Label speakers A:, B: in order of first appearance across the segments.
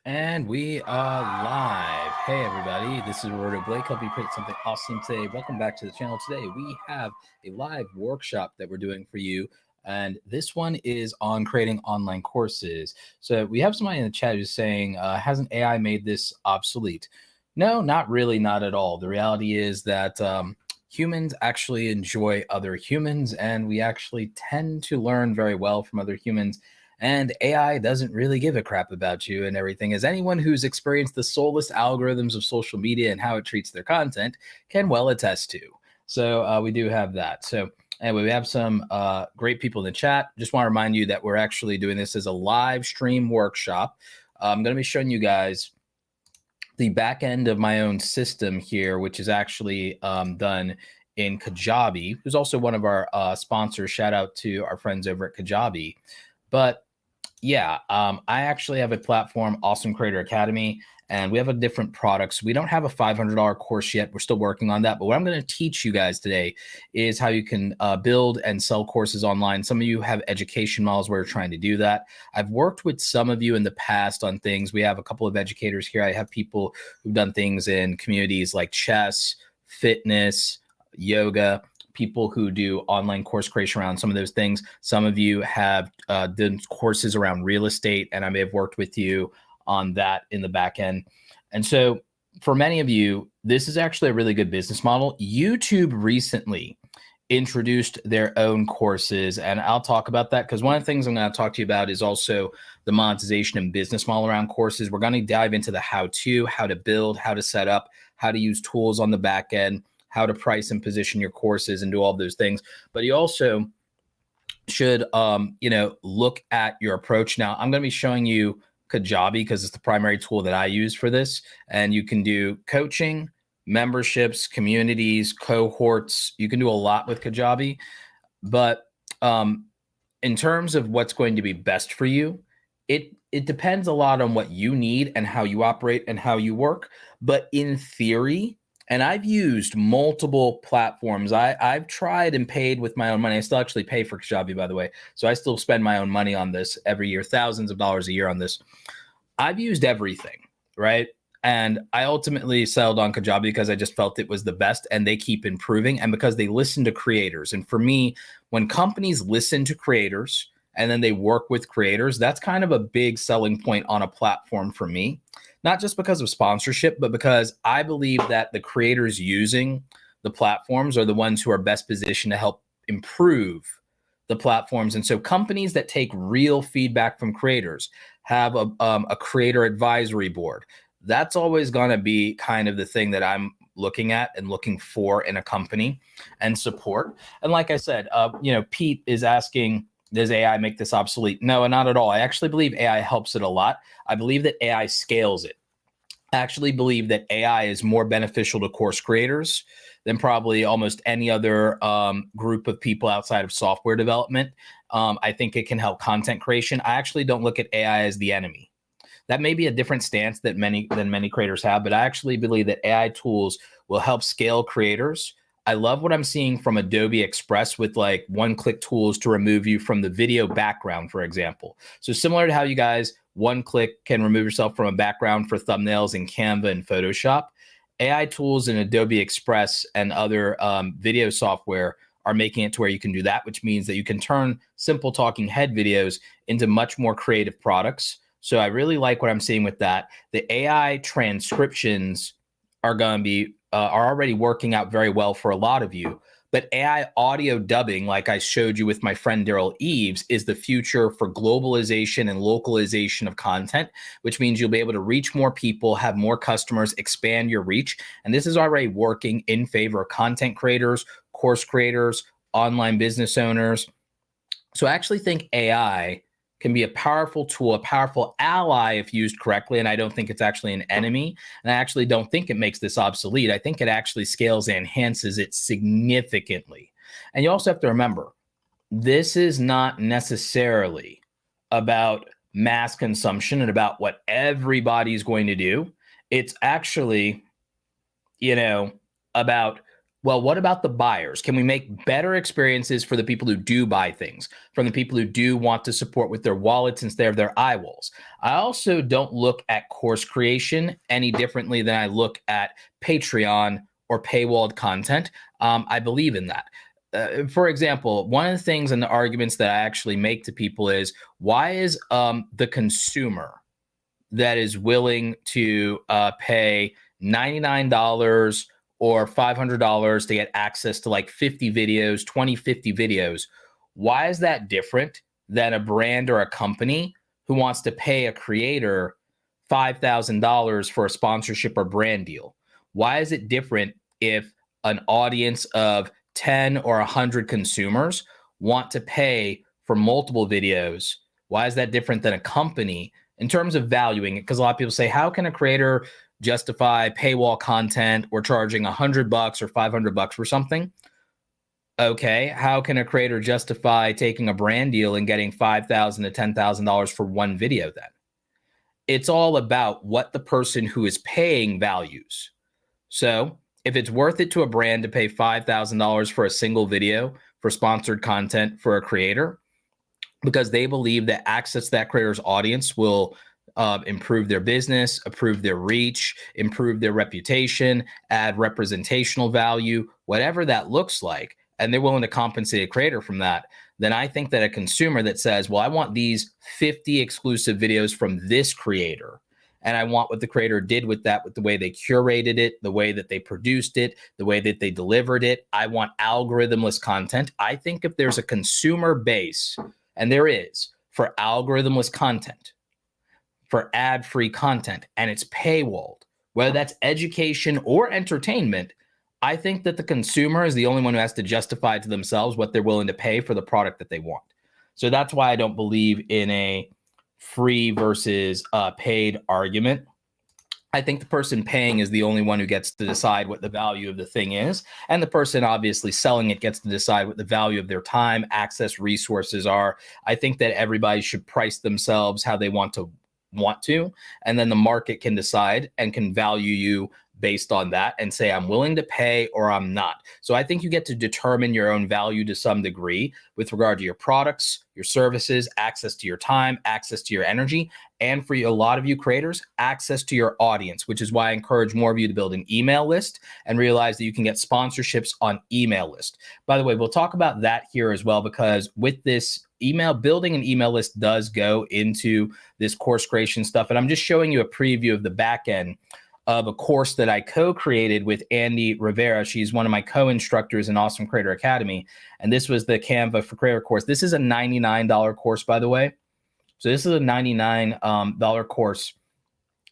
A: And we are live. Hey, everybody. This is Roberto Blake. Hope you picked something awesome today. Welcome back to the channel. Today, we have a live workshop that we're doing for you. And this one is on creating online courses. So we have somebody in the chat who's saying, hasn't AI made this obsolete? No, not really, not at all. The reality is that humans actually enjoy other humans, and we actually tend to learn very well from other humans, and AI doesn't really give a crap about you and everything, as anyone who's experienced the soulless algorithms of social media and how it treats their content can well attest to. So we do have that. So anyway, we have some great people in the chat. Just want to remind you that we're actually doing this as a live stream workshop. I'm going to be showing you guys the back end of my own system here, which is actually done in Kajabi, who's also one of our sponsors. Shout out to our friends over at Kajabi. But yeah, I actually have a platform, Awesome Creator Academy, and we have a different products. We don't have a $500 course yet. We're still working on that. But what I'm going to teach you guys today is how you can build and sell courses online. Some of you have education models where you're trying to do that. I've worked with some of you in the past on things. We have a couple of educators here. I have people who've done things in communities like chess, fitness, yoga, people who do online course creation around some of those things. Some of you have done courses around real estate, and I may have worked with you on that in the back end. And so for many of you, this is actually a really good business model. YouTube recently introduced their own courses, and I'll talk about that because one of the things I'm going to talk to you about is also the monetization and business model around courses. We're going to dive into the how to build, how to set up, how to use tools on the back end, how to price and position your courses and do all those things. But you also should, look at your approach. Now, I'm going to be showing you Kajabi because it's the primary tool that I use for this. And you can do coaching, memberships, communities, cohorts. You can do a lot with Kajabi. But in terms of what's going to be best for you, it depends a lot on what you need and how you operate and how you work. But in theory, and I've used multiple platforms. I've tried and paid with my own money. I still actually pay for Kajabi, by the way. So I still spend my own money on this every year, thousands of dollars a year on this. I've used everything, right? And I ultimately settled on Kajabi because I just felt it was the best, and they keep improving, and because they listen to creators. And for me, when companies listen to creators and then they work with creators, that's kind of a big selling point on a platform for me. Not just because of sponsorship, but because I believe that the creators using the platforms are the ones who are best positioned to help improve the platforms. And so companies that take real feedback from creators have a creator advisory board. That's always going to be kind of the thing that I'm looking at and looking for in a company and support. And like I said, Pete is asking, does AI make this obsolete? No, not at all. I actually believe AI helps it a lot. I believe that AI scales it. I actually believe that AI is more beneficial to course creators than probably almost any other group of people outside of software development. I think it can help content creation. I actually don't look at AI as the enemy. That may be a different stance that many creators have, but I actually believe that AI tools will help scale creators. I love what I'm seeing from Adobe Express with like one-click tools to remove you from the video background, for example. So similar to how you guys one-click can remove yourself from a background for thumbnails in Canva and Photoshop, AI tools in Adobe Express and other video software are making it to where you can do that, which means that you can turn simple talking head videos into much more creative products. So I really like what I'm seeing with that. The AI transcriptions are going to be are already working out very well for a lot of you. But AI audio dubbing, like I showed you with my friend Daryl Eves, is the future for globalization and localization of content, which means you'll be able to reach more people, have more customers, expand your reach. And this is already working in favor of content creators, course creators, online business owners. So I actually think AI can be a powerful tool, a powerful ally if used correctly. And I don't think it's actually an enemy. And I actually don't think it makes this obsolete. I think it actually scales and enhances it significantly. And you also have to remember, this is not necessarily about mass consumption and about what everybody's going to do. It's actually, about Well, what about the buyers? Can we make better experiences for the people who do buy things, from the people who do want to support with their wallets instead of their eyeballs? I also don't look at course creation any differently than I look at Patreon or paywalled content. I believe in that. For example, one of the things and the arguments that I actually make to people is, why is the consumer that is willing to pay $99 or $500 to get access to like 50 videos, 50 videos, why is that different than a brand or a company who wants to pay a creator $5,000 for a sponsorship or brand deal? Why is it different if an audience of 10 or 100 consumers want to pay for multiple videos? Why is that different than a company in terms of valuing it? Because a lot of people say, how can a creator justify paywall content or charging $100 or $500 for something? Okay, how can a creator justify taking a brand deal and getting $5,000 to $10,000 for one video then? It's all about what the person who is paying values. So if it's worth it to a brand to pay $5,000 for a single video for sponsored content for a creator, because they believe that access to that creator's audience will improve their business, improve their reach, improve their reputation, add representational value, whatever that looks like, and they're willing to compensate a creator from that, then I think that a consumer that says, well, I want these 50 exclusive videos from this creator, and I want what the creator did with that, with the way they curated it, the way that they produced it, the way that they delivered it. I want algorithmless content. I think if there's a consumer base, and there is, for algorithmless content, for ad-free content, and it's paywalled, whether that's education or entertainment, I think that the consumer is the only one who has to justify to themselves what they're willing to pay for the product that they want. So that's why I don't believe in a free versus paid argument. I think the person paying is the only one who gets to decide what the value of the thing is. And the person obviously selling it gets to decide what the value of their time, access, resources are. I think that everybody should price themselves how they want to, and then the market can decide and can value you based on that and say, I'm willing to pay or I'm not. So I think you get to determine your own value to some degree with regard to your products, your services, access to your time, access to your energy, and for a lot of you creators, access to your audience, which is why I encourage more of you to build an email list and realize that you can get sponsorships on email list. By the way, we'll talk about that here as well, because with this building an email list does go into this course creation stuff. And I'm just showing you a preview of the back end of a course that I co-created with Andy Rivera. She's one of my co-instructors in Awesome Creator Academy. And this was the Canva for Creator course. This is a $99 course, by the way. So this is a $99 course.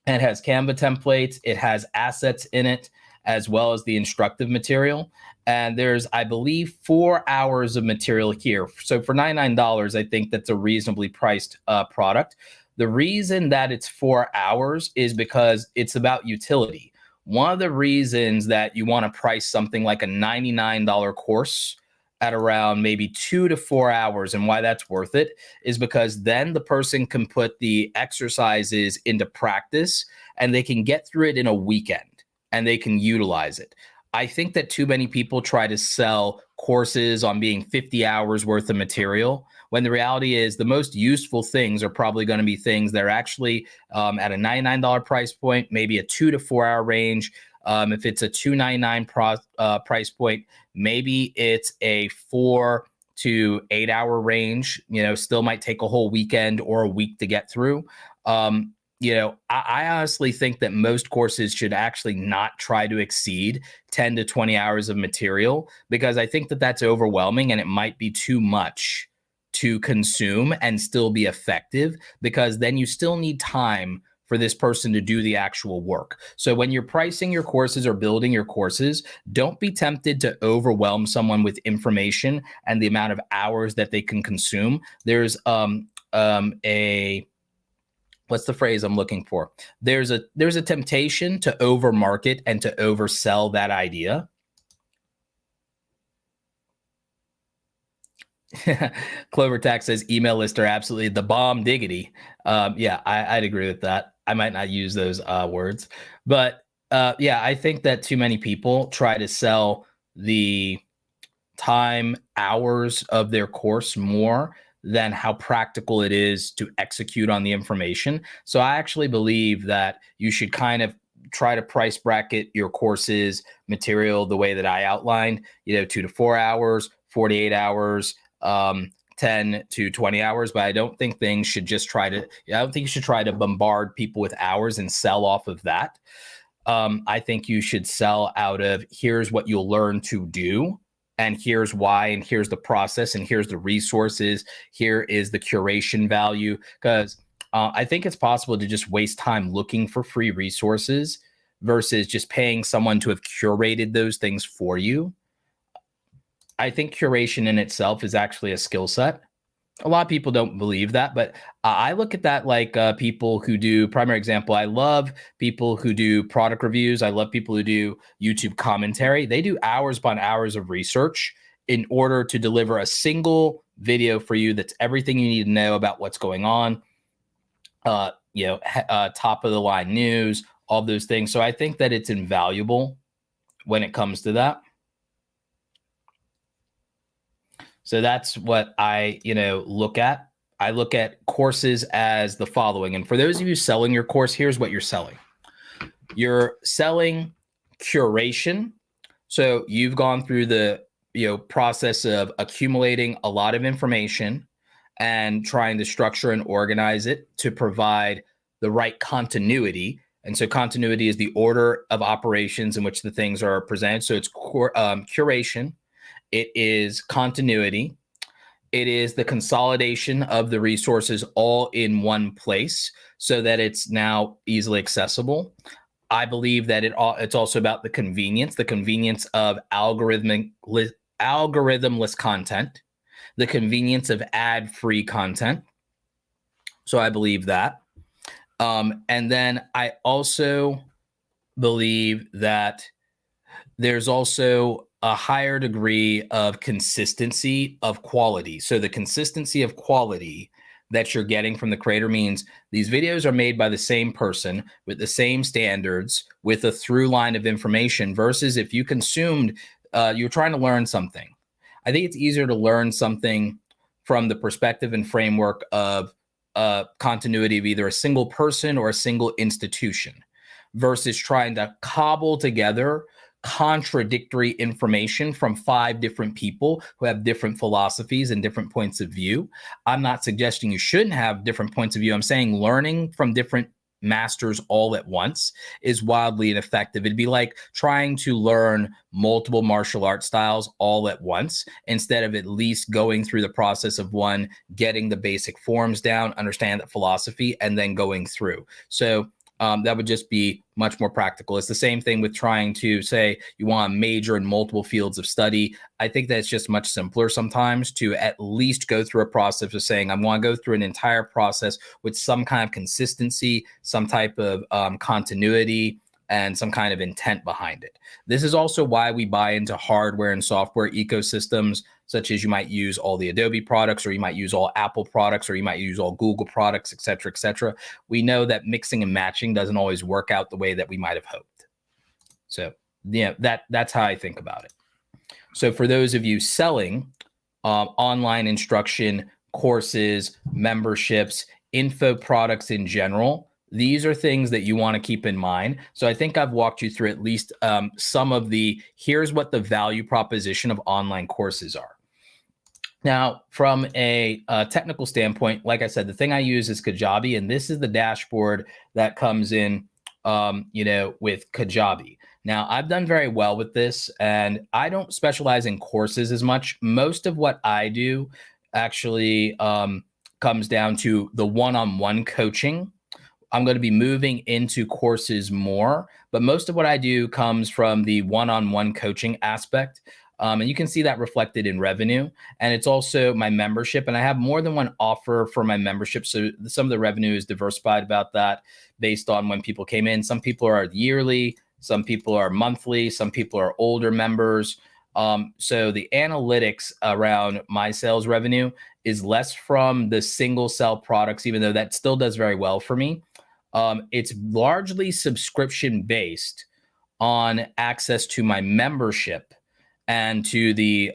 A: And it has Canva templates. It has assets in it, as well as the instructive material. And there's, I believe, 4 hours of material here. So for $99, I think that's a reasonably priced product. The reason that it's 4 hours is because it's about utility. One of the reasons that you want to price something like a $99 course at around maybe 2 to 4 hours, and why that's worth it, is because then the person can put the exercises into practice and they can get through it in a weekend and they can utilize it. I think that too many people try to sell courses on being 50 hours worth of material, when the reality is the most useful things are probably going to be things that are actually at a $99 price point, maybe a 2 to 4 hour range. If it's a $299 price point, maybe it's a 4 to 8 hour range. Still might take a whole weekend or a week to get through. I honestly think that most courses should actually not try to exceed 10 to 20 hours of material, because I think that that's overwhelming and it might be too much to consume and still be effective, because then you still need time for this person to do the actual work. So when you're pricing your courses or building your courses, don't be tempted to overwhelm someone with information and the amount of hours that they can consume. There's what's the phrase I'm looking for? There's a temptation to overmarket and to oversell that idea. Clover Tax says email lists are absolutely the bomb diggity. Yeah, I'd agree with that. I might not use those words, but yeah, I think that too many people try to sell the time hours of their course more than how practical it is to execute on the information. So I actually believe that you should kind of try to price bracket your courses material the way that I outlined, 2 to 4 hours, 48 hours, 10 to 20 hours. But I don't think things should just I don't think you should try to bombard people with hours and sell off of that. I think you should sell out of here's what you'll learn to do, and here's why, and here's the process, and here's the resources. Here is the curation value, because I think it's possible to just waste time looking for free resources versus just paying someone to have curated those things for you. I think curation in itself is actually a skill set. A lot of people don't believe that, but I look at that like people who do, primary example, I love people who do product reviews. I love people who do YouTube commentary. They do hours upon hours of research in order to deliver a single video for you that's everything you need to know about what's going on, top of the line news, all those things. So I think that it's invaluable when it comes to that. So that's what I, look at. I look at courses as the following. And for those of you selling your course, here's what you're selling. You're selling curation. So you've gone through the, process of accumulating a lot of information and trying to structure and organize it to provide the right continuity. And so continuity is the order of operations in which the things are presented. So it's curation. It is continuity. It is the consolidation of the resources all in one place so that it's now easily accessible. I believe that it's also about the convenience of algorithmless content, the convenience of ad-free content. So I believe that. And then I also believe that there's also a higher degree of consistency of quality. So the consistency of quality that you're getting from the creator means these videos are made by the same person with the same standards with a through line of information versus if you consumed, you're trying to learn something. I think it's easier to learn something from the perspective and framework of continuity of either a single person or a single institution versus trying to cobble together contradictory information from 5 different people who have different philosophies and different points of view. I'm not suggesting you shouldn't have different points of view. I'm saying learning from different masters all at once is wildly ineffective. It'd be like trying to learn multiple martial art styles all at once instead of at least going through the process of one, getting the basic forms down, understand that philosophy, and then going through. So that would just be much more practical. It's the same thing with trying to say you want to major in multiple fields of study. I think that it's just much simpler sometimes to at least go through a process of saying, I want to go through an entire process with some kind of consistency, some type of continuity, and some kind of intent behind it. This is also why we buy into hardware and software ecosystems, such as you might use all the Adobe products, or you might use all Apple products, or you might use all Google products, et cetera, et cetera. We know that mixing and matching doesn't always work out the way that we might have hoped. So that's how I think about it. So for those of you selling online instruction, courses, memberships, info products in general, these are things that you want to keep in mind. So I think I've walked you through at least some of here's what the value proposition of online courses are. Now, from a technical standpoint, like I said, the thing I use is Kajabi, and this is the dashboard that comes in, with Kajabi. Now, I've done very well with this, and I don't specialize in courses as much. Most of what I do actually comes down to the one-on-one coaching. I'm going to be moving into courses more, but most of what I do comes from the one-on-one coaching aspect. And you can see that reflected in revenue. And it's also my membership. And I have more than one offer for my membership. So some of the revenue is diversified about that based on when people came in. Some people are yearly, some people are monthly, some people are older members. So the analytics around my sales revenue is less from the single sell products, even though that still does very well for me. It's largely subscription based on access to my membership and to the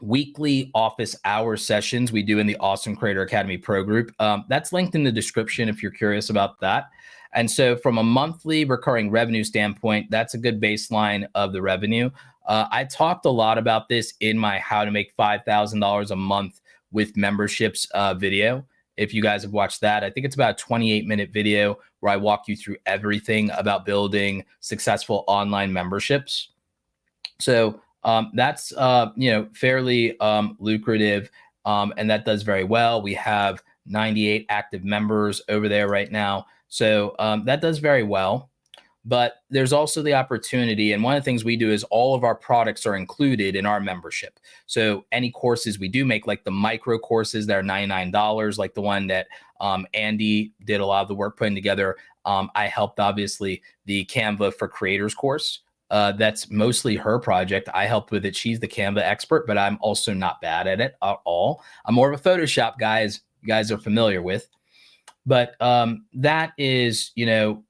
A: weekly office hour sessions we do in the Awesome Creator Academy Pro group. That's linked in the description if you're curious about that. And so from a monthly recurring revenue standpoint, that's a good baseline of the revenue. I talked a lot about this in my How to Make $5,000 a Month with Memberships video. If you guys have watched that, I think it's about a 28-minute video where I walk you through everything about building successful online memberships. So that's fairly lucrative, and that does very well. We have 98 active members over there right now. So that does very well. But there's also the opportunity, and one of the things we do is all of our products are included in our membership. So any courses we do make, like the micro courses that are $99, like the one that Andy did a lot of the work putting together. I helped, obviously, the Canva for Creators course. That's mostly her project. I helped with it. She's the Canva expert, but I'm also not bad at it at all. I'm more of a Photoshop guy, as you guys are familiar with. But that is,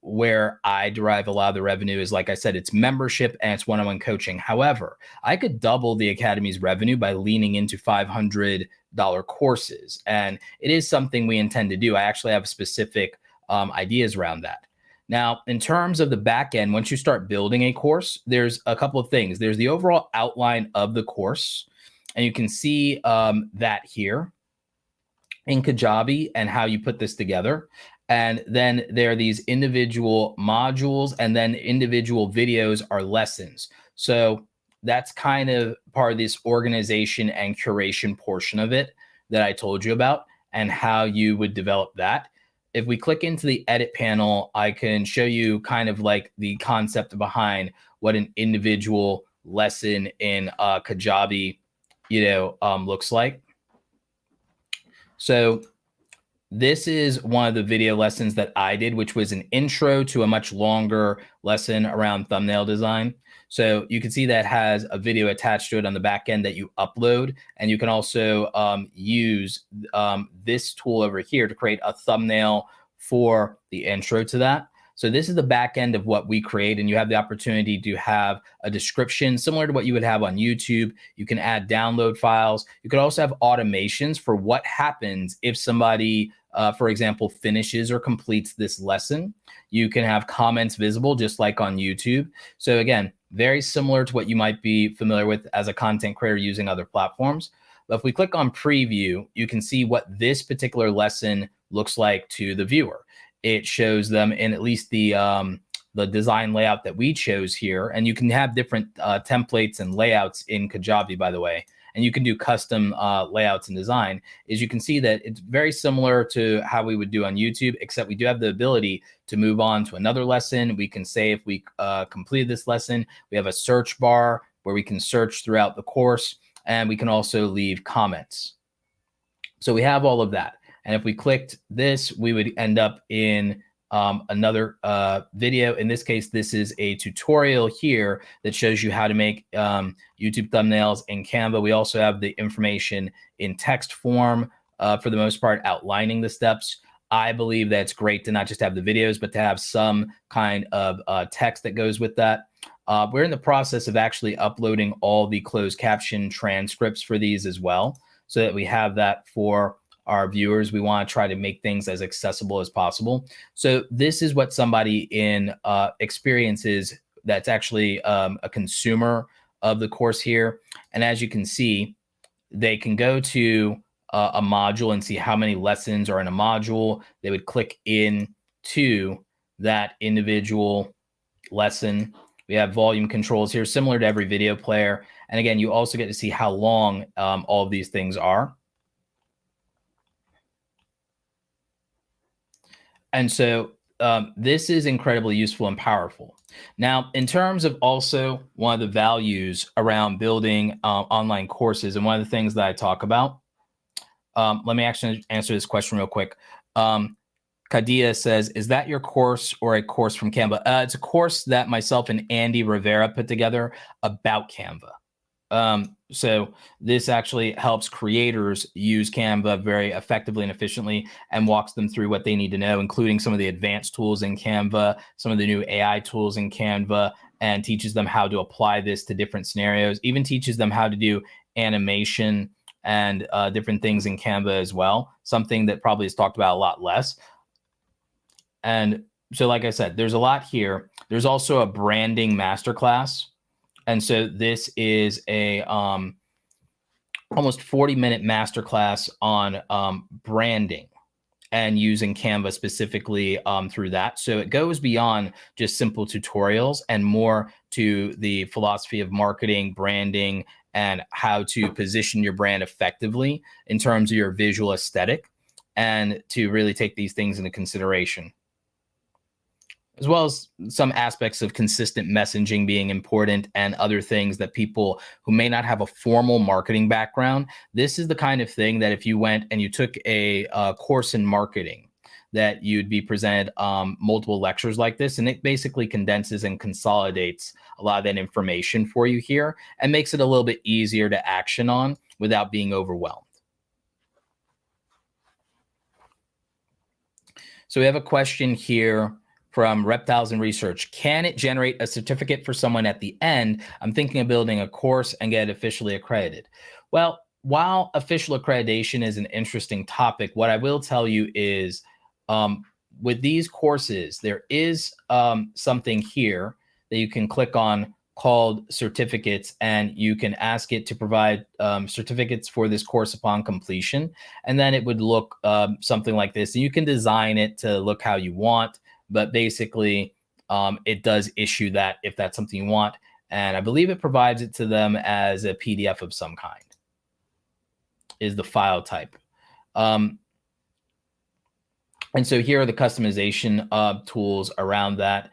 A: where I derive a lot of the revenue is, like I said, it's membership and it's one-on-one coaching. However, I could double the Academy's revenue by leaning into $500 courses. And it is something we intend to do. I actually have specific ideas around that. Now, in terms of the back end, once you start building a course, there's a couple of things. There's the overall outline of the course, and you can see that here in Kajabi and how you put this together. And then there are these individual modules, and then individual videos are lessons. So that's kind of part of this organization and curation portion of it that I told you about, and how you would develop that. If we click into the edit panel, I can show you kind of like the concept behind what an individual lesson in Kajabi, looks like. So this is one of the video lessons that I did, which was an intro to a much longer lesson around thumbnail design. So you can see that has a video attached to it on the back end that you upload. And you can also use this tool over here to create a thumbnail for the intro to that. So this is the back end of what we create, and you have the opportunity to have a description similar to what you would have on YouTube. You can add download files. You could also have automations for what happens if somebody, for example, finishes or completes this lesson. You can have comments visible just like on YouTube. So again, very similar to what you might be familiar with as a content creator using other platforms. But if we click on preview, you can see what this particular lesson looks like to the viewer. It shows them in at least the design layout that we chose here. And you can have different templates and layouts in Kajabi, by the way. And you can do custom layouts and design. As you can see that it's very similar to how we would do on YouTube, except we do have the ability to move on to another lesson. We can say if we completed this lesson, we have a search bar where we can search throughout the course, and we can also leave comments. So we have all of that. And if we clicked this, we would end up in another video. In this case, this is a tutorial here that shows you how to make YouTube thumbnails in Canva. We also have the information in text form for the most part, outlining the steps. I believe that it's great to not just have the videos, but to have some kind of text that goes with that. We're in the process of actually uploading all the closed caption transcripts for these as well, so that we have that for our viewers. We want to try to make things as accessible as possible. So this is what somebody in experiences that's actually a consumer of the course here. And as you can see, they can go to a module and see how many lessons are in a module. They would click into that individual lesson. We have volume controls here, similar to every video player. And again, you also get to see how long all of these things are. And so this is incredibly useful and powerful. Now, in terms of also one of the values around building online courses, and one of the things that I talk about, let me actually answer this question real quick. Kadia says, is that your course or a course from Canva? It's a course that myself and Andy Rivera put together about Canva. So this actually helps creators use Canva very effectively and efficiently, and walks them through what they need to know, including some of the advanced tools in Canva, some of the new AI tools in Canva, and teaches them how to apply this to different scenarios, even teaches them how to do animation and different things in Canva as well, something that probably is talked about a lot less. And so, like I said, there's a lot here. There's also a branding masterclass. And so this is a almost 40-minute masterclass on branding and using Canva specifically through that. So it goes beyond just simple tutorials and more to the philosophy of marketing, branding, and how to position your brand effectively in terms of your visual aesthetic, and to really take these things into consideration, as well as some aspects of consistent messaging being important and other things that people who may not have a formal marketing background. This is the kind of thing that if you went and you took a course in marketing, that you'd be presented multiple lectures like this, and it basically condenses and consolidates a lot of that information for you here and makes it a little bit easier to action on without being overwhelmed. So we have a question here from Reptiles and Research. Can it generate a certificate for someone at the end? I'm thinking of building a course and get officially accredited. Well, while official accreditation is an interesting topic, what I will tell you is with these courses, there is something here that you can click on called certificates, and you can ask it to provide certificates for this course upon completion. And then it would look something like this. And you can design it to look how you want. But basically, it does issue that if that's something you want. And I believe it provides it to them as a PDF of some kind, is the file type. And so here are the customization tools around that.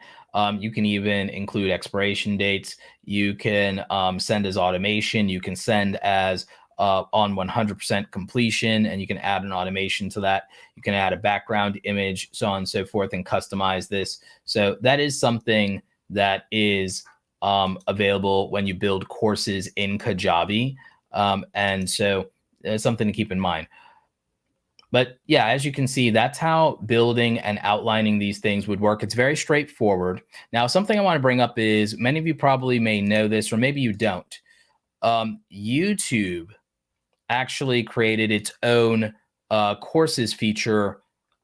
A: You can even include expiration dates. You can send as automation. You can send as on 100% completion, and you can add an automation to that. You can add a background image, so on and so forth, and customize this. So that is something that is available when you build courses in Kajabi. And so it's something to keep in mind. But yeah, as you can see, that's how building and outlining these things would work. It's very straightforward. Now, something I want to bring up is, many of you probably may know this, or maybe you don't. YouTube actually created its own courses feature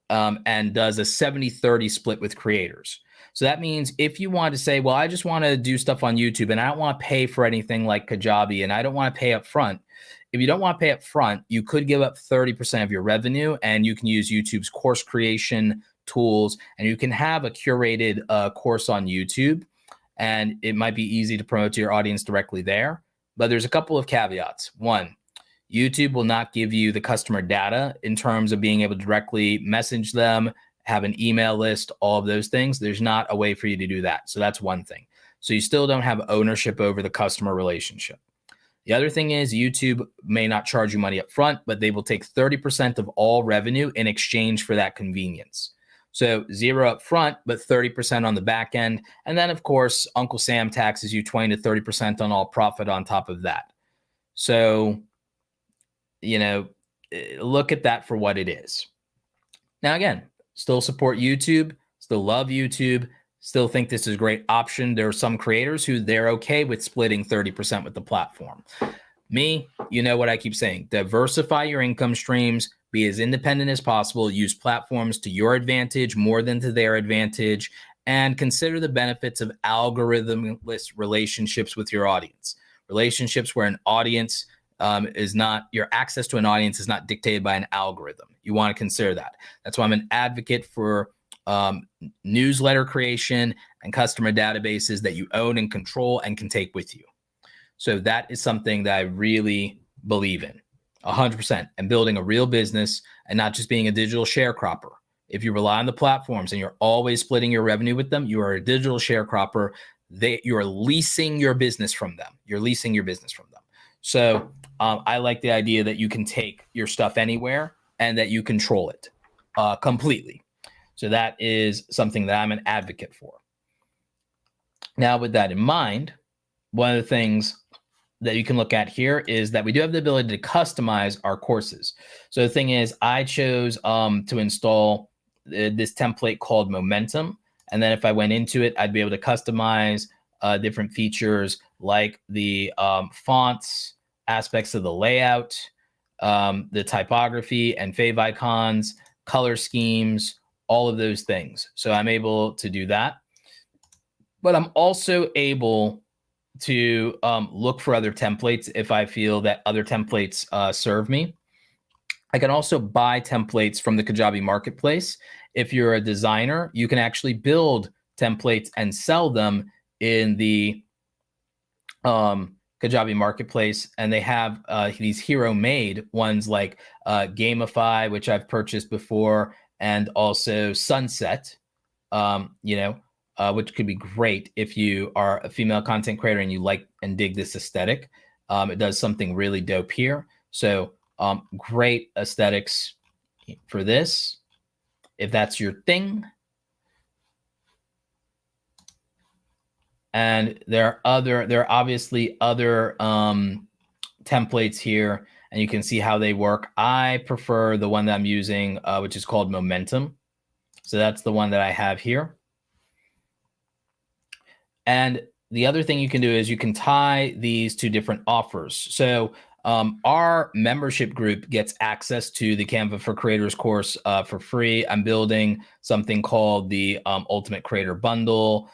A: and does a 70-30 split with creators. So that means if you want to say, well, I just want to do stuff on YouTube and I don't want to pay for anything like Kajabi, and I don't want to pay up front. If you don't want to pay up front, you could give up 30% of your revenue, and you can use YouTube's course creation tools, and you can have a curated course on YouTube, and it might be easy to promote to your audience directly there. But there's a couple of caveats. One, YouTube will not give you the customer data in terms of being able to directly message them, have an email list, all of those things. There's not a way for you to do that. So that's one thing. So you still don't have ownership over the customer relationship. The other thing is, YouTube may not charge you money up front, but they will take 30% of all revenue in exchange for that convenience. So 0 up front, but 30% on the back end. And then, of course, Uncle Sam taxes you 20 to 30% on all profit on top of that. So, you know, look at that for what it is. Now, again, still support YouTube, still love YouTube, still think this is a great option. There are some creators who they're okay with splitting 30% with the platform. Me, you know what I keep saying, diversify your income streams, be as independent as possible, use platforms to your advantage more than to their advantage, and consider the benefits of algorithmless relationships with your audience. Relationships where an audience is not, your access to an audience is not dictated by an algorithm. You want to consider that. That's why I'm an advocate for newsletter creation and customer databases that you own and control and can take with you. So that is something that I really believe in 100%, and building a real business and not just being a digital sharecropper. If you rely on the platforms and you're always splitting your revenue with them, you are a digital sharecropper. You are leasing your business from them. You're leasing your business from them. So I like the idea that you can take your stuff anywhere and that you control it completely. So that is something that I'm an advocate for. Now, with that in mind, one of the things that you can look at here is that we do have the ability to customize our courses. So the thing is, I chose to install this template called Momentum. And then if I went into it, I'd be able to customize different features like the fonts, aspects of the layout, the typography and fave icons, color schemes, all of those things. So I'm able to do that. But I'm also able to look for other templates if I feel that other templates serve me. I can also buy templates from the Kajabi marketplace. If you're a designer, you can actually build templates and sell them in the Kajabi marketplace. And they have these hero-made ones like Gamify, which I've purchased before, and also Sunset, which could be great if you are a female content creator and you like and dig this aesthetic. It does something really dope here. So great aesthetics for this, if that's your thing. And there are obviously other templates here, and you can see how they work. I prefer the one that I'm using, which is called Momentum. So that's the one that I have here. And the other thing you can do is you can tie these to different offers. So our membership group gets access to the Canva for Creators course for free. I'm building something called the Ultimate Creator Bundle.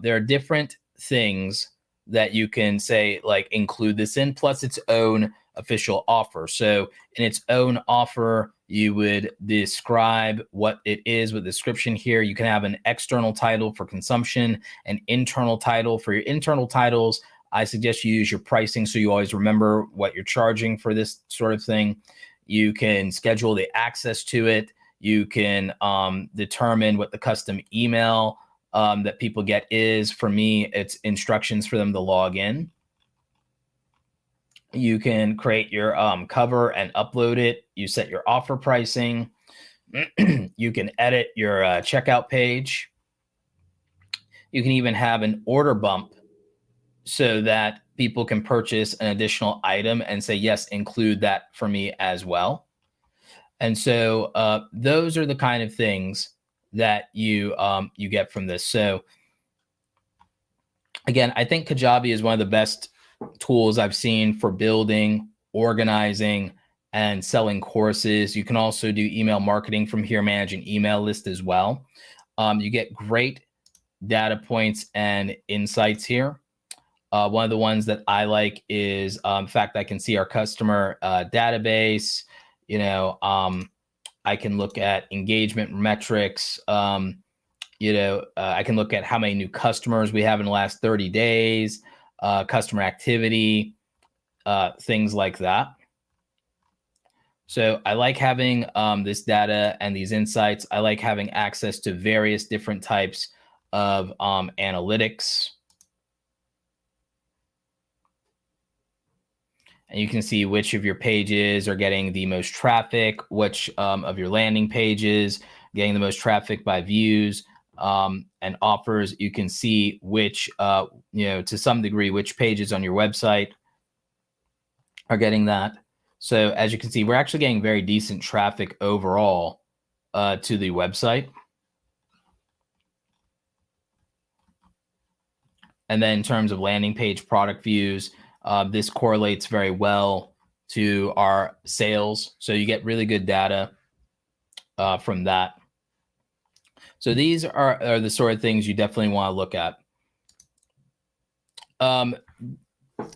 A: There are different things that you can say, like, include this in, plus its own official offer. So in its own offer, you would describe what it is with the description here. You can have an external title for consumption, an internal title. For your internal titles, I suggest you use your pricing so you always remember what you're charging for this sort of thing. You can schedule the access to it. You can determine what the custom email that people get is. For me, it's instructions for them to log in. You can create your cover and upload it. You set your offer pricing. You can edit your checkout page. You can even have an order bump so that people can purchase an additional item and say, yes, include that for me as well. And so those are the kind of things that you get from this. So again, I think Kajabi is one of the best tools I've seen for building, organizing, and selling courses. You can also do email marketing from here, manage an email list as well. You get great data points and insights here. One of the ones that I like is, in fact, I can see our customer database. I can look at engagement metrics. I can look at how many new customers we have in the last 30 days, customer activity, things like that. So I like having this data and these insights. I like having access to various different types of analytics. And you can see which of your pages are getting the most traffic, which of your landing pages getting the most traffic by views and offers. You can see which, to some degree, which pages on your website are getting that. So as you can see, we're actually getting very decent traffic overall to the website. And then in terms of landing page product views, this correlates very well to our sales. So you get really good data from that. So these are the sort of things you definitely want to look at.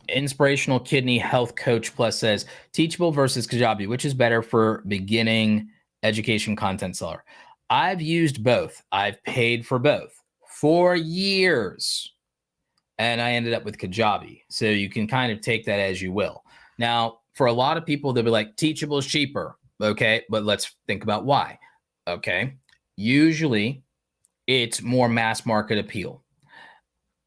A: Inspirational Kidney Health Coach Plus says, Teachable versus Kajabi, which is better for beginning education content seller? I've used both. I've paid for both for years. And I ended up with Kajabi. So you can kind of take that as you will. Now, for a lot of people, they'll be like, Teachable is cheaper. Okay, but let's think about why. Okay, usually it's more mass market appeal.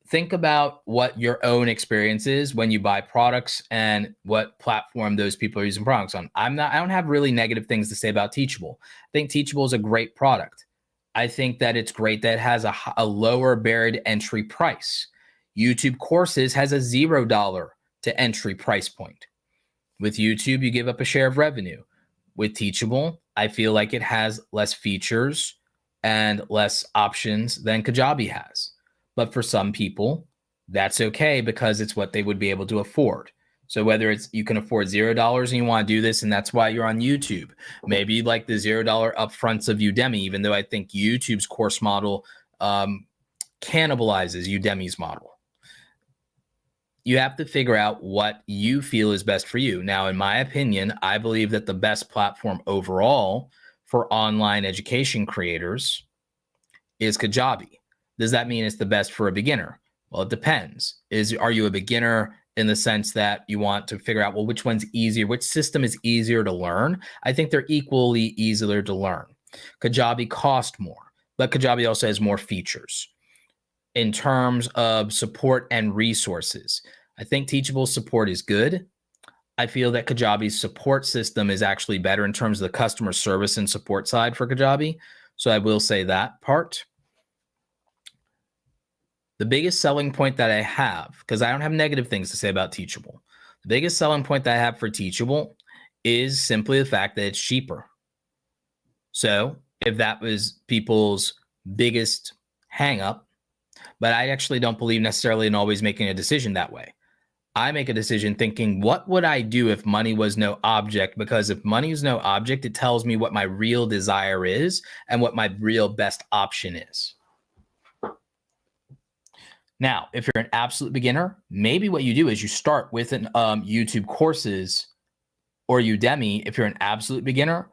A: Think about what your own experience is when you buy products and what platform those people are using products on. I don't have really negative things to say about Teachable. I think Teachable is a great product. I think that it's great that it has a lower barrier to entry price. YouTube Courses has a $0 to entry price point. With YouTube, you give up a share of revenue. With Teachable, I feel like it has less features and less options than Kajabi has. But for some people, that's okay because it's what they would be able to afford. So whether it's you can afford $0 and you want to do this, and that's why you're on YouTube. Maybe you like the $0 upfronts of Udemy, even though I think YouTube's course model cannibalizes Udemy's model. You have to figure out what you feel is best for you. Now, in my opinion, I believe that the best platform overall for online education creators is Kajabi. Does that mean it's the best for a beginner? Well, it depends. Are you a beginner in the sense that you want to figure out, well, which one's easier? Which system is easier to learn? I think they're equally easier to learn. Kajabi costs more, but Kajabi also has more features. In terms of support and resources, I think Teachable support is good. I feel that Kajabi's support system is actually better in terms of the customer service and support side for Kajabi. So I will say that part. The biggest selling point that I have, because I don't have negative things to say about Teachable, the biggest selling point that I have for Teachable is simply the fact that it's cheaper. So if that was people's biggest hang up, but I actually don't believe necessarily in always making a decision that way. I make a decision thinking, what would I do if money was no object? Because if money is no object, it tells me what my real desire is and what my real best option is. Now, if you're an absolute beginner, maybe what you do is you start with an YouTube courses or Udemy if you're an absolute beginner,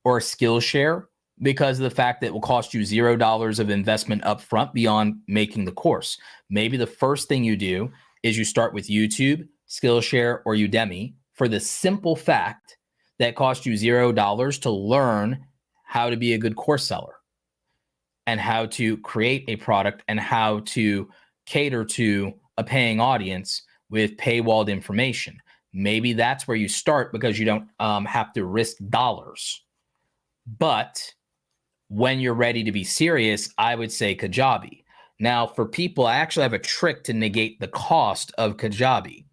A: or Skillshare, because of the fact that it will cost you $0 of investment up front beyond making the course. Maybe the first thing you do is you start with YouTube, Skillshare, or Udemy for the simple fact that it costs you $0 to learn how to be a good course seller and how to create a product and how to cater to a paying audience with paywalled information. Maybe that's where you start because you don't have to risk dollars. But when you're ready to be serious, I would say Kajabi. Now, for people, I actually have a trick to negate the cost of Kajabi.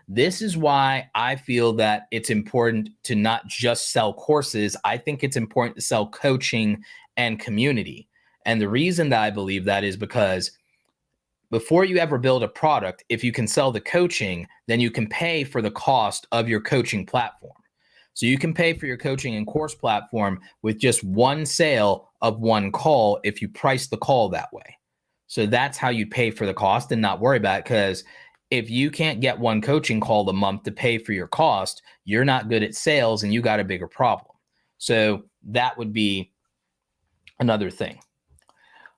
A: This is why I feel that it's important to not just sell courses. I think it's important to sell coaching and community. And the reason that I believe that is because before you ever build a product, if you can sell the coaching, then you can pay for the cost of your coaching platform. So you can pay for your coaching and course platform with just one sale of one call if you price the call that way. So that's how you pay for the cost and not worry about it, because if you can't get one coaching call a month to pay for your cost, you're not good at sales and you got a bigger problem. So that would be another thing.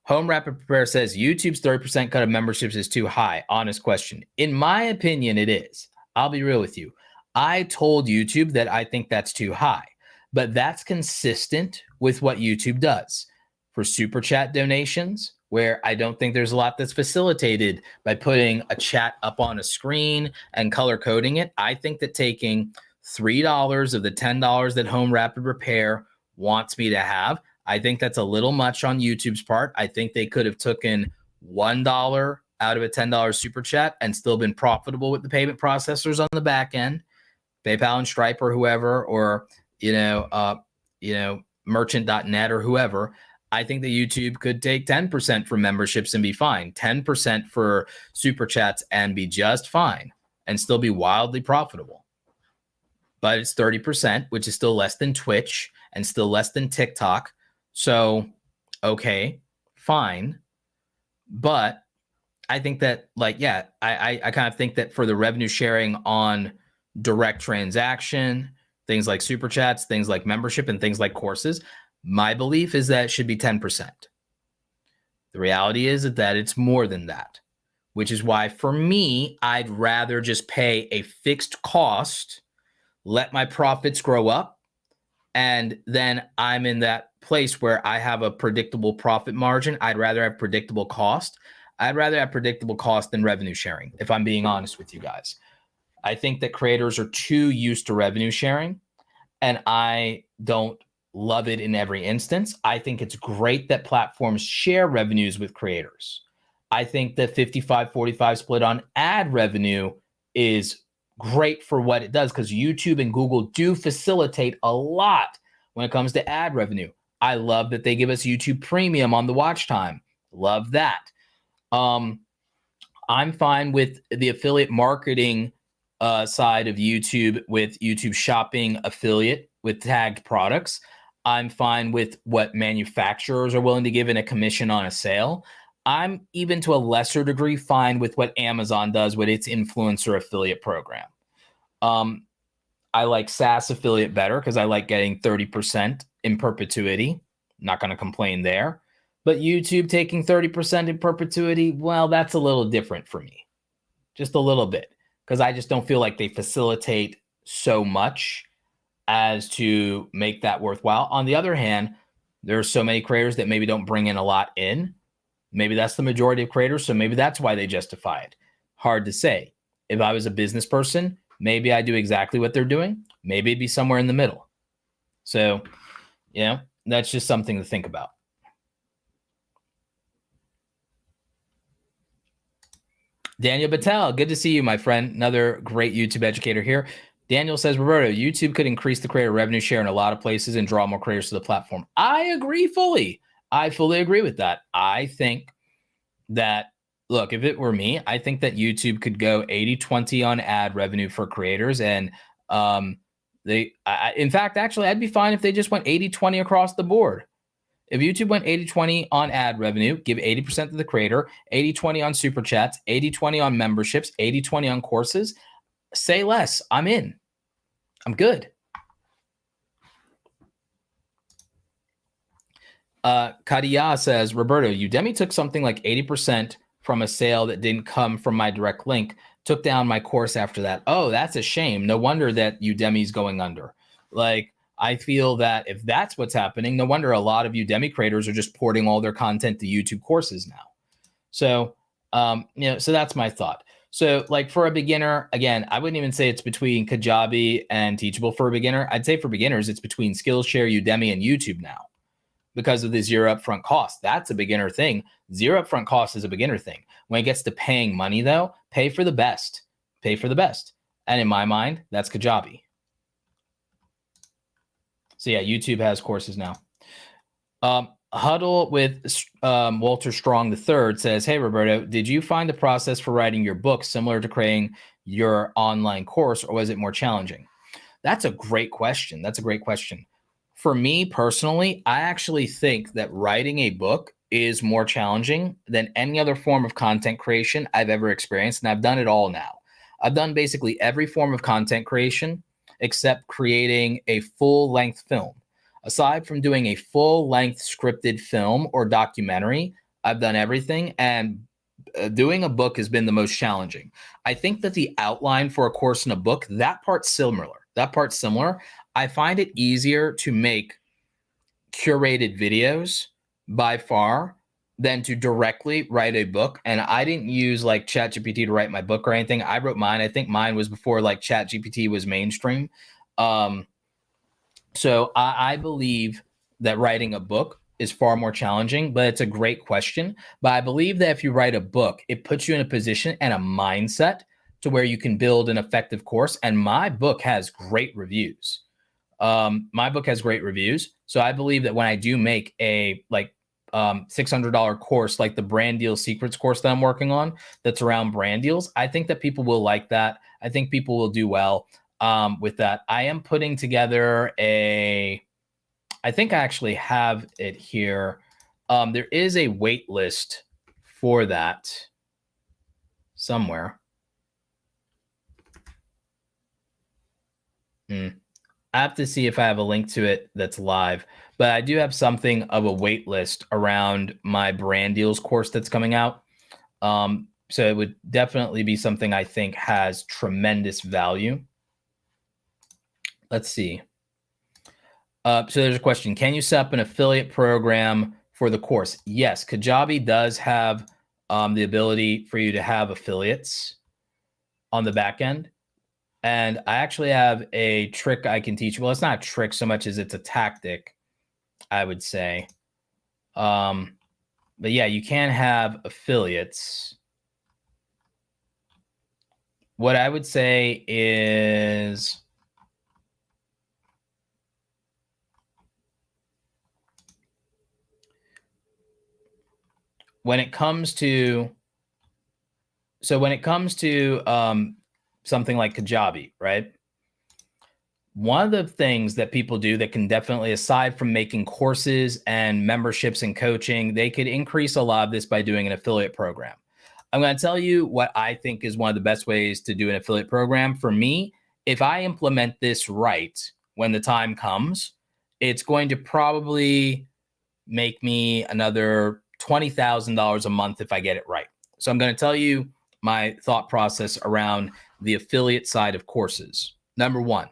A: Home Rapid Prepare says YouTube's 30% cut of memberships is too high. Honest question. In my opinion, it is. I'll be real with you. I told YouTube that I think that's too high, but that's consistent with what YouTube does for super chat donations, where I don't think there's a lot that's facilitated by putting a chat up on a screen and color coding it. I think that taking $3 of the $10 that Home Rapid Repair wants me to have, I think that's a little much on YouTube's part. I think they could have taken $1 out of a $10 super chat and still been profitable with the payment processors on the back end, PayPal and Stripe or whoever, or merchant.net or whoever. I think that YouTube could take 10% for memberships and be fine, 10% for super chats and be just fine and still be wildly profitable. But it's 30%, which is still less than Twitch and still less than TikTok. So, okay, fine. But I think that, I kind of think that for the revenue sharing on direct transaction, things like super chats, things like membership, and things like courses, my belief is that it should be 10%. The reality is that it's more than that, which is why for me, I'd rather just pay a fixed cost, let my profits grow up, and then I'm in that place where I have a predictable profit margin. I'd rather have predictable cost. I'd rather have predictable cost than revenue sharing, if I'm being honest with you guys. I think that creators are too used to revenue sharing, and I don't love it in every instance. I think it's great that platforms share revenues with creators. I think the 55-45 split on ad revenue is great for what it does because YouTube and Google do facilitate a lot when it comes to ad revenue. I love that they give us YouTube Premium on the watch time. Love that. I'm fine with the affiliate marketing side of YouTube with YouTube Shopping affiliate with tagged products. I'm fine with what manufacturers are willing to give in a commission on a sale. I'm even to a lesser degree fine with what Amazon does with its influencer affiliate program. I like SaaS affiliate better because I like getting 30% in perpetuity. Not going to complain there. But YouTube taking 30% in perpetuity, well, that's a little different for me. Just a little bit. Because I just don't feel like they facilitate so much as to make that worthwhile. On the other hand, there are so many creators that maybe don't bring in a lot in. Maybe that's the majority of creators, so maybe that's why they justify it. Hard to say. If I was a business person, maybe I do exactly what they're doing. Maybe it'd be somewhere in the middle. So, you know, that's just something to think about. Daniel Battelle, good to see you, my friend. Another great YouTube educator here. Daniel says, Roberto, YouTube could increase the creator revenue share in a lot of places and draw more creators to the platform. I agree fully. I fully agree with that. I think that, look, if it were me, I think that YouTube could go 80-20 on ad revenue for creators. And in fact, actually, I'd be fine if they just went 80-20 across the board. If YouTube went 80-20 on ad revenue, give 80% to the creator, 80-20 on super chats, 80-20 on memberships, 80-20 on courses, say less. I'm in. I'm good. Kadia says, Roberto, Udemy took something like 80% from a sale that didn't come from my direct link, took down my course after that. Oh, that's a shame. No wonder that Udemy's going under. Like, I feel that if that's what's happening, no wonder a lot of Udemy creators are just porting all their content to YouTube courses now. So, so that's my thought. So like for a beginner, again, I wouldn't even say it's between Kajabi and Teachable for a beginner. I'd say for beginners, it's between Skillshare, Udemy, and YouTube now because of the zero upfront cost. That's a beginner thing. Zero upfront cost is a beginner thing. When it gets to paying money though, pay for the best. Pay for the best. And in my mind, that's Kajabi. So yeah, YouTube has courses now. Huddle with Walter Strong III says, hey, Roberto, did you find the process for writing your book similar to creating your online course, or was it more challenging? That's a great question. That's a great question. For me personally, I actually think that writing a book is more challenging than any other form of content creation I've ever experienced. And I've done it all now. I've done basically every form of content creation except creating a full-length film. Aside from doing a full-length scripted film or documentary, I've done everything, and doing a book has been the most challenging. I think that the outline for a course in a book, that part's similar. I find it easier to make curated videos by far than to directly write a book. And I didn't use like ChatGPT to write my book or anything. I wrote mine. I think mine was before like ChatGPT was mainstream. So I believe that writing a book is far more challenging, but it's a great question. But I believe that if you write a book, it puts you in a position and a mindset to where you can build an effective course. And my book has great reviews. So I believe that when I do make a $600 course, like the brand deal secrets course that I'm working on, that's around brand deals, I think that people will like that. I think people will do well with that. I am putting together I think I actually have it here. There is a wait list for that somewhere. I have to see if I have a link to it that's live, but I do have something of a wait list around my brand deals course that's coming out. So it would definitely be something I think has tremendous value. Let's see. So there's a question. Can you set up an affiliate program for the course? Yes, Kajabi does have the ability for you to have affiliates on the back end. And I actually have a trick I can teach you. Well, it's not a trick so much as it's a tactic, I would say. But yeah, you can have affiliates. what I would say is when it comes to something like Kajabi, right? One of the things that people do that can definitely, aside from making courses and memberships and coaching, they could increase a lot of this by doing an affiliate program. I'm going to tell you what I think is one of the best ways to do an affiliate program. For me, if I implement this right when the time comes, it's going to probably make me another $20,000 a month if I get it right. So I'm going to tell you my thought process around the affiliate side of courses. Number one,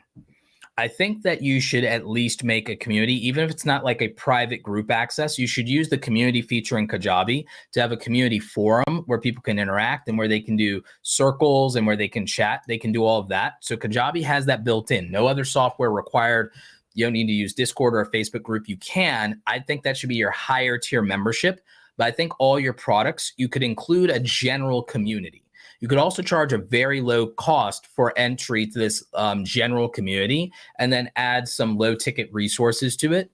A: I think that you should at least make a community, even if it's not like a private group access. You should use the community feature in Kajabi to have a community forum where people can interact and where they can do circles and where they can chat. They can do all of that. So Kajabi has that built in. No other software required. You don't need to use Discord or a Facebook group. You can. I think that should be your higher tier membership. But I think all your products, you could include a general community. You could also charge a very low cost for entry to this general community and then add some low ticket resources to it.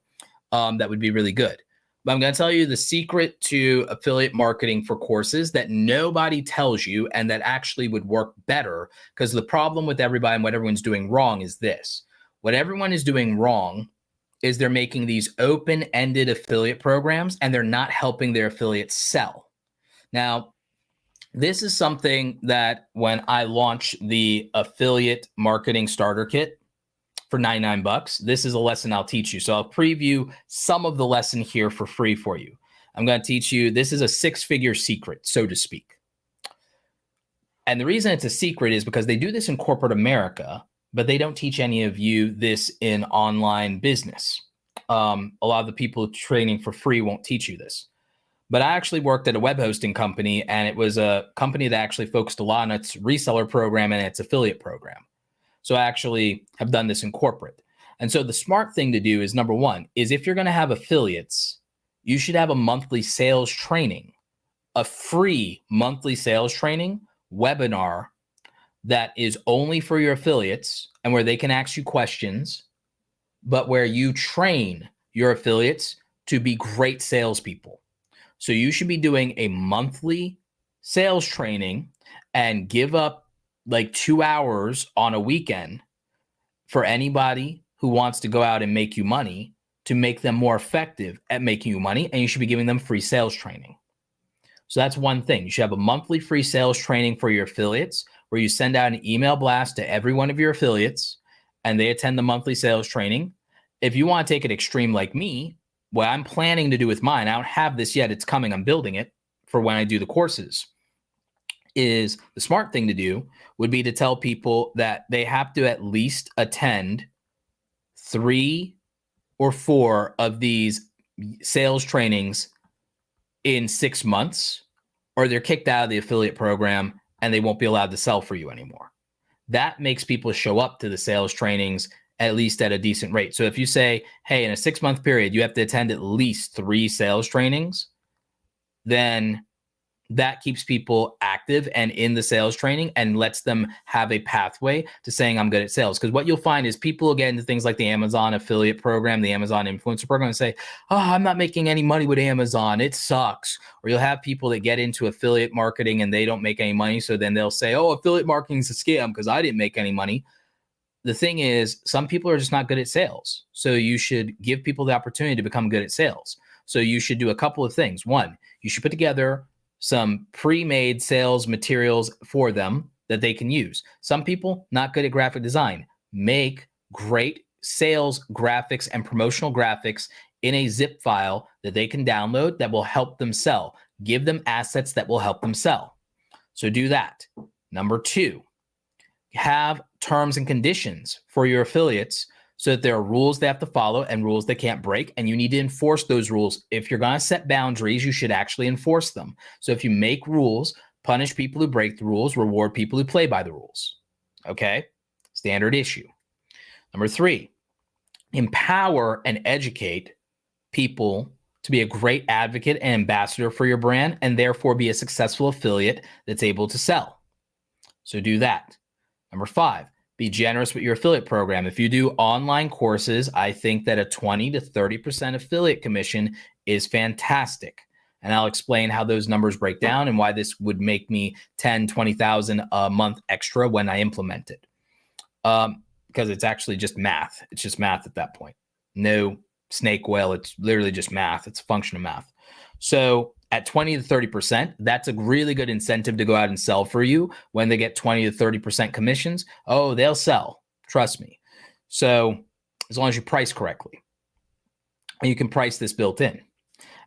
A: That would be really good. But I'm going to tell you the secret to affiliate marketing for courses that nobody tells you and that actually would work better, because the problem with everybody and what everyone's doing wrong is this. What everyone is doing wrong is they're making these open-ended affiliate programs and they're not helping their affiliates sell. Now, this is something that when I launched the affiliate marketing starter kit for $99, this is a lesson I'll teach you. So I'll preview some of the lesson here for free for you. I'm going to teach you, this is a 6-figure secret, so to speak. And the reason it's a secret is because they do this in corporate America, but they don't teach any of you this in online business. A lot of the people training for free won't teach you this. But I actually worked at a web hosting company, and it was a company that actually focused a lot on its reseller program and its affiliate program. So I actually have done this in corporate. And so the smart thing to do is, number one, is if you're going to have affiliates, you should have a monthly sales training, a free monthly sales training webinar that is only for your affiliates and where they can ask you questions, but where you train your affiliates to be great salespeople. So you should be doing a monthly sales training and give up like 2 hours on a weekend for anybody who wants to go out and make you money to make them more effective at making you money. And you should be giving them free sales training. So that's one thing. You should have a monthly free sales training for your affiliates where you send out an email blast to every one of your affiliates and they attend the monthly sales training. If you want to take it extreme like me, what I'm planning to do with mine, I don't have this yet, it's coming, I'm building it for when I do the courses, is the smart thing to do would be to tell people that they have to at least attend 3 or 4 of these sales trainings in 6 months, or they're kicked out of the affiliate program and they won't be allowed to sell for you anymore. That makes people show up to the sales trainings at least at a decent rate. So if you say, hey, in a 6-month period, you have to attend at least 3 sales trainings, then that keeps people active and in the sales training and lets them have a pathway to saying, I'm good at sales. Because what you'll find is people will get into things like the Amazon affiliate program, the Amazon influencer program, and say, oh, I'm not making any money with Amazon. It sucks. Or you'll have people that get into affiliate marketing and they don't make any money. So then they'll say, oh, affiliate marketing is a scam because I didn't make any money. The thing is, some people are just not good at sales. So you should give people the opportunity to become good at sales. So you should do a couple of things. One, you should put together some pre-made sales materials for them that they can use. Some people not good at graphic design. Make great sales graphics and promotional graphics in a zip file that they can download that will help them sell. Give them assets that will help them sell. So do that. Number 2, have terms and conditions for your affiliates so that there are rules they have to follow and rules they can't break. And you need to enforce those rules. If you're going to set boundaries, you should actually enforce them. So if you make rules, punish people who break the rules, reward people who play by the rules. Okay? Standard issue. Number 3, empower and educate people to be a great advocate and ambassador for your brand and therefore be a successful affiliate that's able to sell. So do that. Number 5, be generous with your affiliate program. If you do online courses, I think that a 20 to 30% affiliate commission is fantastic. And I'll explain how those numbers break down and why this would make me 10, 20,000 a month extra when I implement it. Because it's actually just math. It's just math at that point. No snake oil. It's literally just math. It's a function of math. So at 20 to 30%, that's a really good incentive to go out and sell for you. When they get 20 to 30% commissions, oh, they'll sell. Trust me. So as long as you price correctly, and you can price this built in.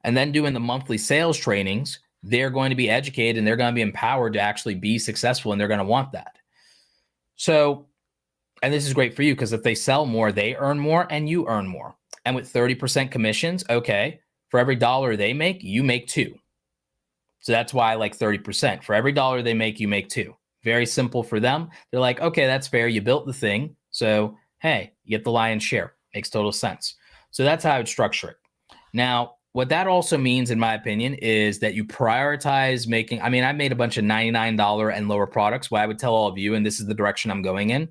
A: And then doing the monthly sales trainings, they're going to be educated and they're going to be empowered to actually be successful, and they're going to want that. So, and this is great for you because if they sell more, they earn more and you earn more. And with 30% commissions, okay, for every dollar they make, you make 2. So that's why I like 30%. For every dollar they make, you make 2. Very simple for them. They're like, okay, that's fair. You built the thing. So, hey, you get the lion's share. Makes total sense. So that's how I would structure it. Now, what that also means, in my opinion, is that you prioritize making, I mean, I made a bunch of $99 and lower products. What I would tell all of you, and this is the direction I'm going in,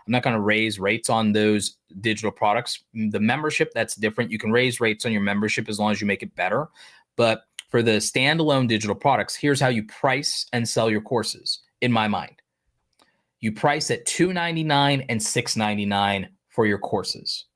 A: I'm not going to raise rates on those digital products. The membership, that's different. You can raise rates on your membership as long as you make it better. But for the standalone digital products, here's how you price and sell your courses, in my mind. You price at $299 and $699 for your courses.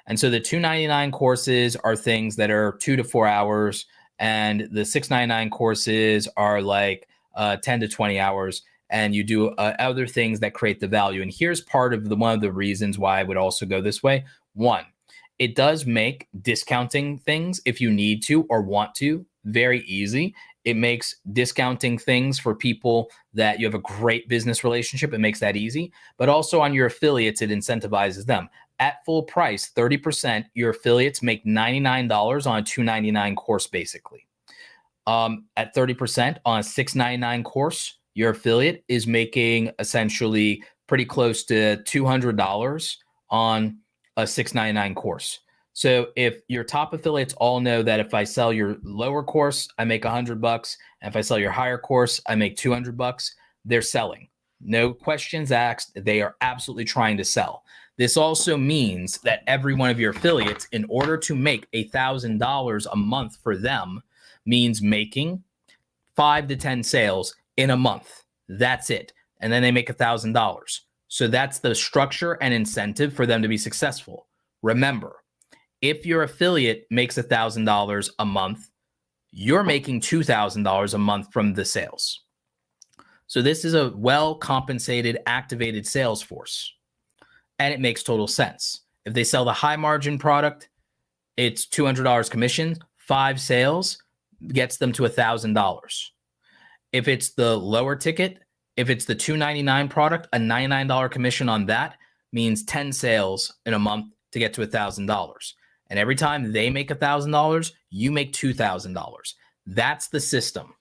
A: And so the $299 courses are things that are 2 to 4 hours, and the $699 courses are like 10 to 20 hours. And you do other things that create the value. And here's part of one of the reasons why I would also go this way. 1, it does make discounting things, if you need to or want to, very easy. It makes discounting things for people that you have a great business relationship. It makes that easy. But also on your affiliates, it incentivizes them. At full price, 30%, your affiliates make $99 on a $299 course, basically. At 30% on a $699 course, your affiliate is making essentially pretty close to $200 on a $699 course. So if your top affiliates all know that if I sell your lower course, I make $100, and if I sell your higher course, I make $200, they're selling. No questions asked. They are absolutely trying to sell. This also means that every one of your affiliates, in order to make $1,000 a month for them, means making 5 to 10 sales in a month. That's it. And then they make $1,000. So that's the structure and incentive for them to be successful. Remember, if your affiliate makes $1,000 a month, you're making $2,000 a month from the sales. So this is a well-compensated, activated sales force. And it makes total sense. If they sell the high margin product, it's $200 commission, 5 sales gets them to $1,000. If it's the lower ticket, if it's the $299 product, a $99 commission on that means 10 sales in a month to get to $1,000. And every time they make $1,000, you make $2,000. That's the system.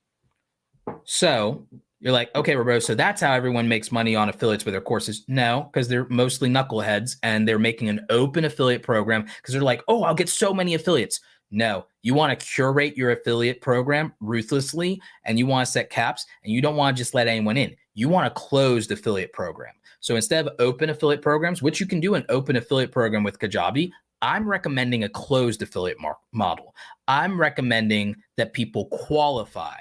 A: So you're like, okay, Roberto, so that's how everyone makes money on affiliates with their courses. No, because they're mostly knuckleheads and they're making an open affiliate program because they're like, oh, I'll get so many affiliates. No, you want to curate your affiliate program ruthlessly, and you want to set caps, and you don't want to just let anyone in. You want a closed affiliate program. So instead of open affiliate programs, which you can do an open affiliate program with Kajabi, I'm recommending a closed affiliate model. I'm recommending that people qualify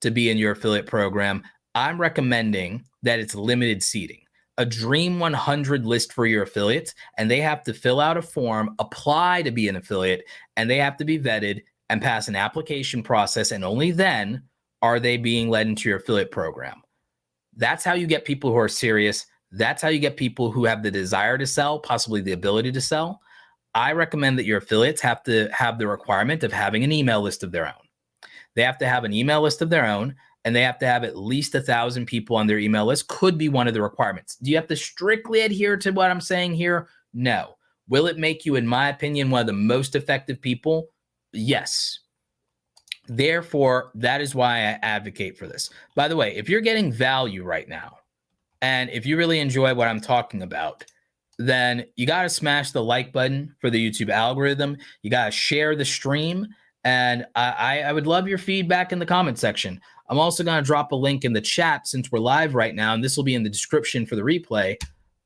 A: to be in your affiliate program. I'm recommending that it's limited seating, a Dream 100 list for your affiliates, and they have to fill out a form, apply to be an affiliate, and they have to be vetted and pass an application process, and only then are they being led into your affiliate program. That's how you get people who are serious. That's how you get people who have the desire to sell, possibly the ability to sell. I recommend that your affiliates have to have the requirement of having an email list of their own. They have to have an email list of their own, and they have to have at least 1,000 people on their email list. Could be one of the requirements. Do you have to strictly adhere to what I'm saying here? No. Will it make you, in my opinion, one of the most effective people? Yes. Therefore, that is why I advocate for this. By the way, if you're getting value right now, and if you really enjoy what I'm talking about, then you got to smash the like button for the YouTube algorithm. You got to share the stream. And I would love your feedback in the comment section. I'm also going to drop a link in the chat since we're live right now, and this will be in the description for the replay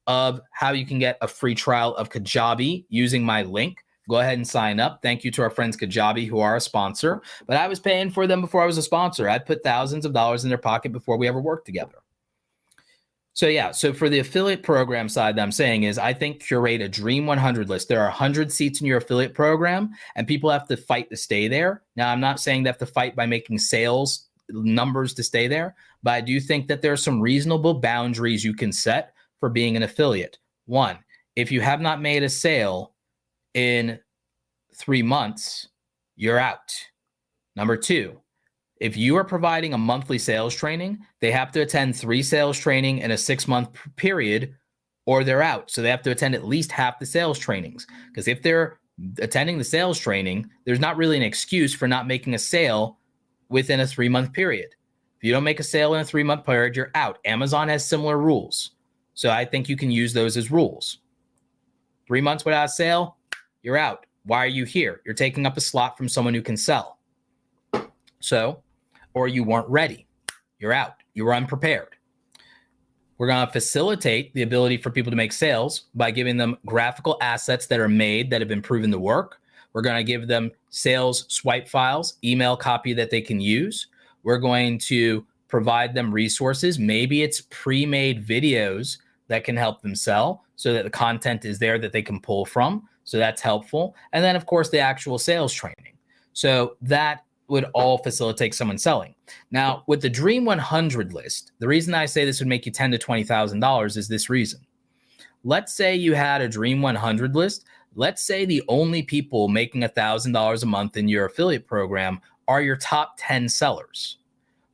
A: of how you can get a free trial of Kajabi using my link. Go ahead and sign up. Thank you to our friends Kajabi, who are a sponsor. But I was paying for them before I was a sponsor. I'd put thousands of dollars in their pocket before we ever worked together. So yeah, so for the affiliate program side that I'm saying is I think curate a Dream 100 list. There are 100 seats in your affiliate program, and people have to fight to stay there. Now, I'm not saying they have to fight by making sales numbers to stay there, but I do think that there are some reasonable boundaries you can set for being an affiliate. One, if you have not made a sale in 3 months, you're out. Number two, if you are providing a monthly sales training, they have to attend 3 sales training in a 6-month period, or they're out. So they have to attend at least half the sales trainings. Because if they're attending the sales training, there's not really an excuse for not making a sale within a 3-month period. If you don't make a sale in a 3-month period, you're out. Amazon has similar rules. So I think you can use those as rules. 3 months without a sale, you're out. Why are you here? You're taking up a slot from someone who can sell. So, or you weren't ready. You're out. You were unprepared. We're going to facilitate the ability for people to make sales by giving them graphical assets that are made that have been proven to work. We're going to give them sales swipe files, email copy that they can use. We're going to provide them resources. Maybe it's pre-made videos that can help them sell so that the content is there that they can pull from. So that's helpful. And then, of course, the actual sales training. So that would all facilitate someone selling. Now, with the Dream 100 list, the reason I say this would make you $10,000 to $20,000 is this reason. Let's say you had a Dream 100 list. Let's say the only people making $1,000 a month in your affiliate program are your top 10 sellers.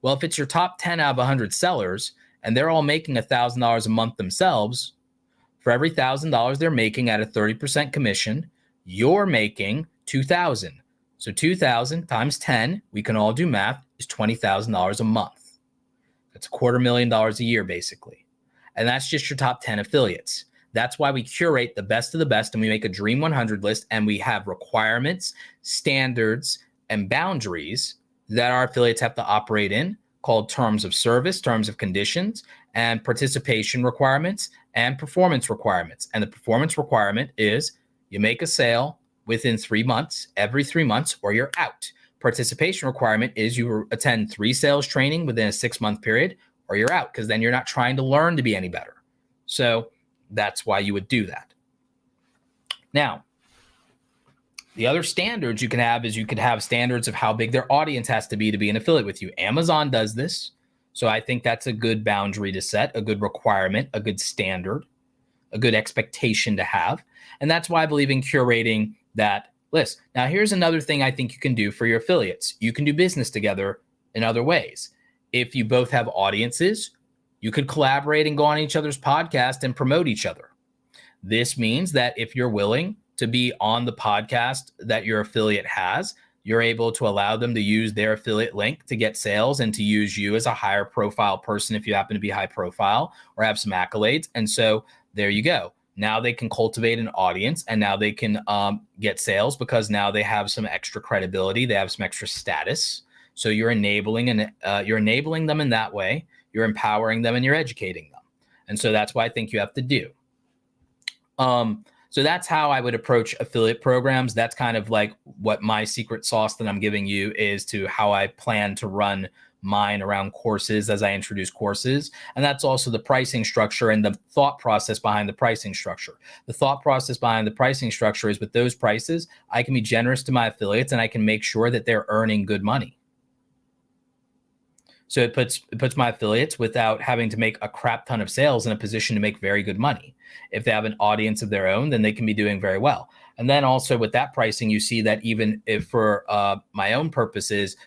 A: Well, if it's your top 10 out of 100 sellers, and they're all making $1,000 a month themselves, for every $1,000 they're making at a 30% commission, you're making $2,000. So 2,000 times 10, we can all do math, is $20,000 a month. That's $250,000 a year, basically. And that's just your top 10 affiliates. That's why we curate the best of the best, and we make a Dream 100 list, and we have requirements, standards, and boundaries that our affiliates have to operate in, called terms of service, terms of conditions, and participation requirements and performance requirements. And the performance requirement is you make a sale within 3 months, every 3 months, or you're out. Participation requirement is you attend 3 sales training within a 6-month period, or you're out, because then you're not trying to learn to be any better. So that's why you would do that. Now, the other standards you can have is you could have standards of how big their audience has to be an affiliate with you. Amazon does this. So I think that's a good boundary to set, a good requirement, a good standard, a good expectation to have. And that's why I believe in curating that list. Now, here's another thing I think you can do for your affiliates. You can do business together in other ways. If you both have audiences, you could collaborate and go on each other's podcast and promote each other. This means that if you're willing to be on the podcast that your affiliate has, you're able to allow them to use their affiliate link to get sales and to use you as a higher profile person if you happen to be high profile or have some accolades. And so there you go. Now they can cultivate an audience, and now they can get sales because now they have some extra credibility. They have some extra status. So you're enabling them in that way. You're empowering them and you're educating them. And so that's what I think you have to do. So that's how I would approach affiliate programs. That's kind of like what my secret sauce that I'm giving you is to how I plan to run mine around courses as I introduce courses. And that's also the pricing structure and the thought process behind the pricing structure. The thought process behind the pricing structure is with those prices, I can be generous to my affiliates and I can make sure that they're earning good money. So it puts my affiliates, without having to make a crap ton of sales, in a position to make very good money. If they have an audience of their own, then they can be doing very well. And then also with that pricing, you see that even if for my own purposes,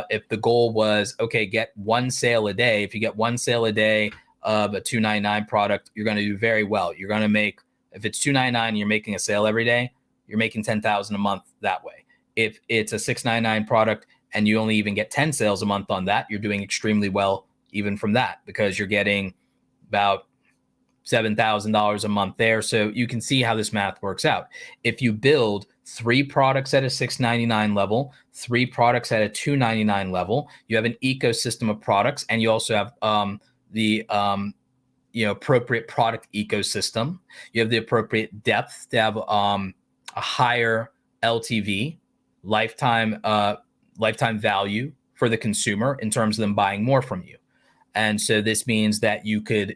A: if the goal was, okay, get 1 sale a day, if you get 1 sale a day of a $2.99 product, you're going to do very well. You're going to make, if it's $2.99 and you're making a sale every day, you're making $10,000 a month that way. If it's a $6.99 product and you only even get 10 sales a month on that, you're doing extremely well even from that, because you're getting about $7,000 a month there. So you can see how this math works out. If you build 3 products at a $6.99 level, 3 products at a $2.99 level. You have an ecosystem of products, and you also have the appropriate product ecosystem. You have the appropriate depth to have a higher LTV, lifetime value for the consumer in terms of them buying more from you. And so this means that you could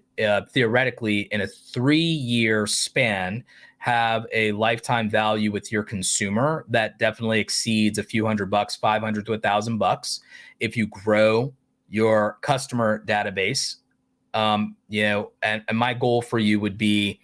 A: theoretically, in a 3-year span, have a lifetime value with your consumer that definitely exceeds a few $100, $500 to $1,000 if you grow your customer database. And my goal for you would be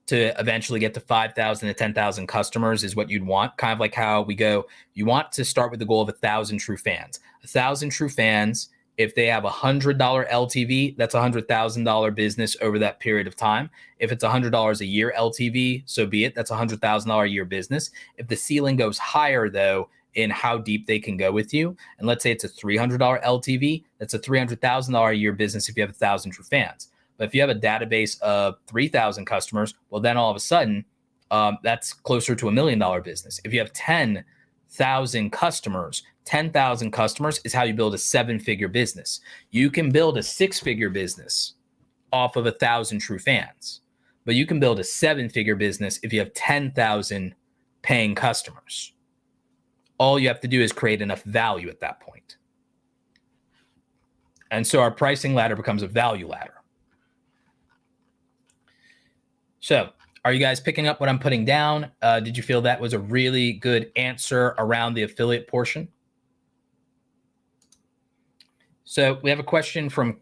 A: to eventually get to 5,000 to 10,000 customers is what you'd want. Kind of like how we go, you want to start with the goal of 1,000 true fans. 1,000 true fans, if they have $100 LTV, that's $100,000 business over that period of time. If it's $100 a year LTV, so be it. That's $100,000 a year business. If the ceiling goes higher, though, in how deep they can go with you, and let's say it's a $300 LTV, that's a $300,000 a year business if you have 1,000 true fans. But if you have a database of 3,000 customers, well, then all of a sudden, that's closer to $1 million business. If you have 10,000 customers, 10,000 customers is how you build a 7-figure business. You can build a 6-figure business off of 1,000 true fans, but you can build a 7-figure business if you have 10,000 paying customers. All you have to do is create enough value at that point. And so our pricing ladder becomes a value ladder. So are you guys picking up what I'm putting down? Did you feel that was a really good answer around the affiliate portion? So we have a question from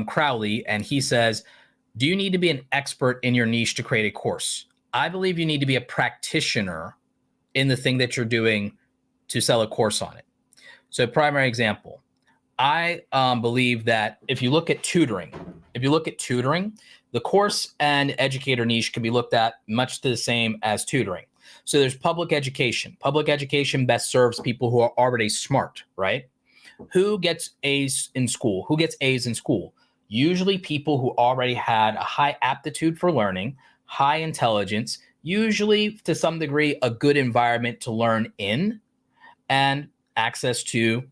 A: Crowley, and he says, do you need to be an expert in your niche to create a course? I believe you need to be a practitioner in the thing that you're doing to sell a course on it. So primary example, I believe that if you look at tutoring, the course and educator niche can be looked at much the same as tutoring. So there's public education. Public education best serves people who are already smart, right? Who gets A's in school? Who gets A's in school? Usually people who already had a high aptitude for learning, high intelligence, usually to some degree a good environment to learn in, and access to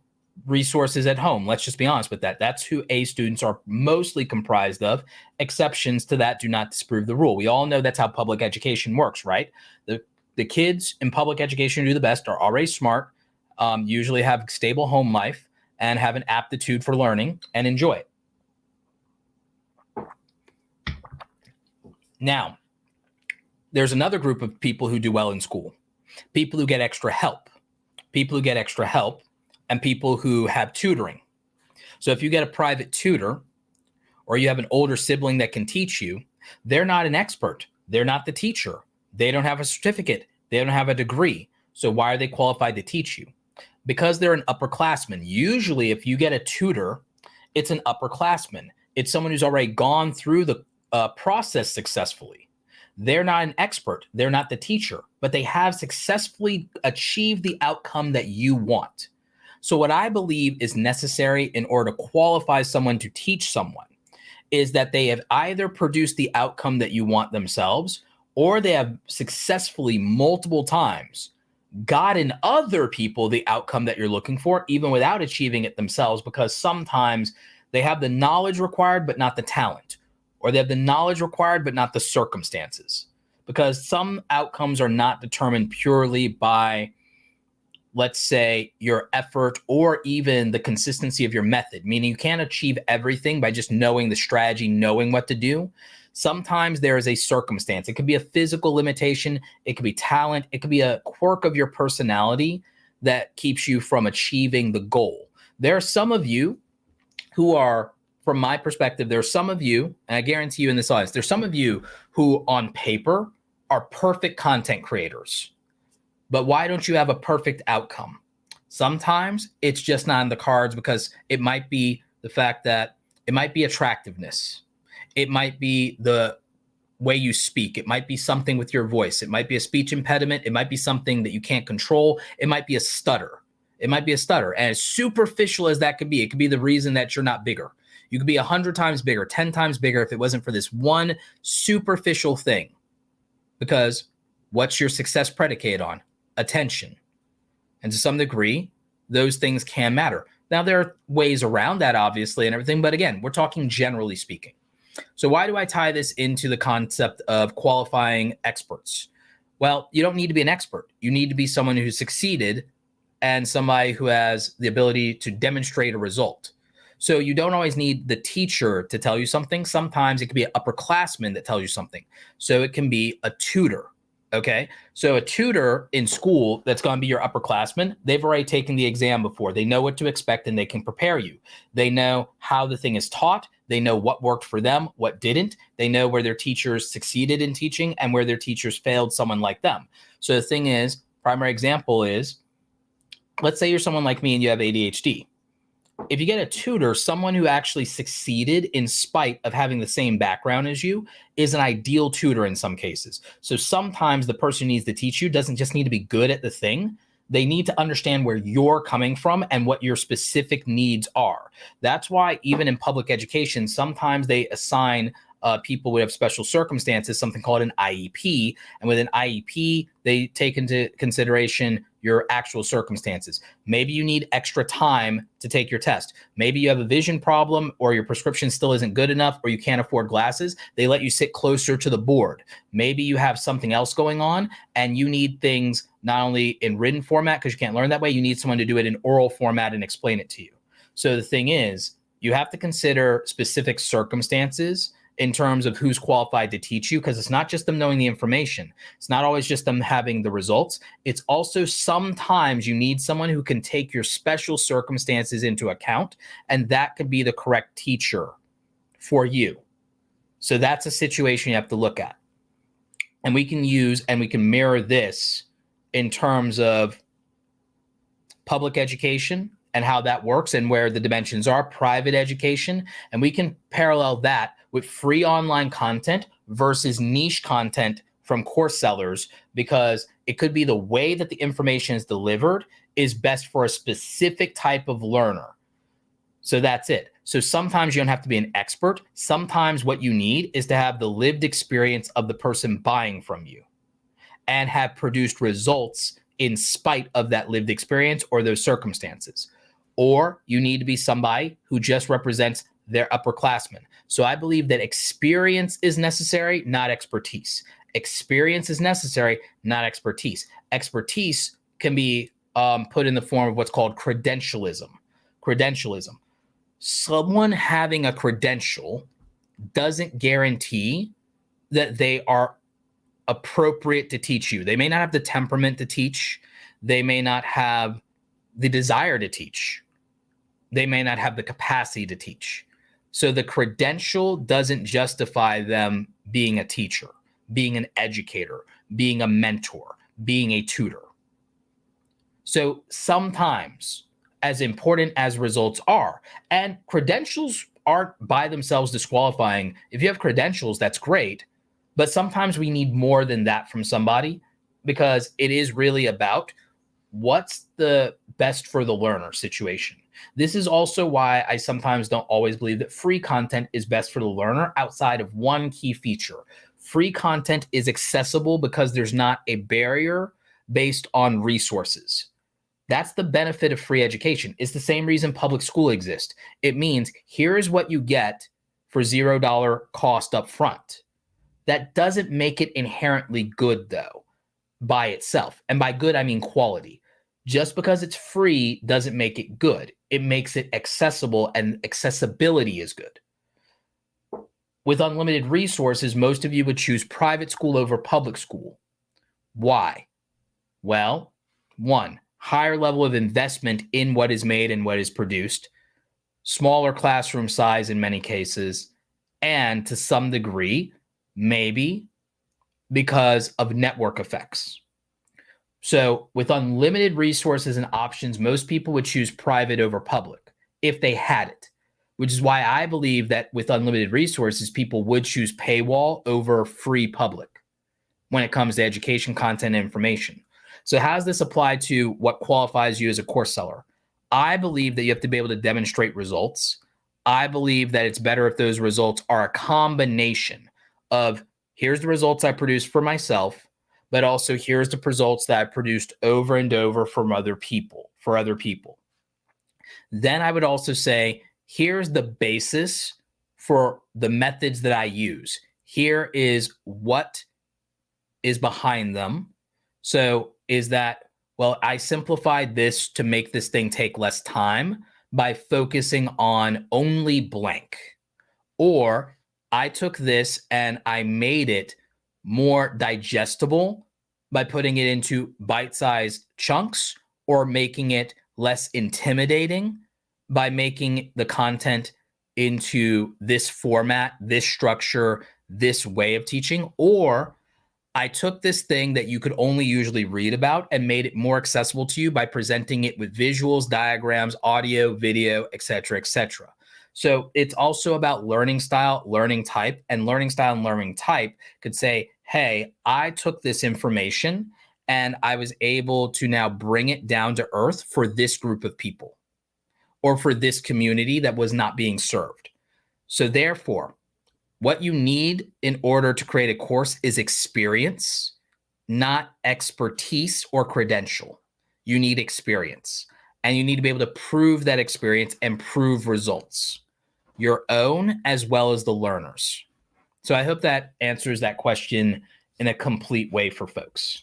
A: resources at home. Let's just be honest with that. That's who A students are mostly comprised of. Exceptions to that do not disprove the rule. We all know that's how public education works, right? The kids in public education who do the best are already smart, usually have stable home life, and have an aptitude for learning and enjoy it. Now, there's another group of people who do well in school, people who get extra help, and people who have tutoring. So if you get a private tutor or you have an older sibling that can teach you, they're not an expert. They're not the teacher. They don't have a certificate. They don't have a degree. So why are they qualified to teach you? Because they're an upperclassman. Usually if you get a tutor, it's an upperclassman. It's someone who's already gone through the process successfully. They're not an expert. They're not the teacher, but they have successfully achieved the outcome that you want. So what I believe is necessary in order to qualify someone to teach someone is that they have either produced the outcome that you want themselves, or they have successfully multiple times gotten other people the outcome that you're looking for, even without achieving it themselves, because sometimes they have the knowledge required, but not the talent, or they have the knowledge required, but not the circumstances, because some outcomes are not determined purely by, let's say, your effort or even the consistency of your method, meaning you can't achieve everything by just knowing the strategy, knowing what to do. Sometimes there is a circumstance. It could be a physical limitation. It could be talent. It could be a quirk of your personality that keeps you from achieving the goal. There are some of you who are, from my perspective, there are some of you, and I guarantee you in this audience, there's some of you who on paper are perfect content creators. But why don't you have a perfect outcome? Sometimes it's just not in the cards, because it might be the fact that it might be attractiveness. It might be the way you speak. It might be something with your voice. It might be a speech impediment. It might be something that you can't control. It might be a stutter. It might be a stutter. And as superficial as that could be, it could be the reason that you're not bigger. You could be 100 times bigger, 10 times bigger if it wasn't for this one superficial thing. Because what's your success predicated on? attention. And to some degree, those things can matter. Now, there are ways around that, obviously, and everything. But again, we're talking generally speaking. So why do I tie this into the concept of qualifying experts? Well, you don't need to be an expert. You need to be someone who succeeded and somebody who has the ability to demonstrate a result. So you don't always need the teacher to tell you something. Sometimes it can be an upperclassman that tells you something. So it can be a tutor. Okay, so a tutor in school that's going to be your upperclassman, they've already taken the exam before. They know what to expect and they can prepare you. They know how the thing is taught. They know what worked for them, what didn't. They know where their teachers succeeded in teaching and where their teachers failed someone like them. So the thing is, primary example is, let's say you're someone like me and you have ADHD. If you get a tutor, someone who actually succeeded in spite of having the same background as you is an ideal tutor in some cases. So sometimes the person who needs to teach you doesn't just need to be good at the thing. They need to understand where you're coming from and what your specific needs are. That's why even in public education, sometimes they assign people who have special circumstances something called an IEP. And with an IEP, they take into consideration your actual circumstances. Maybe you need extra time to take your test. Maybe you have a vision problem or your prescription still isn't good enough or you can't afford glasses. They let you sit closer to the board. Maybe you have something else going on and you need things not only in written format because you can't learn that way, you need someone to do it in oral format and explain it to you. So the thing is, you have to consider specific circumstances in terms of who's qualified to teach you, because it's not just them knowing the information. It's not always just them having the results. It's also sometimes you need someone who can take your special circumstances into account, and that could be the correct teacher for you. So that's a situation you have to look at. And we can use and we can mirror this in terms of public education and how that works and where the dimensions are, private education, and we can parallel that with free online content versus niche content from course sellers, because it could be the way that the information is delivered is best for a specific type of learner. So that's it. So sometimes you don't have to be an expert. Sometimes what you need is to have the lived experience of the person buying from you and have produced results in spite of that lived experience or those circumstances. Or you need to be somebody who just represents their upperclassmen. So I believe that experience is necessary, not expertise. Experience is necessary, not expertise. Expertise can be put in the form of what's called credentialism. Credentialism. Someone having a credential doesn't guarantee that they are appropriate to teach you. They may not have the temperament to teach. They may not have the desire to teach. They may not have the capacity to teach. So the credential doesn't justify them being a teacher, being an educator, being a mentor, being a tutor. So sometimes, as important as results are, and credentials aren't by themselves disqualifying. If you have credentials, that's great. But sometimes we need more than that from somebody, because it is really about what's the best for the learner situation. This is also why I sometimes don't always believe that free content is best for the learner outside of one key feature. Free content is accessible because there's not a barrier based on resources. That's the benefit of free education. It's the same reason public school exists. It means here is what you get for $0 cost up front. That doesn't make it inherently good, though, by itself. And by good, I mean quality. Just because it's free doesn't make it good. It makes it accessible, and accessibility is good. With unlimited resources, most of you would choose private school over public school. Why? Well, one, higher level of investment in what is made and what is produced, smaller classroom size in many cases, and to some degree, maybe because of network effects. So with unlimited resources and options, most people would choose private over public if they had it, which is why I believe that with unlimited resources, people would choose paywall over free public when it comes to education, content, and information. So how does this apply to what qualifies you as a course seller? I believe that you have to be able to demonstrate results. I believe that it's better if those results are a combination of here's the results I produce for myself, but also here's the results that I produced over and over for other people. Then I would also say, here's the basis for the methods that I use. Here is what is behind them. So is that, well, I simplified this to make this thing take less time by focusing on only blank. Or I took this and I made it more digestible by putting it into bite-sized chunks, or making it less intimidating by making the content into this format, this structure, this way of teaching. Or I took this thing that you could only usually read about and made it more accessible to you by presenting it with visuals, diagrams, audio, video, etc., etc. So it's also about learning style, learning type, and learning style and learning type could say, hey, I took this information and I was able to now bring it down to earth for this group of people or for this community that was not being served. So therefore, what you need in order to create a course is experience, not expertise or credential. You need experience, and you need to be able to prove that experience and prove results, your own as well as the learners. So I hope that answers that question in a complete way for folks.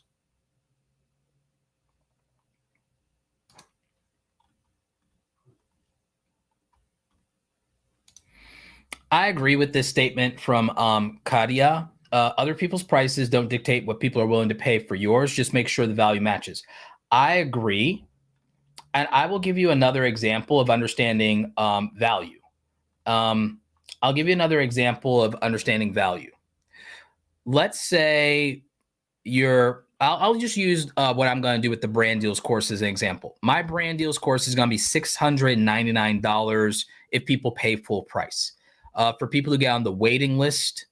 A: I agree with this statement from Kadia. Other people's prices don't dictate what people are willing to pay for yours. Just make sure the value matches. I agree. And I will give you another example of understanding value. I'll give you another example of understanding value. Let's say I'll just use what I'm going to do with the brand deals course as an example. My brand deals course is going to be $699 if people pay full price. For people who get on the waiting list,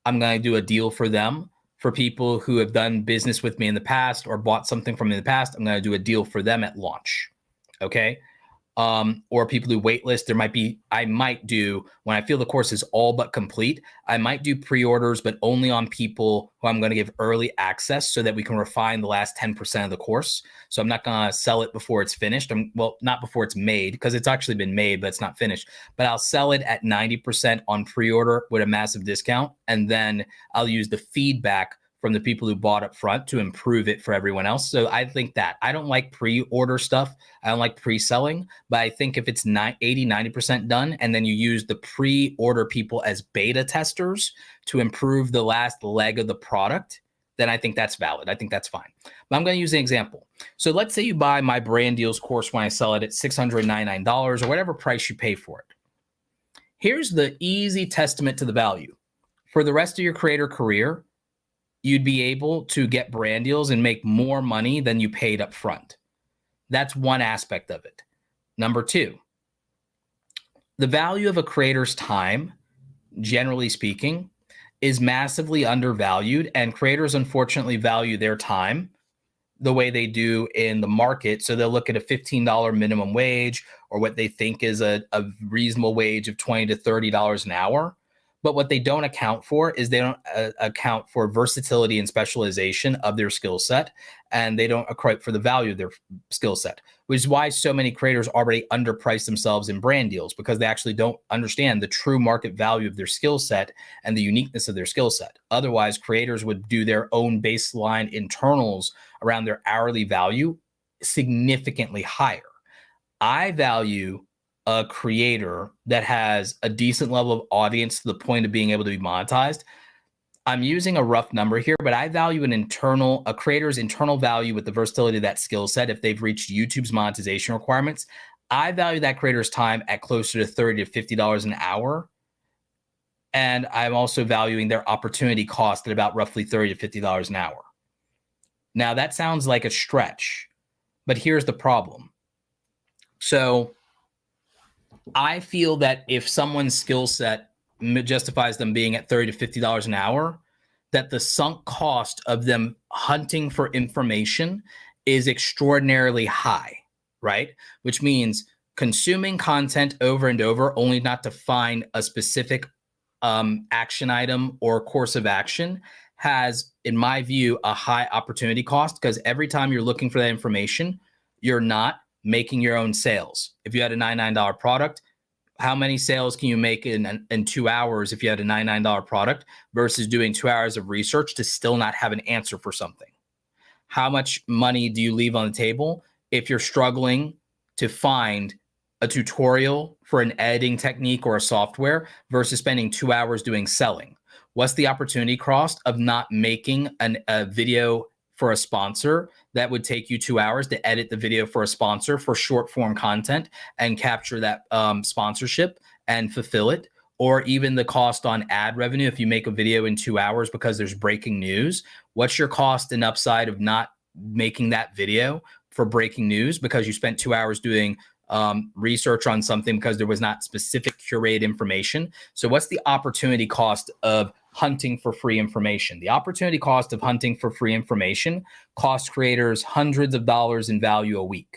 A: I'm going to do a deal for them. For people who have done business with me in the past or bought something from me in the past, I'm going to do a deal for them at launch. Okay. Or people who waitlist, I might do, when I feel the course is all but complete, I might do pre-orders, but only on people who I'm going to give early access so that we can refine the last 10% of the course. So I'm not going to sell it before it's finished. Well, not before it's made, because it's actually been made, but it's not finished. But I'll sell it at 90% on pre-order with a massive discount. And then I'll use the feedback from the people who bought up front to improve it for everyone else. So I think that I don't like pre-order stuff. I don't like pre-selling, but I think if it's 80, 90% done, and then you use the pre-order people as beta testers to improve the last leg of the product, then I think that's valid. I think that's fine. But I'm going to use an example. So let's say you buy my brand deals course when I sell it at $699 or whatever price you pay for it. Here's the easy testament to the value. For the rest of your creator career, you'd be able to get brand deals and make more money than you paid up front. That's one aspect of it. Number two, the value of a creator's time, generally speaking, is massively undervalued, and creators unfortunately value their time the way they do in the market. So they'll look at a $15 minimum wage or what they think is a reasonable wage of $20 to $30 an hour. But what they don't account for is they don't account for versatility and specialization of their skill set, and they don't account for the value of their skill set, which is why so many creators already underprice themselves in brand deals, because they actually don't understand the true market value of their skill set and the uniqueness of their skill set. Otherwise, creators would do their own baseline internals around their hourly value significantly higher. I value a creator that has a decent level of audience to the point of being able to be monetized. I'm using a rough number here, but I value a creator's internal value with the versatility of that skill set. If they've reached YouTube's monetization requirements, I value that creator's time at closer to $30 to $50 an hour. And I'm also valuing their opportunity cost at about roughly $30 to $50 an hour. Now that sounds like a stretch, but here's the problem. So I feel that if someone's skill set justifies them being at $30 to $50 an hour, that the sunk cost of them hunting for information is extraordinarily high, right? Which means consuming content over and over, only not to find a specific action item or course of action, has, in my view, a high opportunity cost because every time you're looking for that information, you're not making your own sales. If you had a $99 product, how many sales can you make in 2 hours if you had a $99 product versus doing 2 hours of research to still not have an answer for something? How much money do you leave on the table if you're struggling to find a tutorial for an editing technique or a software versus spending 2 hours doing selling? What's the opportunity cost of not making a video for a sponsor that would take you 2 hours to edit the video for a sponsor for short form content and capture that sponsorship and fulfill it? Or even the cost on ad revenue if you make a video in 2 hours because there's breaking news. What's your cost and upside of not making that video for breaking news because you spent 2 hours doing research on something because there was not specific curated information? So what's the opportunity cost of hunting for free information? The opportunity cost of hunting for free information costs creators hundreds of dollars in value a week,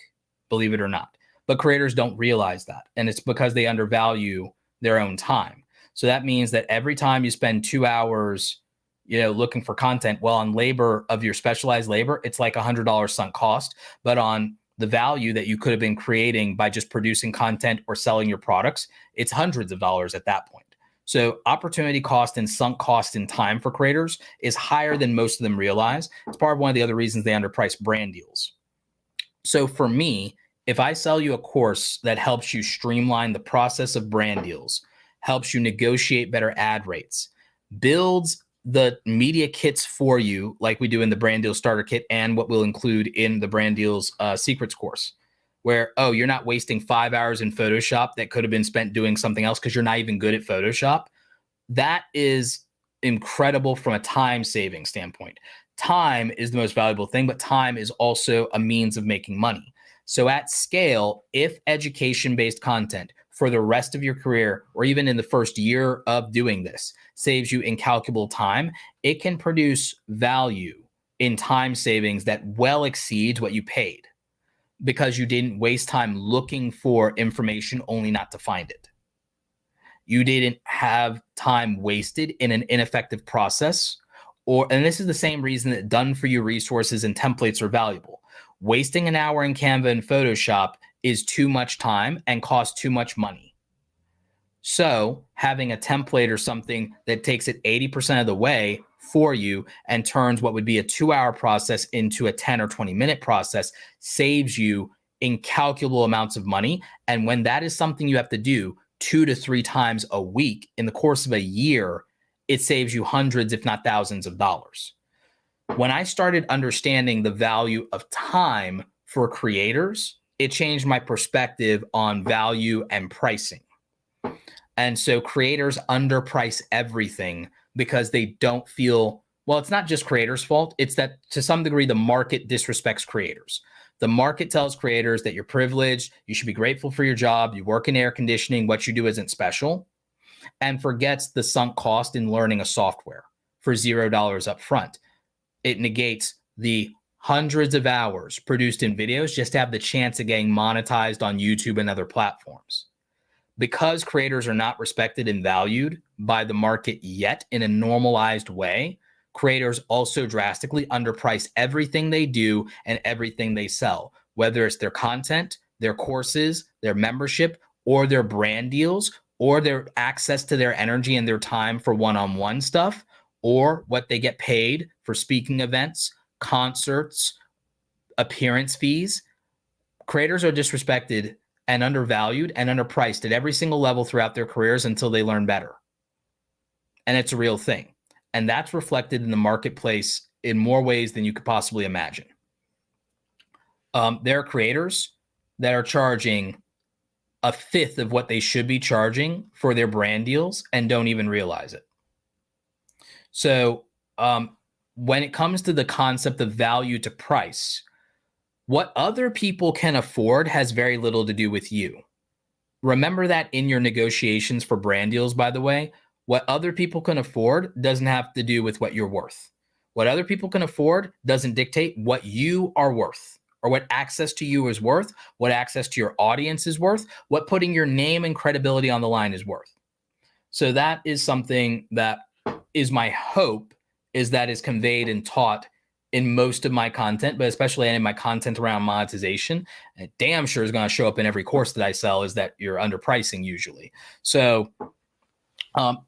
A: believe it or not. But creators don't realize that. And it's because they undervalue their own time. So that means that every time you spend 2 hours, looking for content, well, on labor of your specialized labor, it's like $100 sunk cost. But on the value that you could have been creating by just producing content or selling your products, it's hundreds of dollars at that point. So opportunity cost and sunk cost in time for creators is higher than most of them realize. It's part of one of the other reasons they underprice brand deals. So for me, if I sell you a course that helps you streamline the process of brand deals, helps you negotiate better ad rates, builds the media kits for you, like we do in the brand deal starter kit and what we'll include in the brand deals secrets course, where, you're not wasting 5 hours in Photoshop that could have been spent doing something else because you're not even good at Photoshop. That is incredible from a time saving standpoint. Time is the most valuable thing, but time is also a means of making money. So at scale, if education-based content for the rest of your career, or even in the first year of doing this, saves you incalculable time, it can produce value in time savings that well exceeds what you paid because you didn't waste time looking for information only not to find it. You didn't have time wasted in an ineffective process, and this is the same reason that done for you resources and templates are valuable. Wasting an hour in Canva and Photoshop is too much time and costs too much money. So having a template or something that takes it 80% of the way for you and turns what would be a 2-hour process into a 10 or 20-minute process saves you incalculable amounts of money. And when that is something you have to do 2 to 3 times a week in the course of a year, it saves you hundreds, if not thousands of dollars. When I started understanding the value of time for creators, it changed my perspective on value and pricing. And so creators underprice everything because they don't feel, well, it's not just creators' fault. It's that to some degree, the market disrespects creators. The market tells creators that you're privileged, you should be grateful for your job, you work in air conditioning, what you do isn't special, and forgets the sunk cost in learning a software for $0 up front. It negates the hundreds of hours produced in videos just to have the chance of getting monetized on YouTube and other platforms. Because creators are not respected and valued by the market yet in a normalized way, creators also drastically underprice everything they do and everything they sell, whether it's their content, their courses, their membership, or their brand deals, or their access to their energy and their time for one-on-one stuff, or what they get paid for speaking events, concerts, appearance fees. Creators are disrespected and undervalued and underpriced at every single level throughout their careers until they learn better. And it's a real thing. And that's reflected in the marketplace in more ways than you could possibly imagine. There are creators that are charging a fifth of what they should be charging for their brand deals and don't even realize it. So when it comes to the concept of value to price, what other people can afford has very little to do with you. Remember that in your negotiations for brand deals, by the way, what other people can afford doesn't have to do with what you're worth. What other people can afford doesn't dictate what you are worth or what access to you is worth, what access to your audience is worth, what putting your name and credibility on the line is worth. So that is something that is my hope is that is conveyed and taught in most of my content, but especially in my content around monetization. And damn sure is going to show up in every course that I sell, is that you're underpricing usually. So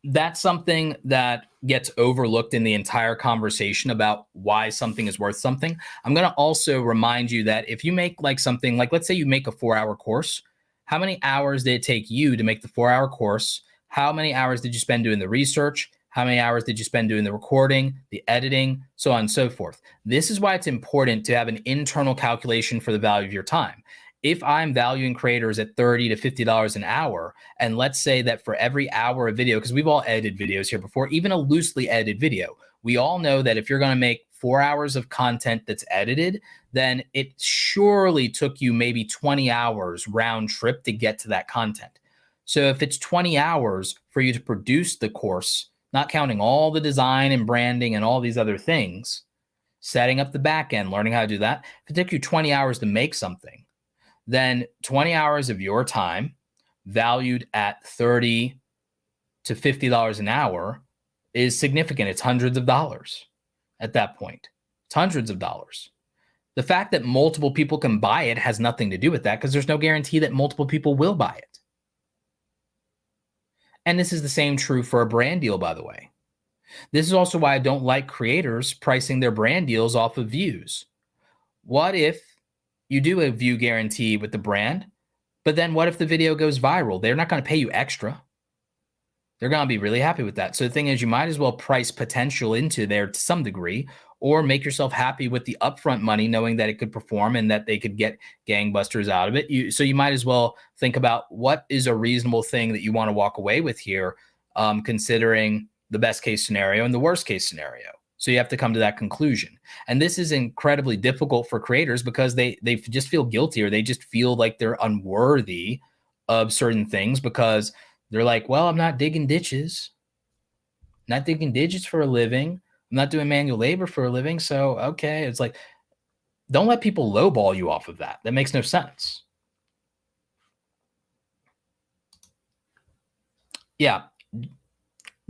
A: that's something that gets overlooked in the entire conversation about why something is worth something. I'm going to also remind you that if you make like something like, let's say you make a 4-hour course, how many hours did it take you to make the 4-hour course? How many hours did you spend doing the research? How many hours did you spend doing the recording, the editing, so on and so forth? This is why it's important to have an internal calculation for the value of your time. If I'm valuing creators at $30 to $50 an hour, and let's say that for every hour of video, because we've all edited videos here before, even a loosely edited video, we all know that if you're going to make 4 hours of content that's edited, then it surely took you maybe 20 hours round trip to get to that content. So if it's 20 hours for you to produce the course, not counting all the design and branding and all these other things, setting up the back end, learning how to do that, if it took you 20 hours to make something, then 20 hours of your time valued at $30 to $50 an hour is significant. It's hundreds of dollars at that point. It's hundreds of dollars. The fact that multiple people can buy it has nothing to do with that, because there's no guarantee that multiple people will buy it. And this is the same true for a brand deal, by the way. This is also why I don't like creators pricing their brand deals off of views. What if you do a view guarantee with the brand, but then what if the video goes viral? They're not going to pay you extra. They're going to be really happy with that. So the thing is, you might as well price potential into there to some degree, or make yourself happy with the upfront money, knowing that it could perform and that they could get gangbusters out of it. So you might as well think about what is a reasonable thing that you want to walk away with here, considering the best case scenario and the worst case scenario. So you have to come to that conclusion. And this is incredibly difficult for creators because they just feel guilty, or they just feel like they're unworthy of certain things because they're like, well, I'm not digging ditches. Not digging ditches for a living. I'm not doing manual labor for a living. So, okay. It's like, don't let people lowball you off of that. That makes no sense. Yeah.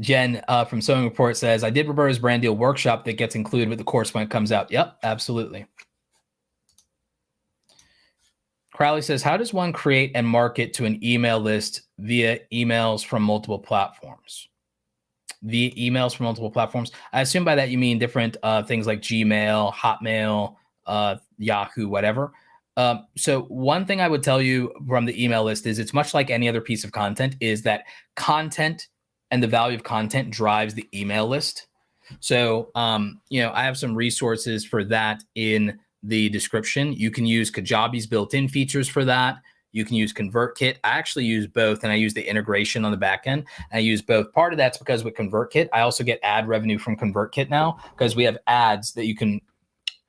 A: Jen from Sewing Report says, I did Roberto's brand deal workshop that gets included with the course when it comes out. Yep, absolutely. Crowley says, how does one create and market to an email list via emails from multiple platforms? Via emails from multiple platforms. I assume by that you mean different things like Gmail, Hotmail, Yahoo, whatever. So one thing I would tell you from the email list is it's much like any other piece of content, is that content and the value of content drives the email list. So, I have some resources for that in the description. You can use Kajabi's built-in features for that. You can use ConvertKit. I actually use both, and I use the integration on the back end. I use both. Part of that's because with ConvertKit, I also get ad revenue from ConvertKit now, because we have ads that you can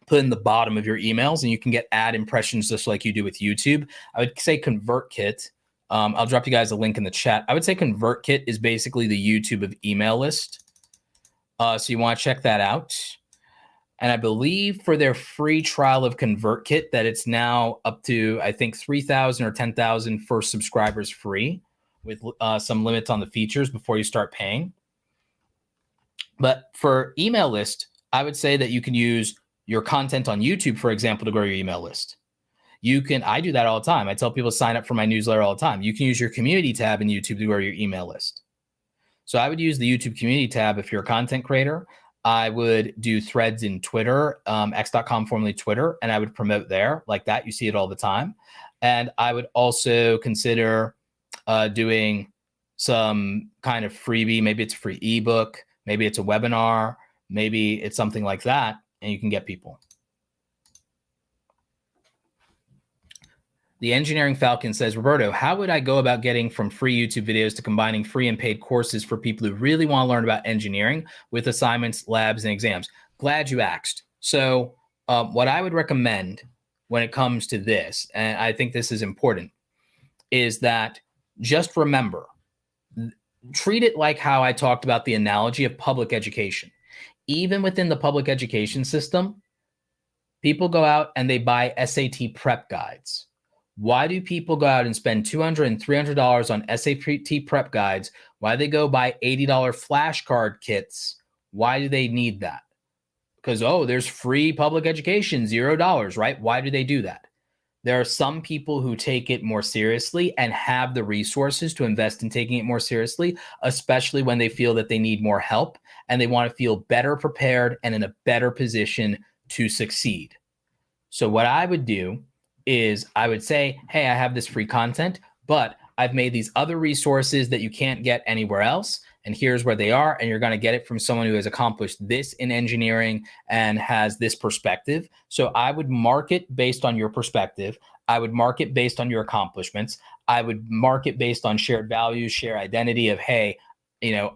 A: put in the bottom of your emails, and you can get ad impressions just like you do with YouTube. I would say ConvertKit. I'll drop you guys a link in the chat. I would say ConvertKit is basically the YouTube of email list. So you want to check that out. And I believe for their free trial of ConvertKit that it's now up to, I think, 3,000 or 10,000 for subscribers free, with some limits on the features before you start paying. But for email list, I would say that you can use your content on YouTube, for example, to grow your email list. I do that all the time. I tell people to sign up for my newsletter all the time. You can use your community tab in YouTube to grow your email list. So I would use the YouTube community tab if you're a content creator. I would do threads in Twitter, x.com, formerly Twitter, and I would promote there like that. You see it all the time. And I would also consider doing some kind of freebie. Maybe it's a free ebook. Maybe it's a webinar. Maybe it's something like that, and you can get people. The Engineering Falcon says, Roberto, how would I go about getting from free YouTube videos to combining free and paid courses for people who really want to learn about engineering with assignments, labs, and exams? Glad you asked. So what I would recommend when it comes to this, and I think this is important, is that just remember, treat it like how I talked about the analogy of public education. Even within the public education system, people go out and they buy SAT prep guides. Why do people go out and spend $200 and $300 on SAT prep guides? Why do they go buy $80 flashcard kits Why do they need that? Because, there's free public education, $0, right? Why do they do that? There are some people who take it more seriously and have the resources to invest in taking it more seriously, especially when they feel that they need more help and they want to feel better prepared and in a better position to succeed. So what I would do is I would say, hey, I have this free content, but I've made these other resources that you can't get anywhere else. And here's where they are. And you're going to get it from someone who has accomplished this in engineering and has this perspective. So I would market based on your perspective. I would market based on your accomplishments. I would market based on shared values, shared identity of, hey,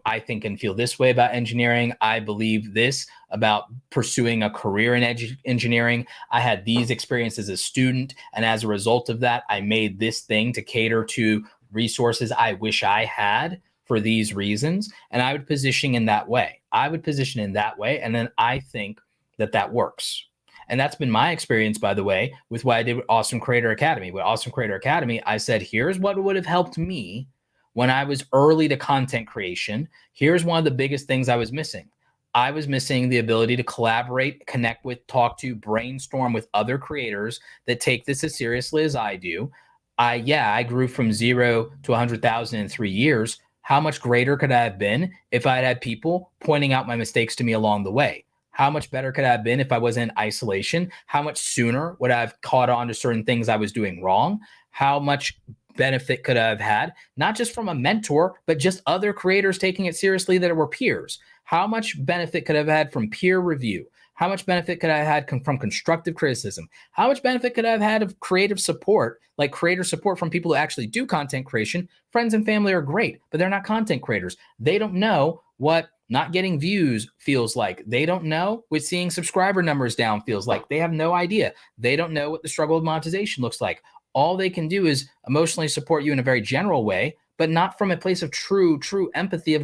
A: I think and feel this way about engineering. I believe this about pursuing a career in engineering. I had these experiences as a student. And as a result of that, I made this thing to cater to resources I wish I had for these reasons. And I would position in that way. And then I think that works. And that's been my experience, by the way, with what I did with Awesome Creator Academy. With Awesome Creator Academy, I said, here's what would have helped me when I was early to content creation. Here's one of the biggest things I was missing. I was missing the ability to collaborate, connect with, talk to, brainstorm with other creators that take this as seriously as I do. I grew from 0 to 100,000 in 3 years. How much greater could I have been if I had had people pointing out my mistakes to me along the way? How much better could I have been if I was in isolation? How much sooner would I have caught on to certain things I was doing wrong? How much benefit could I have had, not just from a mentor, but just other creators taking it seriously that were peers? How much benefit could I have had from peer review? How much benefit could I have had from constructive criticism? How much benefit could I have had of creative support, like creator support from people who actually do content creation? Friends and family are great, but they're not content creators. They don't know what not getting views feels like. They don't know what seeing subscriber numbers down feels like. They have no idea. They don't know what the struggle of monetization looks like. All they can do is emotionally support you in a very general way, but not from a place of true empathy of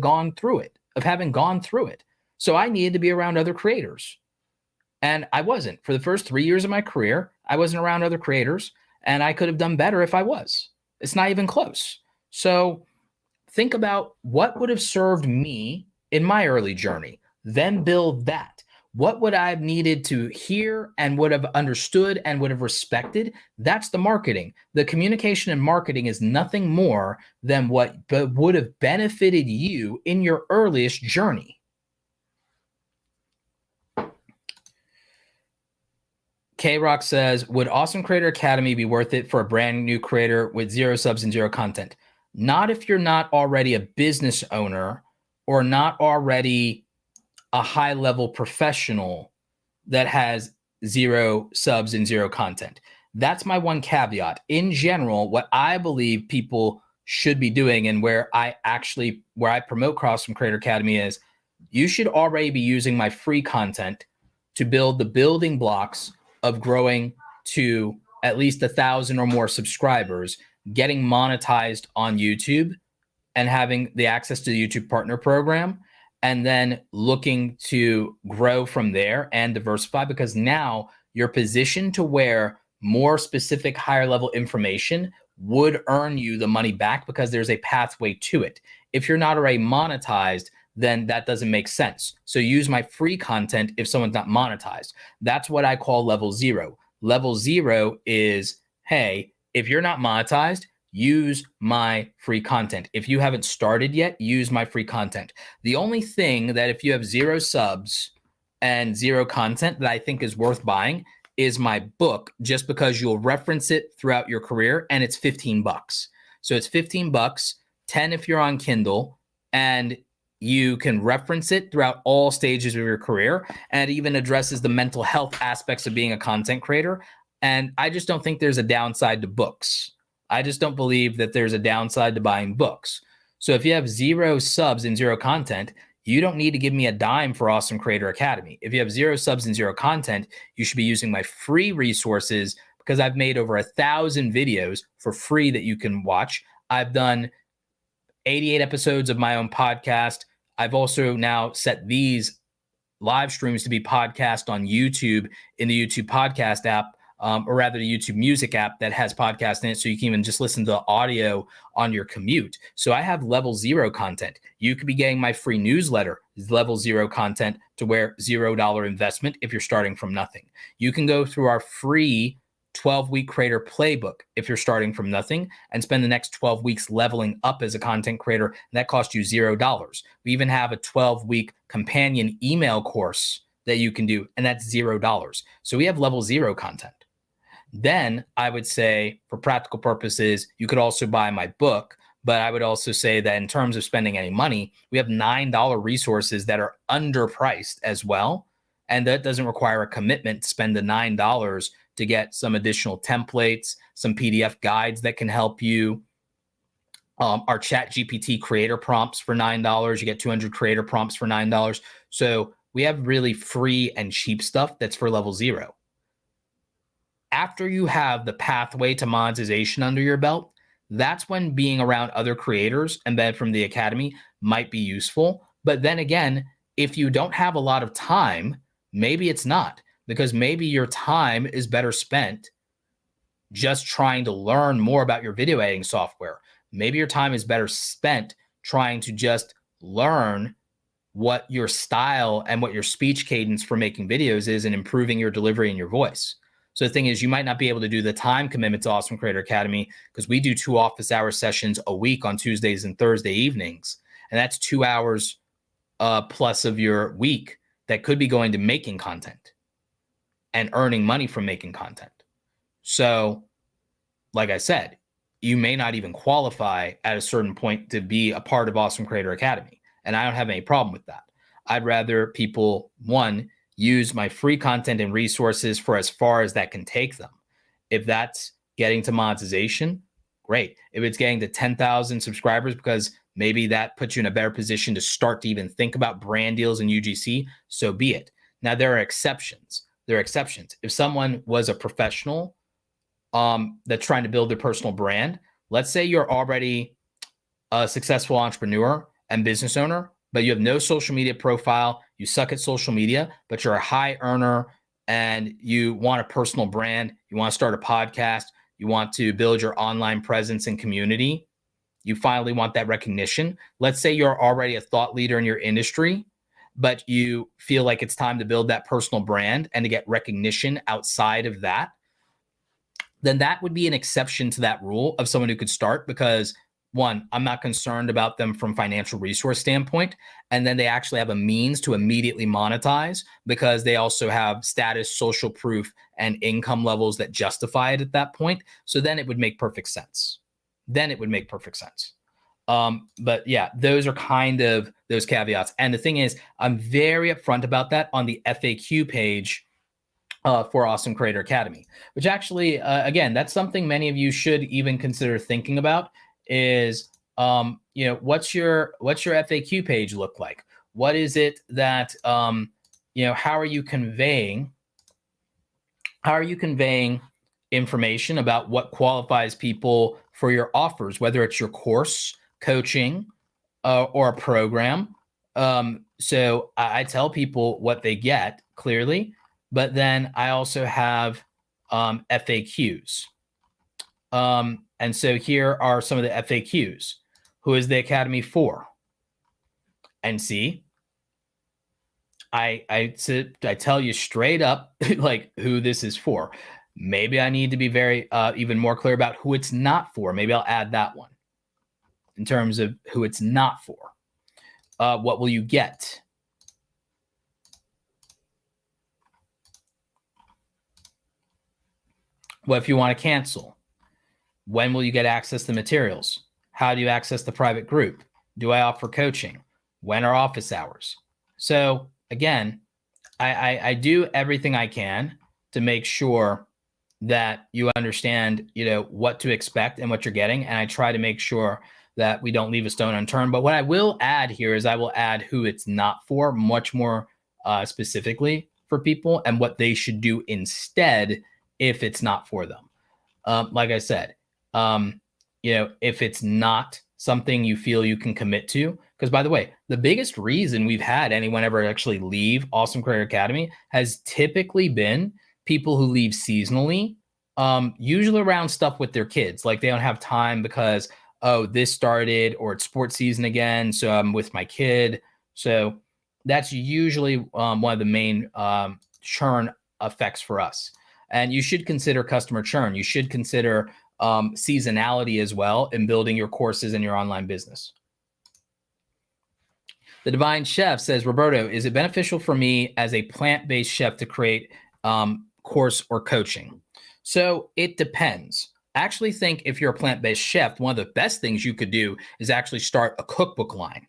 A: having gone through it. So I needed to be around other creators. And I wasn't. For the first 3 years of my career, I wasn't around other creators, and I could have done better if I was. It's not even close. So think about what would have served me in my early journey, then build that. What would I have needed to hear and would have understood and would have respected? That's the marketing. The communication and marketing is nothing more than what would have benefited you in your earliest journey. K-Rock says, would Awesome Creator Academy be worth it for a brand new creator with 0 subs and 0 content? Not if you're not already a business owner or not already a high-level professional that has 0 subs and 0 content. That's my one caveat. In general, what I believe people should be doing and where I promote Awesome Creator Academy is you should already be using my free content to build the building blocks of growing to at least 1,000 or more subscribers, getting monetized on YouTube and having the access to the YouTube Partner Program, and then looking to grow from there and diversify, because now you're positioned to where more specific higher level information would earn you the money back because there's a pathway to it. If you're not already monetized, then that doesn't make sense. So use my free content if someone's not monetized. That's what I call level 0. Level 0 is, hey, if you're not monetized, use my free content. If you haven't started yet, use my free content. The only thing that if you have 0 subs and 0 content that I think is worth buying is my book, just because you'll reference it throughout your career, and it's $15. So it's $15, 10 if you're on Kindle, and you can reference it throughout all stages of your career, and it even addresses the mental health aspects of being a content creator. And I just don't think there's a downside to books. I just don't believe that there's a downside to buying books. So if you have 0 subs and 0 content, you don't need to give me a dime for Awesome Creator Academy. If you have 0 subs and 0 content, you should be using my free resources, because I've made over 1,000 videos for free that you can watch. I've done 88 episodes of my own podcast. I've also now set these live streams to be podcast on YouTube in the YouTube podcast app. or rather the YouTube Music app that has podcasts in it, so you can even just listen to the audio on your commute. So I have level 0 content. You could be getting my free newsletter, level 0 content, to where $0 investment if you're starting from nothing. You can go through our free 12-week creator playbook if you're starting from nothing and spend the next 12 weeks leveling up as a content creator, and that costs you $0. We even have a 12-week companion email course that you can do, and that's $0. So we have level 0 content. Then I would say, for practical purposes, you could also buy my book, but I would also say that in terms of spending any money, we have $9 resources that are underpriced as well, and that doesn't require a commitment to spend the $9 to get some additional templates, some PDF guides that can help you. Our ChatGPT creator prompts for $9. You get 200 creator prompts for $9. So we have really free and cheap stuff that's for level 0. After you have the pathway to monetization under your belt, that's when being around other creators embedded from the academy might be useful. But then again, if you don't have a lot of time, maybe it's not, because maybe your time is better spent just trying to learn more about your video editing software. Maybe your time is better spent trying to just learn what your style and what your speech cadence for making videos is and improving your delivery and your voice. So the thing is, you might not be able to do the time commitment to Awesome Creator Academy because we do 2 office hour sessions a week on Tuesdays and Thursday evenings. And that's 2 hours plus of your week that could be going to making content and earning money from making content. So, like I said, you may not even qualify at a certain point to be a part of Awesome Creator Academy. And I don't have any problem with that. I'd rather people, one, use my free content and resources for as far as that can take them. If that's getting to monetization, great. If it's getting to 10,000 subscribers, because maybe that puts you in a better position to start to even think about brand deals and UGC, so be it. Now, there are exceptions. There are exceptions. If someone was a professional that's trying to build their personal brand, let's say you're already a successful entrepreneur and business owner, but you have no social media profile, you suck at social media, but you're a high earner and you want a personal brand, you want to start a podcast, you want to build your online presence and community, you finally want that recognition. Let's say you're already a thought leader in your industry, but you feel like it's time to build that personal brand and to get recognition outside of that, then that would be an exception to that rule of someone who could start, because one, I'm not concerned about them from financial resource standpoint. And then they actually have a means to immediately monetize because they also have status, social proof, and income levels that justify it at that point. So then it would make perfect sense. But yeah, those are kind of those caveats. And the thing is, I'm very upfront about that on the FAQ page for Awesome Creator Academy, which actually, again, that's something many of you should even consider thinking about is, what's your FAQ page look like? What is it that, how are you conveying information about what qualifies people for your offers, whether it's your course, coaching, or a program. So I tell people what they get clearly, but then I also have FAQs. And so here are some of the FAQs. Who is the Academy for? And see, I tell you straight up, like, who this is for. Maybe I need to be very even more clear about who it's not for. Maybe I'll add that one in terms of who it's not for. What will you get? What if you want to cancel? When will you get access to materials? How do you access the private group? Do I offer coaching? When are office hours? So again, I do everything I can to make sure that you understand, what to expect and what you're getting. And I try to make sure that we don't leave a stone unturned. But what I will add here is I will add who it's not for much more specifically for people and what they should do instead if it's not for them. Like I said, if it's not something you feel you can commit to, because by the way, the biggest reason we've had anyone ever actually leave Awesome Creator Academy has typically been people who leave seasonally, usually around stuff with their kids. Like they don't have time because, oh, this started or it's sports season again, so I'm with my kid. So that's usually one of the main churn effects for us. And you should consider customer churn. You should consider seasonality as well in building your courses and your online business. The Divine Chef says, Roberto, is it beneficial for me as a plant-based chef to create course or coaching? So it depends. I actually think if you're a plant-based chef, one of the best things you could do is actually start a cookbook line.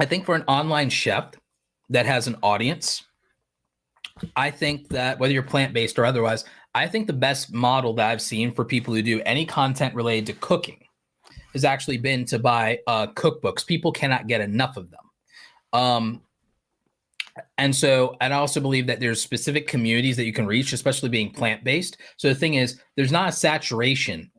A: I think for an online chef that has an audience, I think that whether you're plant-based or otherwise, I think the best model that I've seen for people who do any content related to cooking has actually been to buy cookbooks. People cannot get enough of them. And so I also believe that there's specific communities that you can reach, especially being plant-based. So the thing is, there's not a saturation.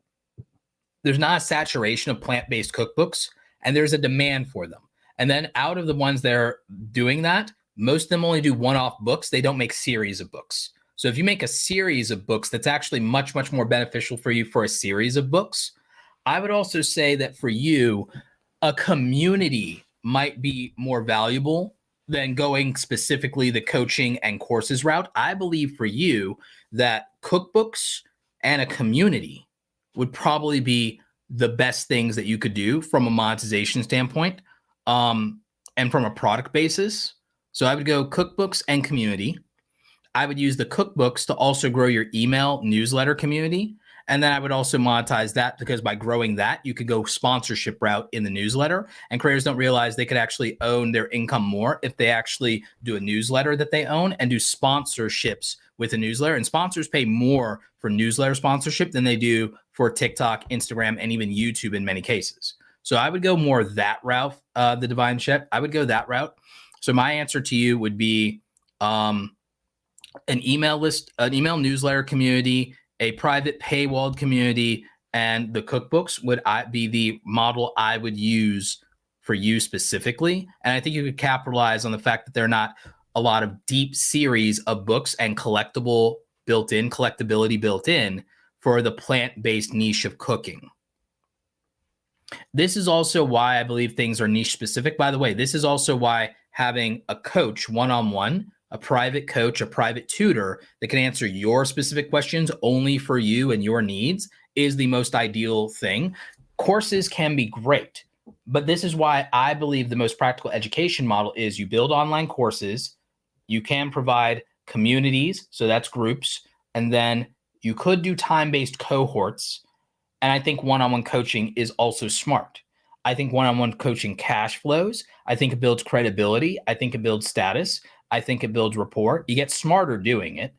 A: There's not a saturation of plant-based cookbooks, and there's a demand for them. And then out of the ones that are doing that, most of them only do one-off books. They don't make series of books. So if you make a series of books, that's actually much, much more beneficial for you for a series of books. I would also say that for you, a community might be more valuable than going specifically the coaching and courses route. I believe for you that cookbooks and a community would probably be the best things that you could do from a monetization standpoint, and from a product basis. So I would go cookbooks and community. I would use the cookbooks to also grow your email newsletter community. And then I would also monetize that, because by growing that, you could go sponsorship route in the newsletter. And creators don't realize they could actually own their income more if they actually do a newsletter that they own and do sponsorships with a newsletter. And sponsors pay more for newsletter sponsorship than they do for TikTok, Instagram, and even YouTube in many cases. So I would go more that route, the Divine Chef. I would go that route. So my answer to you would be an email list, an email newsletter community, a private paywalled community, and the cookbooks would be the model I would use for you specifically. And I think you could capitalize on the fact that there are not a lot of deep series of books and collectibility built in for the plant-based niche of cooking. This is also why I believe things are niche specific. By the way, this is also why having a coach one-on-one, a private coach, a private tutor that can answer your specific questions only for you and your needs is the most ideal thing. Courses can be great, but this is why I believe the most practical education model is you build online courses, you can provide communities, so that's groups, and then you could do time-based cohorts. And I think one-on-one coaching is also smart. I think one-on-one coaching cash flows. I think it builds credibility. I think it builds status. I think it builds rapport. You get smarter doing it.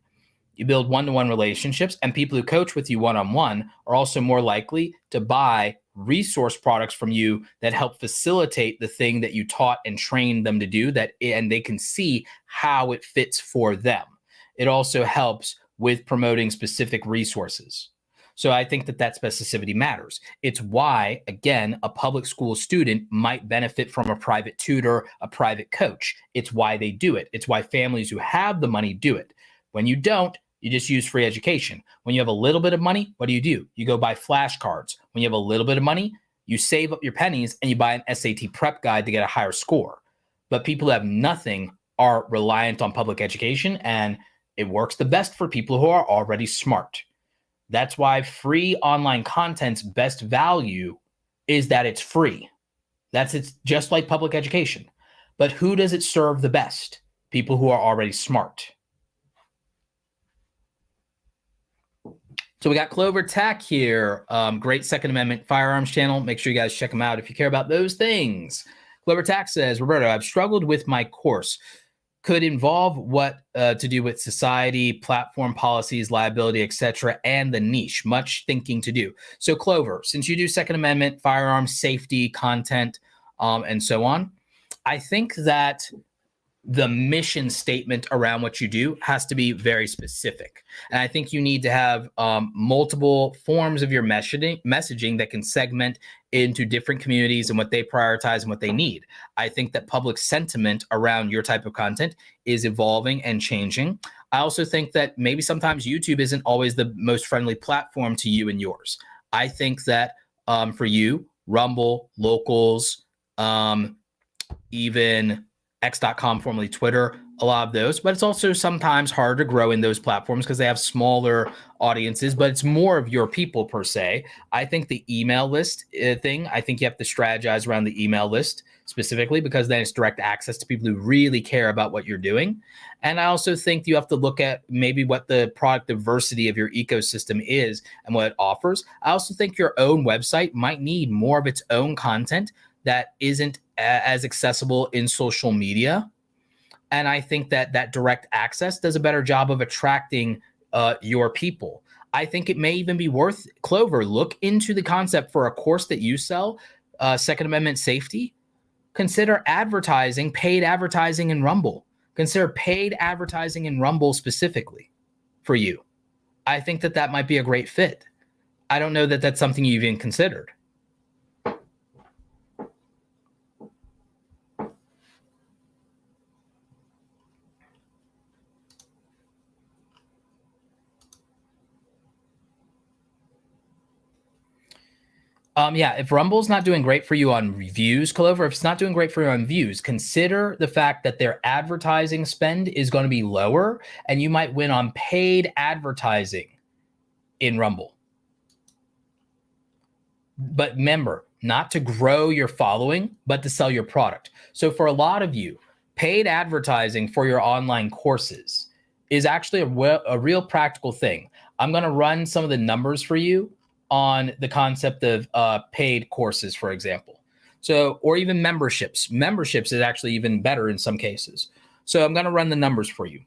A: You build one-to-one relationships, and people who coach with you one-on-one are also more likely to buy resource products from you that help facilitate the thing that you taught and trained them to do, and they can see how it fits for them. It also helps with promoting specific resources. So I think that specificity matters. It's why, again, a public school student might benefit from a private tutor, a private coach. It's why they do it. It's why families who have the money do it. When you don't, you just use free education. When you have a little bit of money, what do? You go buy flashcards. When you have a little bit of money, you save up your pennies and you buy an SAT prep guide to get a higher score. But people who have nothing are reliant on public education, and it works the best for people who are already smart. That's why free online content's best value is that it's free. It's just like public education. But who does it serve the best? People who are already smart. So we got Clover Tack here. Great Second Amendment firearms channel. Make sure you guys check them out if you care about those things. Clover Tack says, Roberto, I've struggled with my course. Could involve what to do with society, platform policies, liability, etc., and the niche. Much thinking to do. So Clover, since you do Second Amendment, firearms, safety, content, and so on, I think that the mission statement around what you do has to be very specific. And I think you need to have multiple forms of your messaging that can segment into different communities and what they prioritize and what they need. I think that public sentiment around your type of content is evolving and changing. I also think that maybe sometimes YouTube isn't always the most friendly platform to you and yours. I think that for you, Rumble, Locals, even X.com, formerly Twitter, a lot of those, but it's also sometimes hard to grow in those platforms because they have smaller audiences, but it's more of your people per se. I think the email list thing, I think you have to strategize around the email list specifically because then it's direct access to people who really care about what you're doing. And I also think you have to look at maybe what the product diversity of your ecosystem is and what it offers. I also think your own website might need more of its own content that isn't as accessible in social media. And I think that that direct access does a better job of attracting your people. I think it may even be worth, Clover, look into the concept for a course that you sell, Second Amendment safety. Consider advertising, paid advertising in Rumble. Consider paid advertising in Rumble specifically for you. I think that that might be a great fit. I don't know that that's something you've even considered. Yeah, if Rumble's not doing great for you on views, Clover, if it's not doing great for you on views, consider the fact that their advertising spend is going to be lower and you might win on paid advertising in Rumble. But remember, not to grow your following, but to sell your product. So for a lot of you, paid advertising for your online courses is actually a real practical thing. I'm going to run some of the numbers for you on the concept of paid courses, for example. So, or even memberships. Memberships is actually even better in some cases. So I'm going to run the numbers for you.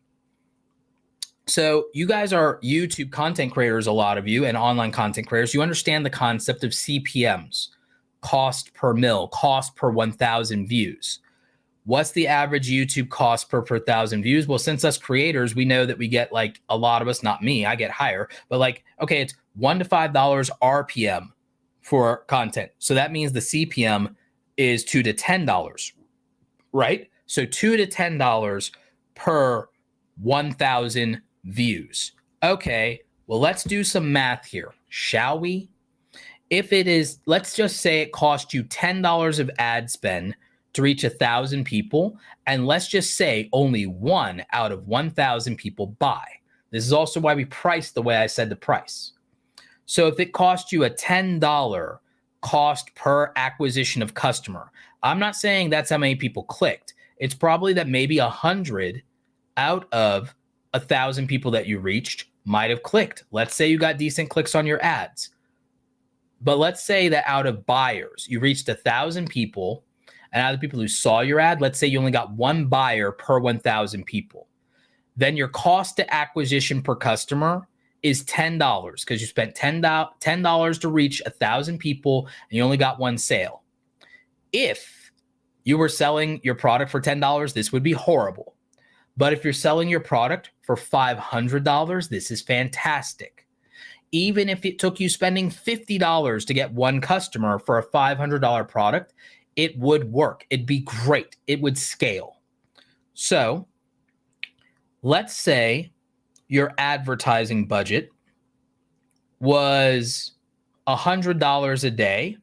A: So you guys are YouTube content creators, a lot of you, and online content creators. You understand the concept of CPMs, cost per mil, cost per 1,000 views. What's the average YouTube cost per 1,000 views? Well, since us creators, we know that we get, like, a lot of us, not me, I get higher, but like, okay, it's $1 to $5 RPM for content. So that means the CPM is $2 to $10, right? So $2 to $10 per 1,000 views. Okay, well, let's do some math here, shall we? If it is, let's just say it cost you $10 of ad spend to reach 1,000 people, and let's just say only 1 out of 1,000 people buy. This is also why we price the way I said the price. So if it cost you a $10 cost per acquisition of customer, I'm not saying that's how many people clicked. It's probably that maybe 100 out of 1,000 people that you reached might have clicked. Let's say you got decent clicks on your ads. But let's say that out of buyers, you reached 1,000 people, and out of the people who saw your ad, let's say you only got 1 buyer per 1,000 people. Then your cost to acquisition per customer is $10 because you spent $10 to reach 1,000 people and you only got 1 sale. If you were selling your product for $10, this would be horrible. But if you're selling your product for $500, this is fantastic. Even if it took you spending $50 to get 1 customer for a $500 product, it would work. It'd be great. It would scale. So let's say your advertising budget was $100 a day.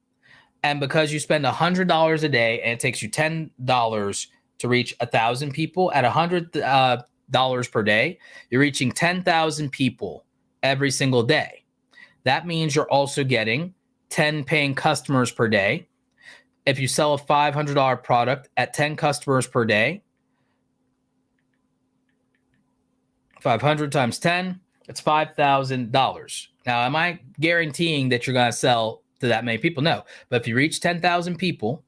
A: And because you spend $100 a day and it takes you $10 to reach 1,000 people at $100 per day, you're reaching 10,000 people every single day. That means you're also getting 10 paying customers per day. If you sell a $500 product at 10 customers per day, 500 times 10, it's $5,000. Now, am I guaranteeing that you're going to sell to that many people? No. But if you reach 10,000 people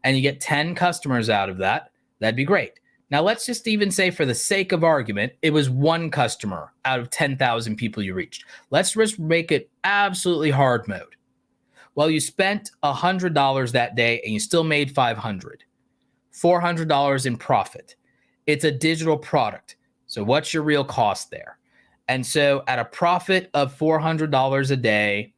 A: and you get 10 customers out of that, that'd be great. Now, let's just even say, for the sake of argument, it was 1 customer out of 10,000 people you reached. Let's just make it absolutely hard mode. Well, you spent $100 that day and you still made $500, $400 in profit. It's a digital product. So what's your real cost there? And so at a profit of $400 a day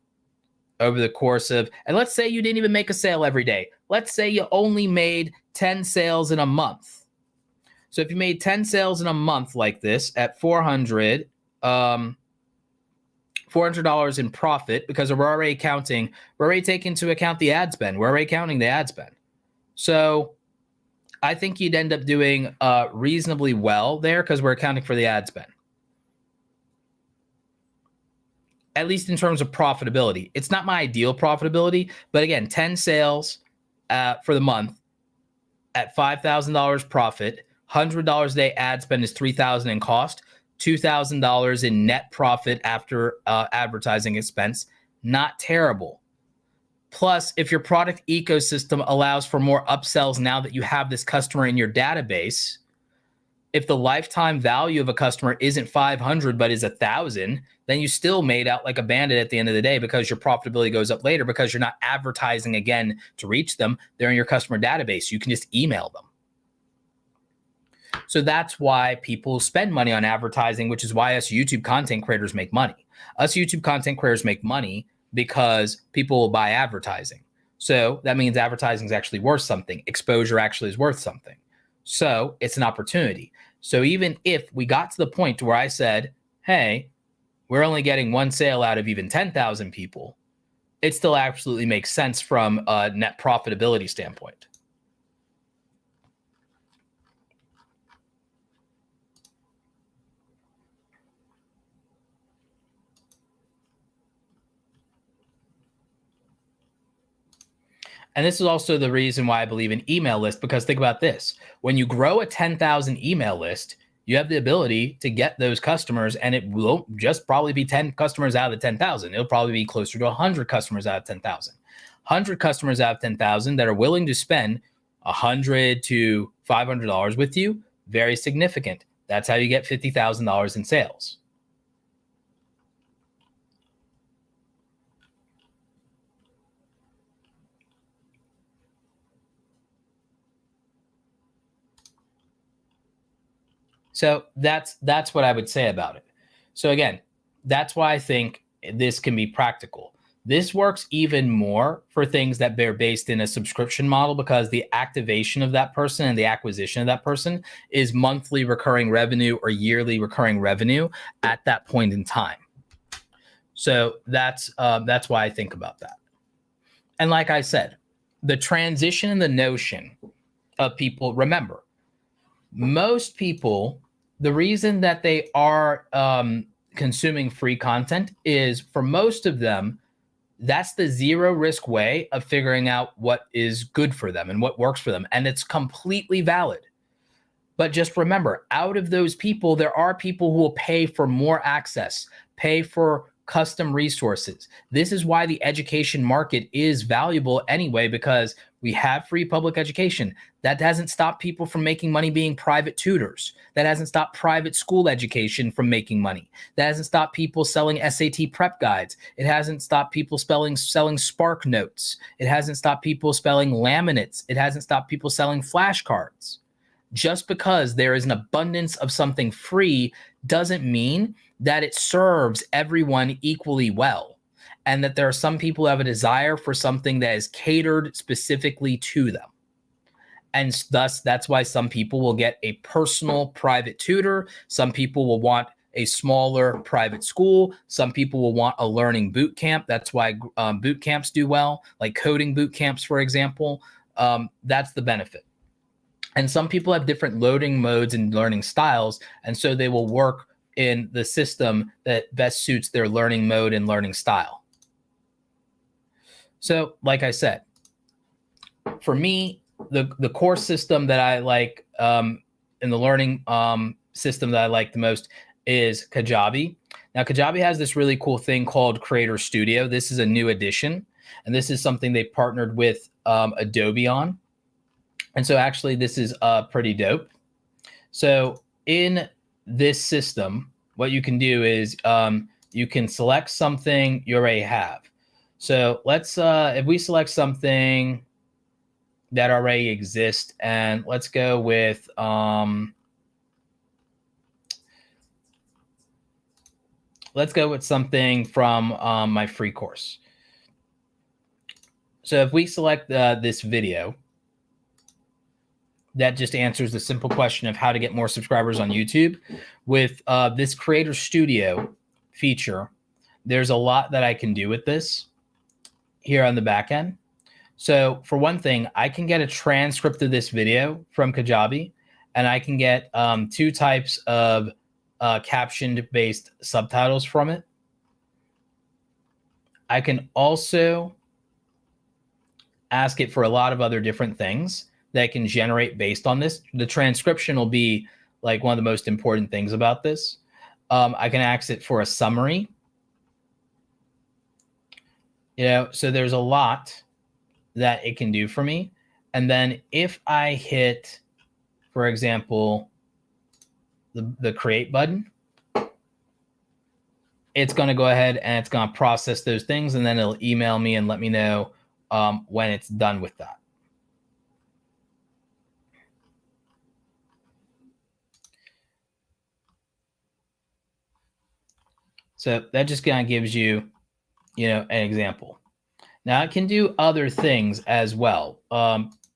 A: over the course of, and let's say you didn't even make a sale every day. Let's say you only made 10 sales in a month. So if you made 10 sales in a month like this at $400 in profit, because we're already taking into account the ad spend. We're already counting the ad spend. So I think you'd end up doing reasonably well there because we're accounting for the ad spend. At least in terms of profitability. It's not my ideal profitability, but again, 10 sales for the month at $5,000 profit, $100 a day ad spend is $3,000 in cost, $2,000 in net profit after advertising expense. Not terrible. Plus, if your product ecosystem allows for more upsells now that you have this customer in your database, if the lifetime value of a customer isn't 500 but is 1,000, then you still made out like a bandit at the end of the day because your profitability goes up later because you're not advertising again to reach them. They're in your customer database. You can just email them. So that's why people spend money on advertising, which is why us YouTube content creators make money. Us YouTube content creators make money because people will buy advertising. So that means advertising is actually worth something. Exposure actually is worth something. So it's an opportunity. So even if we got to the point where I said, hey, we're only getting one sale out of even 10,000 people, it still absolutely makes sense from a net profitability standpoint. And this is also the reason why I believe in email list, because think about this. When you grow a 10,000 email list, you have the ability to get those customers, and it will just probably be 10 customers out of the 10,000. It'll probably be closer to 100 customers out of 10,000. 100 customers out of 10,000 that are willing to spend $100 to $500 with you, very significant. That's how you get $50,000 in sales. So that's what I would say about it. So again, that's why I think this can be practical. This works even more for things that they're based in a subscription model because the activation of that person and the acquisition of that person is monthly recurring revenue or yearly recurring revenue at that point in time. So that's why I think about that. And like I said, the transition and the notion of people, remember, most people, the reason that they are consuming free content is, for most of them, that's the zero risk way of figuring out what is good for them and what works for them. And it's completely valid. But just remember, out of those people, there are people who will pay for more access, pay for custom resources. This is why the education market is valuable anyway, because we have free public education. That hasn't stopped people from making money being private tutors. That hasn't stopped private school education from making money. That hasn't stopped people selling SAT prep guides. It hasn't stopped people selling Spark notes. It hasn't stopped people selling laminates. It hasn't stopped people selling flashcards. Just because there is an abundance of something free doesn't mean that it serves everyone equally well, and that there are some people who have a desire for something that is catered specifically to them. And thus, that's why some people will get a personal private tutor. Some people will want a smaller private school. Some people will want a learning boot camp. That's why boot camps do well, like coding boot camps, for example. That's the benefit. And some people have different loading modes and learning styles, and so they will work in the system that best suits their learning mode and learning style. So, like I said, for me, the course system that I like in the learning system that I like the most is Kajabi. Now, Kajabi has this really cool thing called Creator Studio. This is a new addition, and this is something they partnered with Adobe on. And so actually, this is pretty dope. So in this system, what you can do is you can select something you already have. So let's, if we select something that already exists, and let's go with, let's go with something from my free course. So if we select this video, that just answers the simple question of how to get more subscribers on YouTube. With this Creator Studio feature, there's a lot that I can do with this here on the back end. So for one thing, I can get a transcript of this video from Kajabi, and I can get 2 types of captioned-based subtitles from it. I can also ask it for a lot of other different things that I can generate based on this. The transcription will be like one of the most important things about this. I can ask it for a summary. So there's a lot that it can do for me. And then if I hit, for example, the create button, it's going to go ahead and it's going to process those things, and then it'll email me and let me know when it's done with that. So that just kind of gives you, an example. Now it can do other things as well.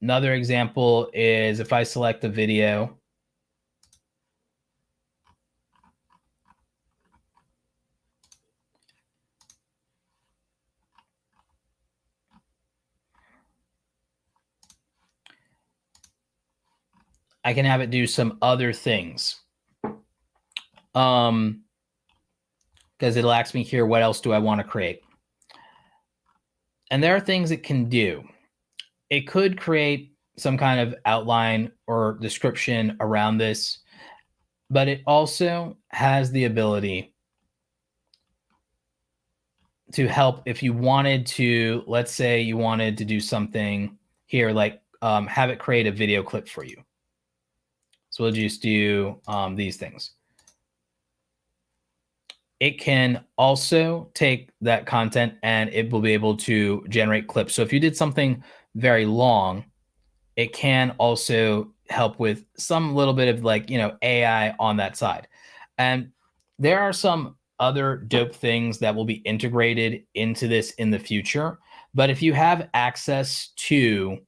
A: Another example is if I select the video, I can have it do some other things. Because it'll ask me here, what else do I want to create? And there are things it can do. It could create some kind of outline or description around this, but it also has the ability to help if you wanted to, let's say you wanted to do something here, like have it create a video clip for you. So we'll just do these things. It can also take that content and it will be able to generate clips. So if you did something very long, it can also help with some little bit of like, AI on that side. And there are some other dope things that will be integrated into this in the future. But if you have access to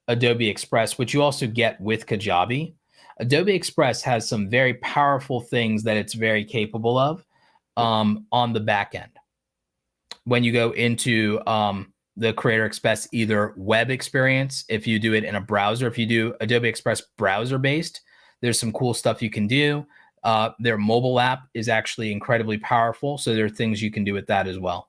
A: Adobe Express, which you also get with Kajabi, Adobe Express has some very powerful things that it's very capable of on the back end. When you go into the Creator Express, either web experience, if you do it in a browser, if you do Adobe Express browser based, there's some cool stuff you can do. Their mobile app is actually incredibly powerful. So there are things you can do with that as well.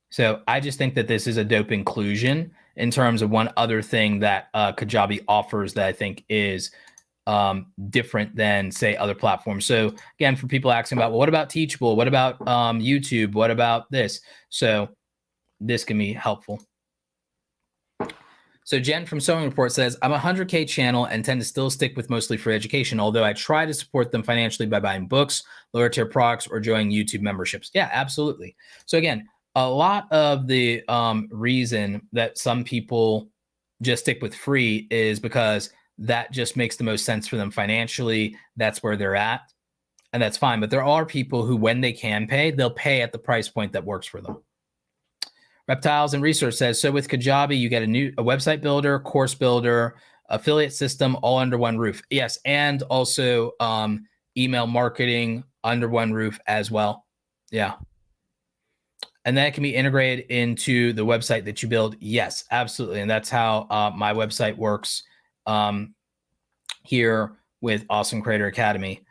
A: So I just think that this is a dope inclusion in terms of one other thing that Kajabi offers that I think is different than, say, other platforms. So again, for people asking about, well, what about Teachable? What about YouTube? What about this? So this can be helpful. So Jen from Sewing Report says, I'm a 100K channel and tend to still stick with mostly free education, although I try to support them financially by buying books, lower tier products, or joining YouTube memberships. Yeah, absolutely. So again, a lot of the reason that some people just stick with free is because that just makes the most sense for them financially. That's where they're at, and that's fine. But there are people who, when they can pay, they'll pay at the price point that works for them. Reptiles and Research says, so with Kajabi, you get a website builder, course builder, affiliate system, all under one roof. Yes, and also email marketing under one roof as well. Yeah. And that can be integrated into the website that you build. Yes, absolutely. And that's how my website works here with Awesome Creator Academy.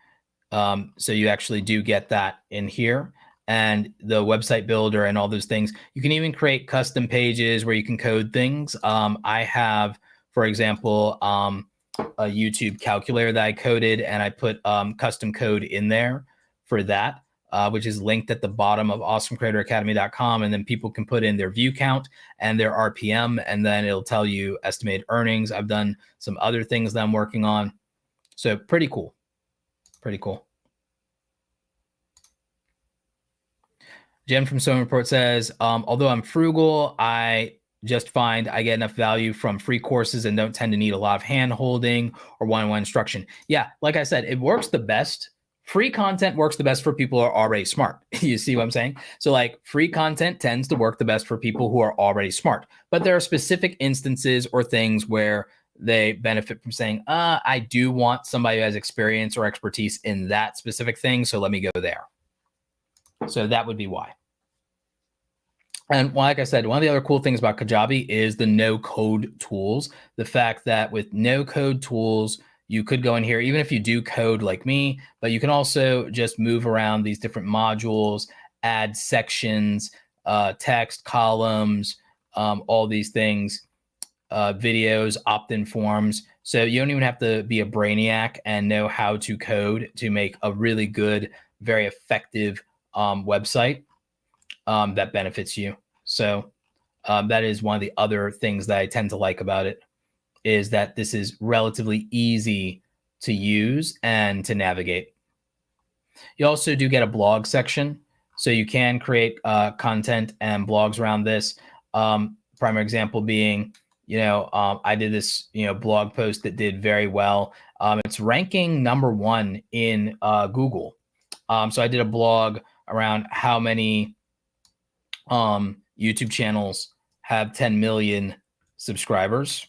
A: So you actually do get that in here, and the website builder and all those things. You can even create custom pages where you can code things. I have, for example, a YouTube calculator that I coded, and I put custom code in there for that, which is linked at the bottom of awesomecreatoracademy.com. And then people can put in their view count and their RPM, and then it'll tell you estimated earnings. I've done some other things that I'm working on. So pretty cool. Pretty cool. Jen from Sewing Report says, although I'm frugal, I just find I get enough value from free courses and don't tend to need a lot of hand holding or one-on-one instruction. Yeah, like I said, it works the best. Free content works the best for people who are already smart. You see what I'm saying? So like free content tends to work the best for people who are already smart. But there are specific instances or things where they benefit from saying, I do want somebody who has experience or expertise in that specific thing. So let me go there. So that would be why. And like I said, one of the other cool things about Kajabi is the no-code tools. The fact that with no-code tools, you could go in here, even if you do code like me, but you can also just move around these different modules, add sections, text, columns, all these things, videos, opt-in forms. So you don't even have to be a brainiac and know how to code to make a really good, very effective website that benefits you. So that is one of the other things that I tend to like about it, is that this is relatively easy to use and to navigate. You also do get a blog section, so you can create content and blogs around this. Primary example being, I did this, blog post that did very well. It's ranking #1 in Google. So I did a blog around how many YouTube channels have 10 million subscribers.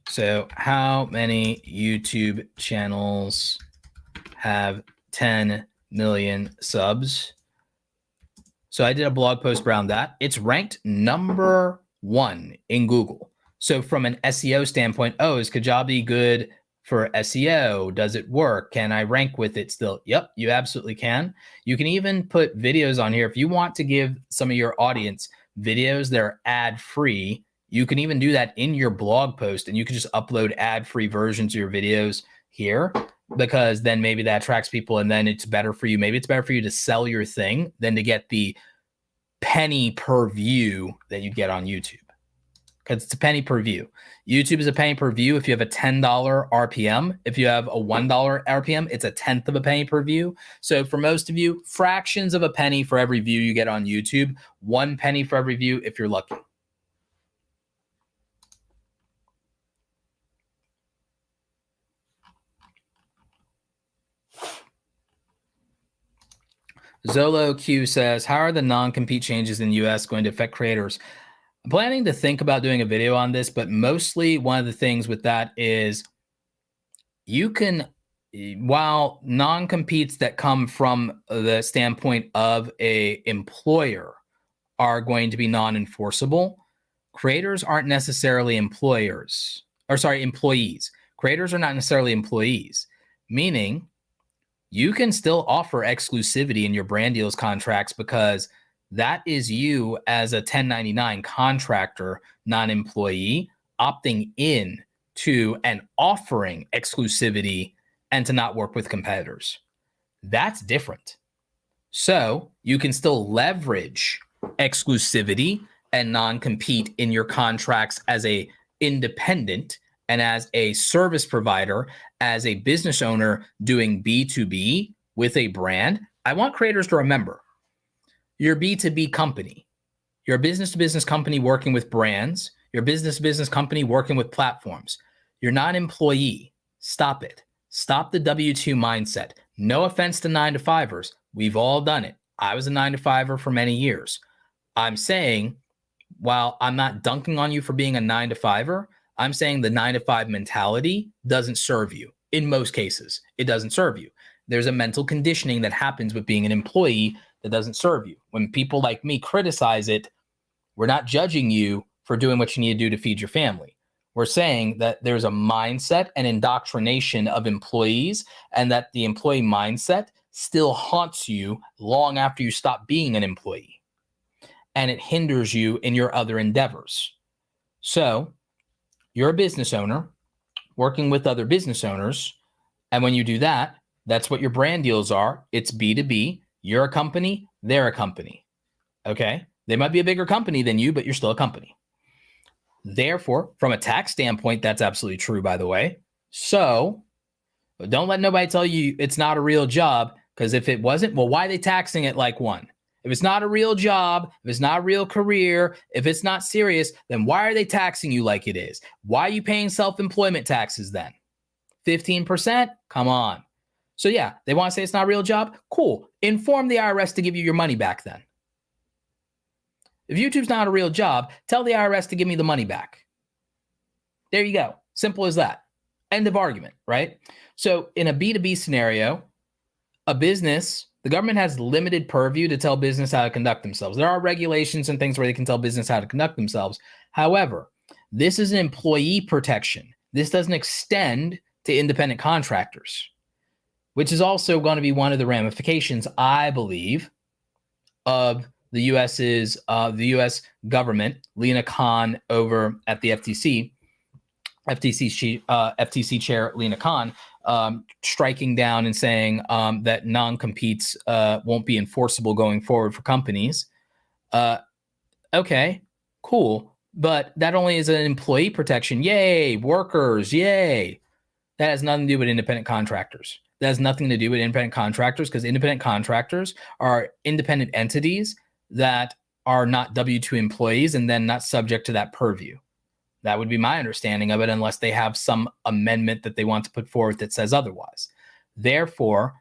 A: So how many YouTube channels have 10 million subs? So I did a blog post around that. It's ranked #1 in Google. So from an SEO standpoint, is Kajabi good for SEO? Does it work? Can I rank with it still? Yep, you absolutely can. You can even put videos on here. If you want to give some of your audience videos that are ad-free, you can even do that in your blog post, and you can just upload ad-free versions of your videos here, because then maybe that attracts people, and then it's better for you. Maybe it's better for you to sell your thing than to get the penny per view that you get on YouTube, because it's a penny per view. YouTube is a penny per view if you have a $10 RPM. If you have a $1 RPM, it's a tenth of a penny per view. So for most of you, fractions of a penny for every view you get on YouTube, 1 penny for every view if you're lucky. Zolo Q says, how are the non-compete changes in the US going to affect creators? I'm planning to think about doing a video on this, but mostly one of the things with that is you can, while non-competes that come from the standpoint of a employer are going to be non-enforceable, creators aren't necessarily employees. Creators are not necessarily employees, meaning you can still offer exclusivity in your brand deals contracts, because that is you as a 1099 contractor, non-employee, opting in to and offering exclusivity and to not work with competitors. That's different. So you can still leverage exclusivity and non-compete in your contracts as a independent and as a service provider, as a business owner doing B2B with a brand. I want creators to remember, you're a B2B company. You're a business-to-business company working with brands. You're a business-to-business company working with platforms. You're not an employee. Stop it. Stop the W-2 mindset. No offense to 9-to-5ers. We've all done it. I was a 9-to-5er for many years. I'm saying, while I'm not dunking on you for being a 9-to-5er, I'm saying the 9-to-5 mentality doesn't serve you. In most cases, it doesn't serve you. There's a mental conditioning that happens with being an employee that doesn't serve you. When people like me criticize it, we're not judging you for doing what you need to do to feed your family. We're saying that there's a mindset and indoctrination of employees, and that the employee mindset still haunts you long after you stop being an employee, and it hinders you in your other endeavors. So you're a business owner working with other business owners, and when you do that, that's what your brand deals are. It's B2B. You're a company, they're a company. Okay? They might be a bigger company than you, but you're still a company. Therefore, from a tax standpoint, that's absolutely true, by the way. So don't let nobody tell you it's not a real job, because if it wasn't, well, why are they taxing it like one? If If it's not a real job, if it's not a real career, if it's not serious, then why are they taxing you like it is? Why are you paying self-employment taxes then? 15%? Come on. So yeah, they want to say it's not a real job? Cool. Inform the IRS to give you your money back then. If YouTube's not a real job, tell the IRS to give me the money back. There you go. Simple as that. End of argument, right? So in a B2B scenario, a business, the government has limited purview to tell business how to conduct themselves. There are regulations and things where they can tell business how to conduct themselves. However, this is an employee protection. This doesn't extend to independent contractors, which is also going to be one of the ramifications, I believe, of the U.S. government, Lena Khan over at the FTC chair Lena Khan, striking down and saying that non-competes won't be enforceable going forward for companies. Okay, cool. But that only is an employee protection. Yay, workers, yay. That has nothing to do with independent contractors. That has nothing to do with independent contractors because independent contractors are independent entities that are not W-2 employees and then not subject to that purview. That would be my understanding of it, unless they have some amendment that they want to put forward that says otherwise. Therefore,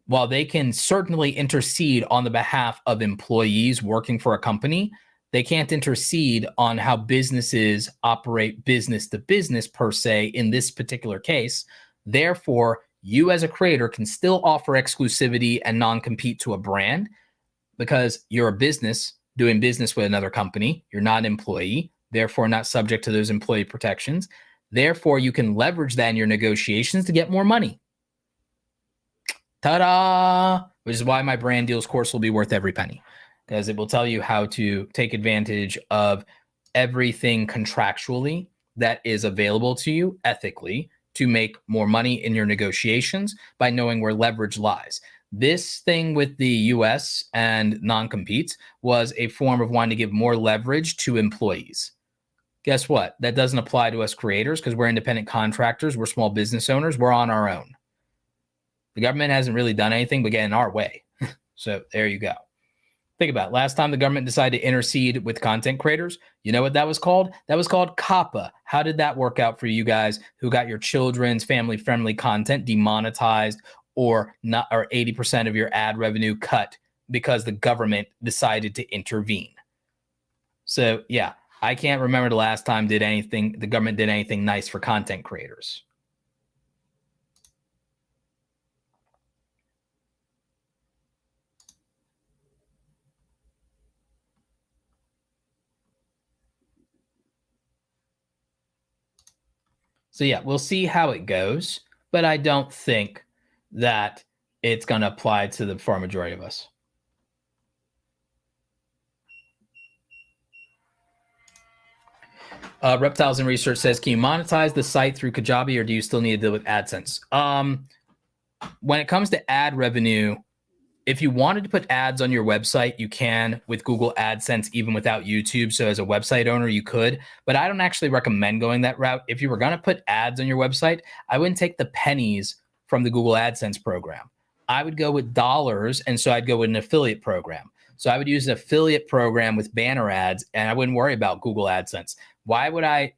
A: while they can certainly intercede on the behalf of employees working for a company, they can't intercede on how businesses operate business to business per se in this particular case. Therefore, you as a creator can still offer exclusivity and non-compete to a brand because you're a business doing business with another company. You're not an employee, therefore not subject to those employee protections. Therefore, you can leverage that in your negotiations to get more money. Ta-da! Which is why my brand deals course will be worth every penny, because it will tell you how to take advantage of everything contractually that is available to you ethically to make more money in your negotiations by knowing where leverage lies. This thing with the US and non-competes was a form of wanting to give more leverage to employees. Guess what? That doesn't apply to us creators because we're independent contractors. We're small business owners. We're on our own. The government hasn't really done anything but get in our way. So there you go. Think about it. Last time the government decided to intercede with content creators, you know what that was called? That was called COPPA. How did that work out for you guys who got your children's family-friendly content demonetized or not, or 80% of your ad revenue cut because the government decided to intervene? So yeah, I can't remember the last time the government did anything nice for content creators. So yeah, we'll see how it goes, but I don't think that it's going to apply to the far majority of us. Reptiles and Research says, can you monetize the site through Kajabi or do you still need to deal with AdSense? When it comes to ad revenue, if you wanted to put ads on your website, you can with Google AdSense, even without YouTube. So as a website owner, you could, but I don't actually recommend going that route. If you were going to put ads on your website, I wouldn't take the pennies from the Google AdSense program. I would go with dollars. And so I'd go with an affiliate program. So I would use an affiliate program with banner ads and I wouldn't worry about Google AdSense. Why would I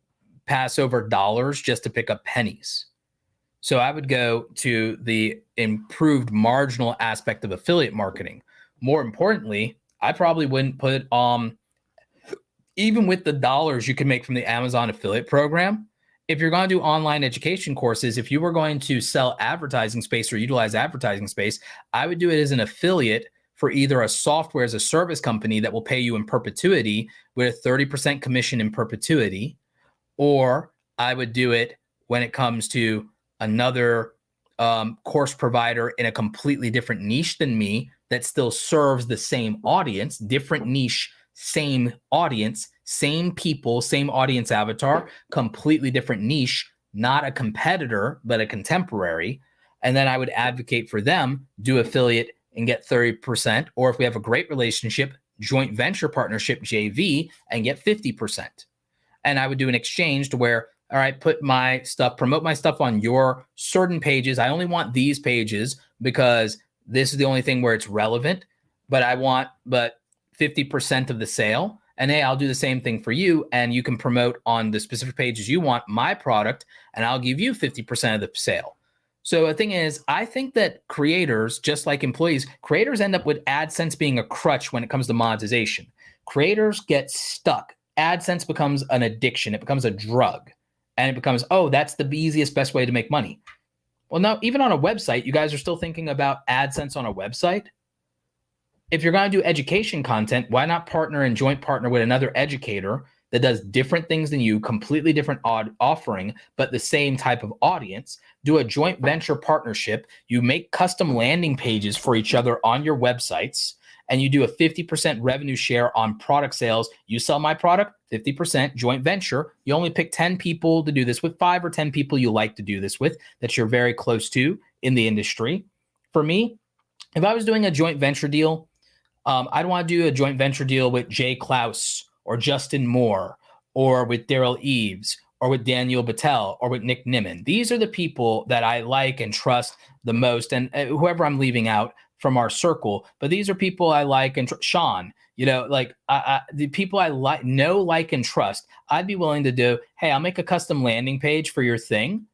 A: pass over dollars just to pick up pennies? So I would go to the improved marginal aspect of affiliate marketing. More importantly, I probably wouldn't put, even with the dollars you can make from the Amazon affiliate program, if you're going to do online education courses, if you were going to sell advertising space or utilize advertising space, I would do it as an affiliate for either a software as a service company that will pay you in perpetuity with a 30% commission in perpetuity, or I would do it when it comes to another course provider in a completely different niche than me that still serves the same audience, different niche, same audience, same people, same audience avatar, completely different niche, not a competitor, but a contemporary. And then I would advocate for them, do affiliate and get 30%. Or if we have a great relationship, joint venture partnership, JV, and get 50%. And I would do an exchange to where, all right, put my stuff, promote my stuff on your certain pages. I only want these pages because this is the only thing where it's relevant. but 50% of the sale. And hey, I'll do the same thing for you. And you can promote on the specific pages you want my product, and I'll give you 50% of the sale. So the thing is, I think that creators, just like employees, creators end up with AdSense being a crutch when it comes to monetization. Creators get stuck. AdSense becomes an addiction. It becomes a drug. And it becomes, oh, that's the easiest, best way to make money. Well, now, even on a website, you guys are still thinking about AdSense on a website? If you're going to do education content, why not partner and joint partner with another educator that does different things than you, completely different offering, but the same type of audience? Do a joint venture partnership. You make custom landing pages for each other on your websites, and you do a 50% revenue share on product sales. You sell my product, 50% joint venture. You only pick 10 people to do this with, 5 or 10 people you like to do this with that you're very close to in the industry. For me, if I was doing a joint venture deal, I'd want to do a joint venture deal with Jay Klaus or Justin Moore or with Daryl Eves or with Daniel Battelle or with Nick Nimmin. These are the people that I like and trust the most, and whoever I'm leaving out from our circle, but these are people I like and Sean, like the people I like and trust. I'd be willing to do, hey, I'll make a custom landing page for your thing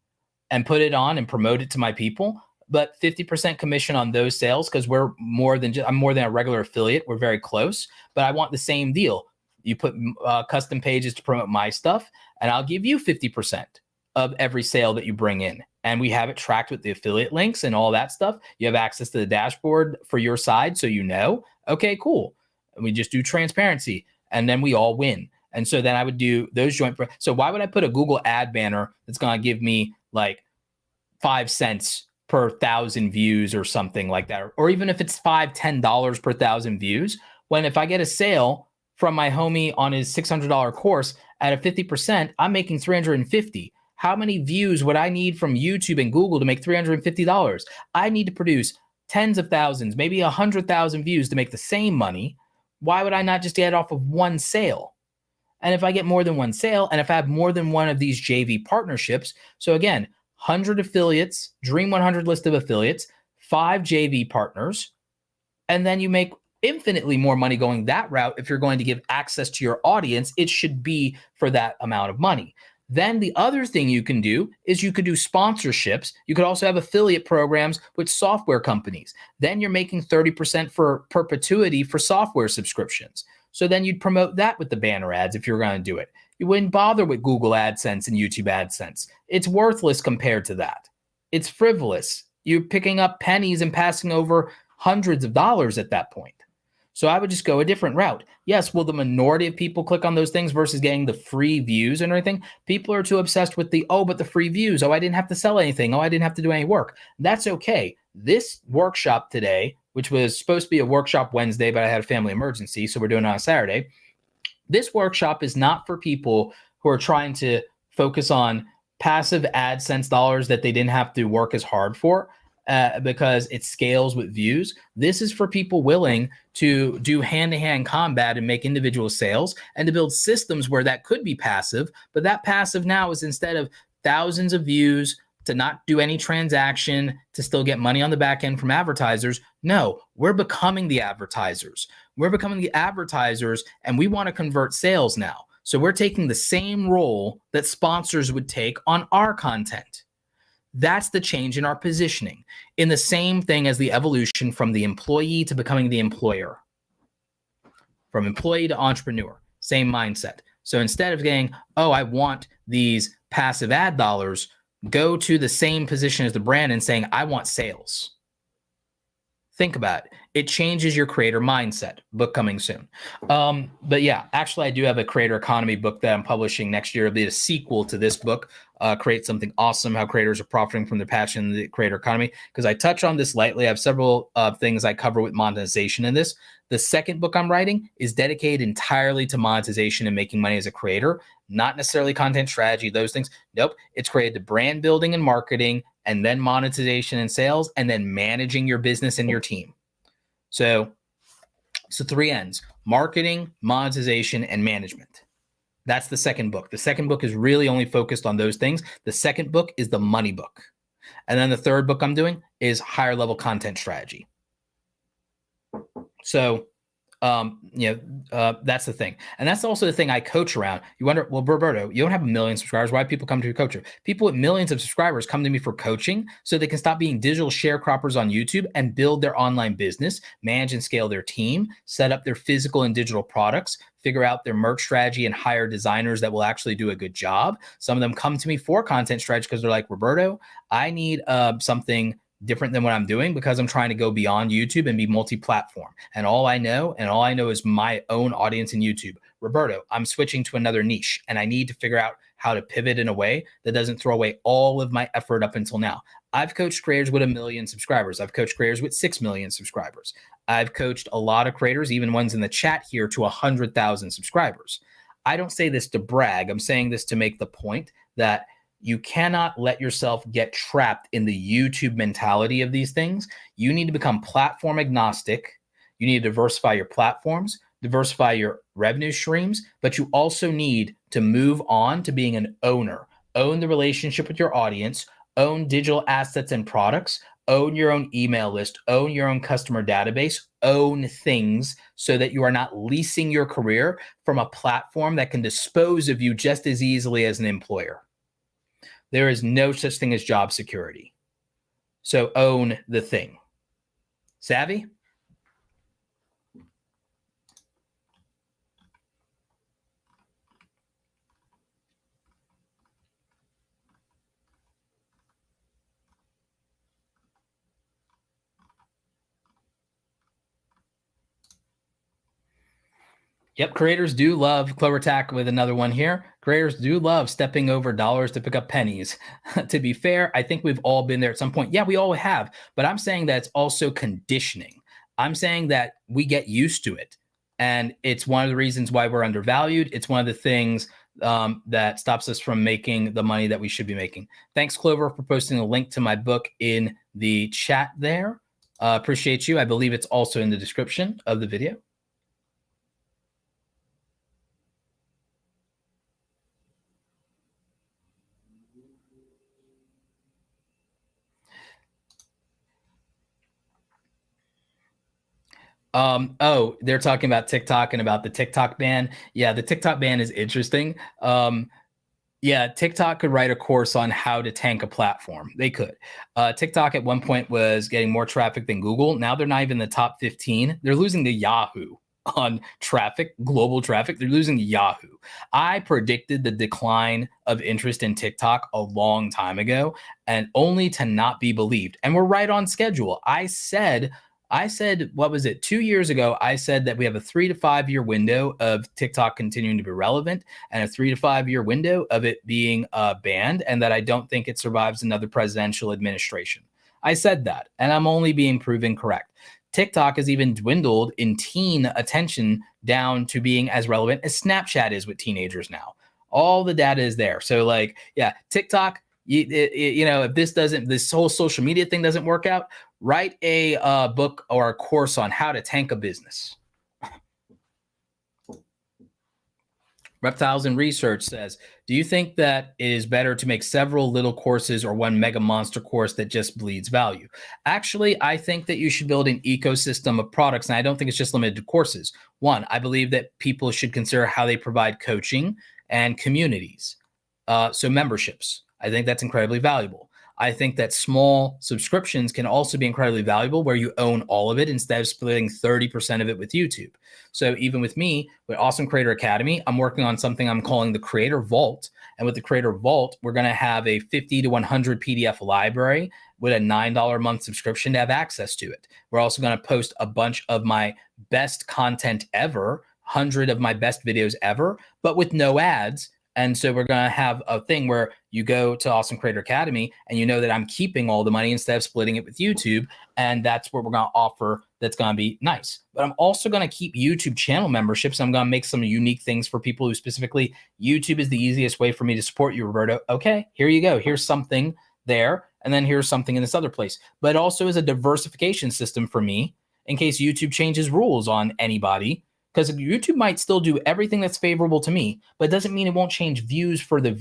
A: and put it on and promote it to my people, but 50% commission on those sales, because I'm more than a regular affiliate. We're very close, but I want the same deal. You put custom pages to promote my stuff, and I'll give you 50% of every sale that you bring in. And we have it tracked with the affiliate links and all that stuff. You have access to the dashboard for your side, so okay, cool. And we just do transparency, and then we all win. And so then I would do those joint. So why would I put a Google ad banner that's going to give me like 5 cents per 1,000 views or something like that? Or even if it's $5, $10 per 1,000 views, when if I get a sale from my homie on his $600 course at a 50%, I'm making $350. How many views would I need from YouTube and Google to make $350? I need to produce tens of thousands, maybe 100,000 views to make the same money. Why would I not just get it off of one sale? And if I get more than one sale, and if I have more than one of these JV partnerships, so again, 100 affiliates, Dream 100 list of affiliates, 5 JV partners, and then you make infinitely more money going that route. If you're going to give access to your audience, it should be for that amount of money. Then the other thing you can do is you could do sponsorships. You could also have affiliate programs with software companies. Then you're making 30% for perpetuity for software subscriptions. So then you'd promote that with the banner ads if you're going to do it. You wouldn't bother with Google AdSense and YouTube AdSense. It's worthless compared to that. It's frivolous. You're picking up pennies and passing over hundreds of dollars at that point. So I would just go a different route. Yes, will the minority of people click on those things versus getting the free views and everything? People are too obsessed with but the free views. Oh, I didn't have to sell anything. Oh, I didn't have to do any work. That's okay. This workshop today, which was supposed to be a workshop Wednesday, but I had a family emergency, so we're doing it on a Saturday. This workshop is not for people who are trying to focus on passive AdSense dollars that they didn't have to work as hard for. Because it scales with views. This is for people willing to do hand-to-hand combat and make individual sales and to build systems where that could be passive. But that passive now is, instead of thousands of views, to not do any transaction, to still get money on the back end from advertisers. No, we're becoming the advertisers. We're becoming the advertisers, and we want to convert sales now. So we're taking the same role that sponsors would take on our content. That's the change in our positioning, in the same thing as the evolution from the employee to becoming the employer. From employee to entrepreneur, same mindset. So instead of getting, oh, I want these passive ad dollars, go to the same position as the brand and saying, I want sales. Think about it. It changes your creator mindset. Book coming soon. But yeah, actually, I do have a creator economy book that I'm publishing next year. It'll be a sequel to this book, Create Something Awesome, How Creators Are Profiting from Their Passion in the Creator Economy. Because I touch on this lightly. I have several things I cover with monetization in this. The second book I'm writing is dedicated entirely to monetization and making money as a creator, not necessarily content strategy, those things. Nope. It's created to brand building and marketing, and then monetization and sales, and then managing your business and your team. So 3 N's: marketing, monetization, and management. That's the second book. The second book is really only focused on those things. The second book is the money book. And then the third book I'm doing is higher level content strategy. So that's the thing. And that's also the thing I coach around. You wonder, well, Roberto, you don't have 1 million subscribers. Why do people come to your coach? People with millions of subscribers come to me for coaching so they can stop being digital sharecroppers on YouTube and build their online business, manage and scale their team, set up their physical and digital products, figure out their merch strategy, and hire designers that will actually do a good job. Some of them come to me for content strategy because they're like, Roberto, I need something different than what I'm doing because I'm trying to go beyond YouTube and be multi-platform. And all I know is my own audience in YouTube. Roberto, I'm switching to another niche and I need to figure out how to pivot in a way that doesn't throw away all of my effort up until now. I've coached creators with 1 million subscribers. I've coached creators with 6 million subscribers. I've coached a lot of creators, even ones in the chat here, to 100,000 subscribers. I don't say this to brag. I'm saying this to make the point that you cannot let yourself get trapped in the YouTube mentality of these things. You need to become platform agnostic. You need to diversify your platforms, diversify your revenue streams, but you also need to move on to being an owner. Own the relationship with your audience, own digital assets and products, own your own email list, own your own customer database, own things so that you are not leasing your career from a platform that can dispose of you just as easily as an employer. There is no such thing as job security. So own the thing. Savvy? Yep, creators do love Clover Tack with another one here. Creators do love stepping over dollars to pick up pennies. To be fair, I think we've all been there at some point. Yeah, we all have. But I'm saying that it's also conditioning. I'm saying that we get used to it. And it's one of the reasons why we're undervalued. It's one of the things that stops us from making the money that we should be making. Thanks, Clover, for posting a link to my book in the chat there. Appreciate you. I believe it's also in the description of the video. Oh, they're talking about TikTok and about the TikTok ban. Yeah, the TikTok ban is interesting. Yeah, TikTok could write a course on how to tank a platform. They could. TikTok at one point was getting more traffic than Google. Now they're not even in the top 15. They're losing to Yahoo on traffic, global traffic. They're losing to Yahoo. I predicted the decline of interest in TikTok a long time ago, and only to not be believed. And we're right on schedule. I said, what was it? 2 years ago, I said that we have a 3 to 5 year window of TikTok continuing to be relevant and a 3 to 5 year window of it being banned, and that I don't think it survives another presidential administration. I said that, and I'm only being proven correct. TikTok has even dwindled in teen attention down to being as relevant as Snapchat is with teenagers now. All the data is there. So like, yeah, TikTok, if this whole social media thing doesn't work out, write a book or a course on how to tank a business. Reptiles and Research says, do you think that it is better to make several little courses or one mega monster course that just bleeds value? Actually, I think that you should build an ecosystem of products, and I don't think it's just limited to courses. One, I believe that people should consider how they provide coaching and communities. So memberships, I think that's incredibly valuable. I think that small subscriptions can also be incredibly valuable where you own all of it instead of splitting 30% of it with YouTube. So even with me, with Awesome Creator Academy, I'm working on something I'm calling the Creator Vault. And with the Creator Vault, we're going to have a 50 to 100 PDF library with a $9 a month subscription to have access to it. We're also going to post a bunch of my best content ever, 100 of my best videos ever, but with no ads. And so we're going to have a thing where you go to Awesome Creator Academy and you know that I'm keeping all the money instead of splitting it with YouTube. And that's what we're going to offer. That's going to be nice. But I'm also going to keep YouTube channel memberships. I'm going to make some unique things for people who specifically, YouTube is the easiest way for me to support you, Roberto. Okay, here you go. Here's something there. And then here's something in this other place. But it also is a diversification system for me in case YouTube changes rules on anybody. Because YouTube might still do everything that's favorable to me, but it doesn't mean it won't change views for the,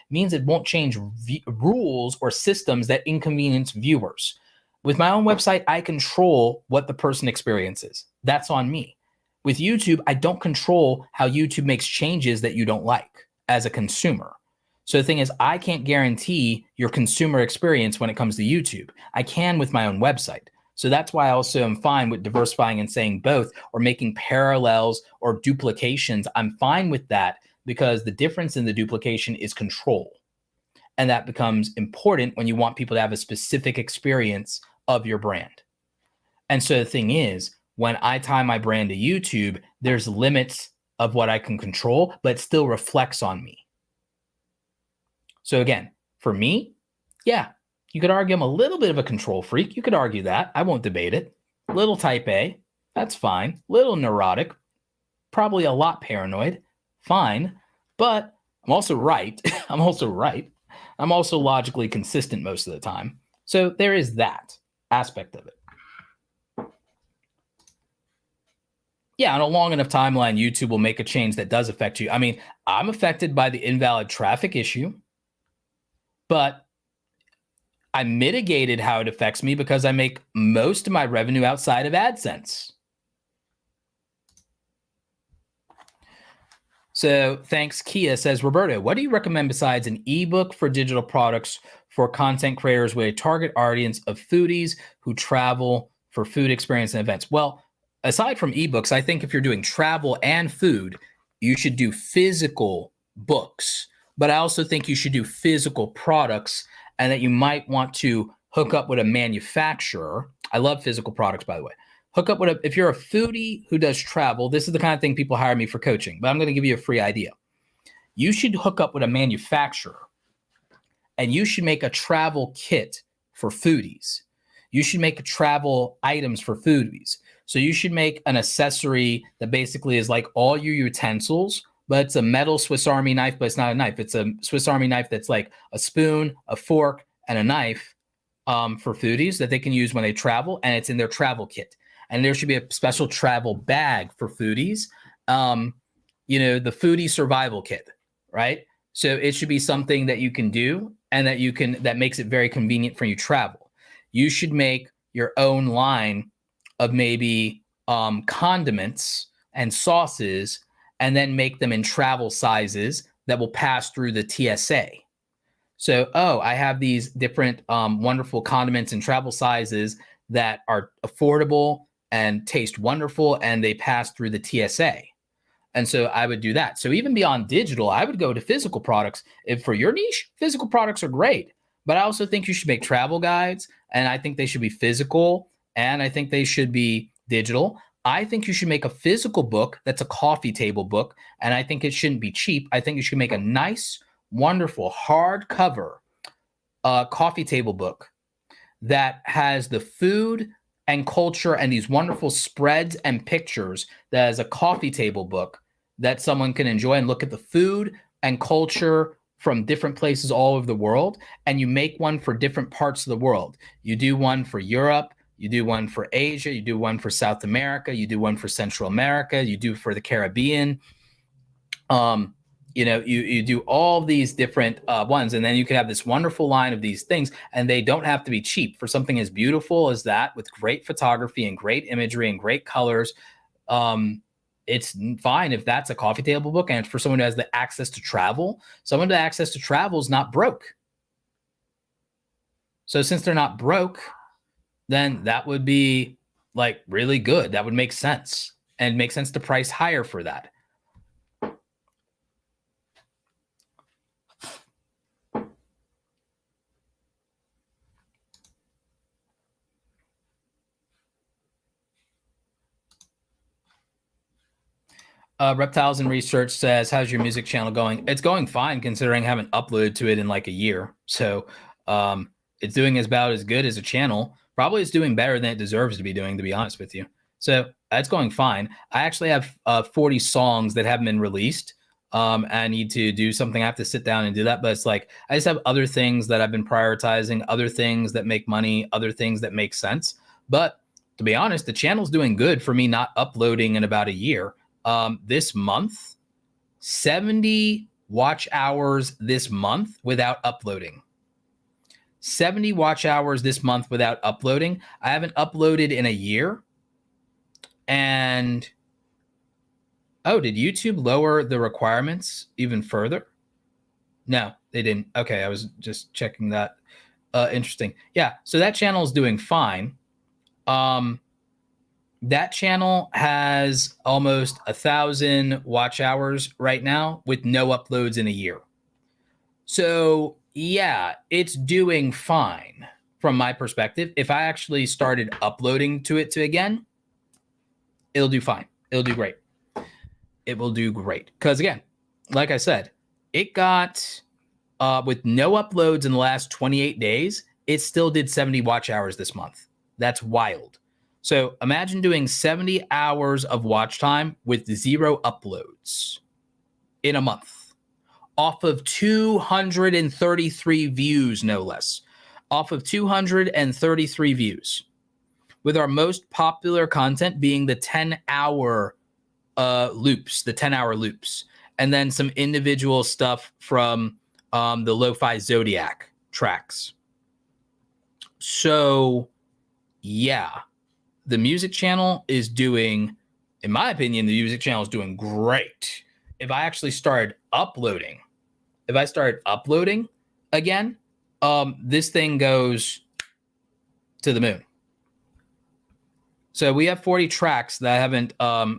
A: means it won't change rules or systems that inconvenience viewers. With my own website, I control what the person experiences. That's on me. With YouTube, I don't control how YouTube makes changes that you don't like as a consumer. So the thing is, I can't guarantee your consumer experience when it comes to YouTube. I can with my own website. So that's why I also am fine with diversifying and saying both, or making parallels or duplications. I'm fine with that because the difference in the duplication is control. And that becomes important when you want people to have a specific experience of your brand. And so the thing is, when I tie my brand to YouTube, there's limits of what I can control, but it still reflects on me. So again, for me, yeah, you could argue I'm a little bit of a control freak. You could argue that. I won't debate it. Little type A, that's fine. Little neurotic, probably a lot paranoid, fine. But I'm also right. I'm also right. I'm also logically consistent most of the time. So there is that aspect of it. Yeah, on a long enough timeline, YouTube will make a change that does affect you. I mean, I'm affected by the invalid traffic issue, but I mitigated how it affects me because I make most of my revenue outside of AdSense. So thanks, Kia says, Roberto, what do you recommend besides an ebook for digital products for content creators with a target audience of foodies who travel for food experience and events? Well, aside from ebooks, I think if you're doing travel and food, you should do physical books. But I also think you should do physical products, and that you might want to hook up with a manufacturer. I love physical products, by the way. Hook up with if you're a foodie who does travel, this is the kind of thing people hire me for coaching, but I'm going to give you a free idea. You should hook up with a manufacturer, and you should make a travel kit for foodies. You should make travel items for foodies. So you should make an accessory that basically is like all your utensils, but it's a metal Swiss Army knife, but it's not a knife. It's a Swiss Army knife that's like a spoon, a fork, and a knife for foodies that they can use when they travel, and it's in their travel kit. And there should be a special travel bag for foodies, you know, the foodie survival kit, right? So it should be something that you can do and that makes it very convenient for you to travel. You should make your own line of maybe condiments and sauces, and then make them in travel sizes that will pass through the TSA. So, I have these different wonderful condiments and travel sizes that are affordable and taste wonderful, and they pass through the TSA. And so I would do that. So even beyond digital, I would go to physical products. If for your niche, physical products are great. But I also think you should make travel guides, and I think they should be physical, and I think they should be digital. I think you should make a physical book that's a coffee table book, and I think it shouldn't be cheap. I think you should make a nice, wonderful hardcover coffee table book that has the food and culture and these wonderful spreads and pictures, that is a coffee table book that someone can enjoy and look at the food and culture from different places all over the world. And you make one for different parts of the world. You do one for Europe, you do one for Asia, you do one for South America, you do one for Central America, you do for the Caribbean. You know, you do all these different ones, and then you can have this wonderful line of these things, and they don't have to be cheap. For something as beautiful as that, with great photography and great imagery and great colors, it's fine if that's a coffee table book. And for someone who has the access to travel, someone with access to travel is not broke. So since they're not broke, then that would be like really good. That would make sense, and make sense to price higher for that. Reptiles and Research says, how's your music channel going? It's going fine, considering I haven't uploaded to it in like a year. So it's doing about as good as a channel. Probably it's doing better than it deserves to be doing, to be honest with you. So it's going fine. I actually have 40 songs that haven't been released. I need to do something. I have to sit down and do that. But it's like, I just have other things that I've been prioritizing, other things that make money, other things that make sense. But to be honest, the channel's doing good for me not uploading in about a year. This month, 70 watch hours this month without uploading. 70 watch hours this month without uploading. I haven't uploaded in a year. And oh, did YouTube lower the requirements even further? No, they didn't. Okay, I was just checking that. Interesting. Yeah, so that channel is doing fine. That channel has almost 1,000 watch hours right now with no uploads in a year. So yeah, it's doing fine from my perspective. If I actually started uploading to it again, it'll do fine. It'll do great. It will do great. Because again, like I said, it got, with no uploads in the last 28 days, it still did 70 watch hours this month. That's wild. So imagine doing 70 hours of watch time with 0 uploads in a month, off of 233 views, no less. Off of 233 views, with our most popular content being the 10-hour loops, the 10-hour loops, and then some individual stuff from the Lo-Fi Zodiac tracks. So yeah, the music channel is doing, in my opinion, the music channel is doing great. If I actually started uploading, again, this thing goes to the moon. So we have 40 tracks that I haven't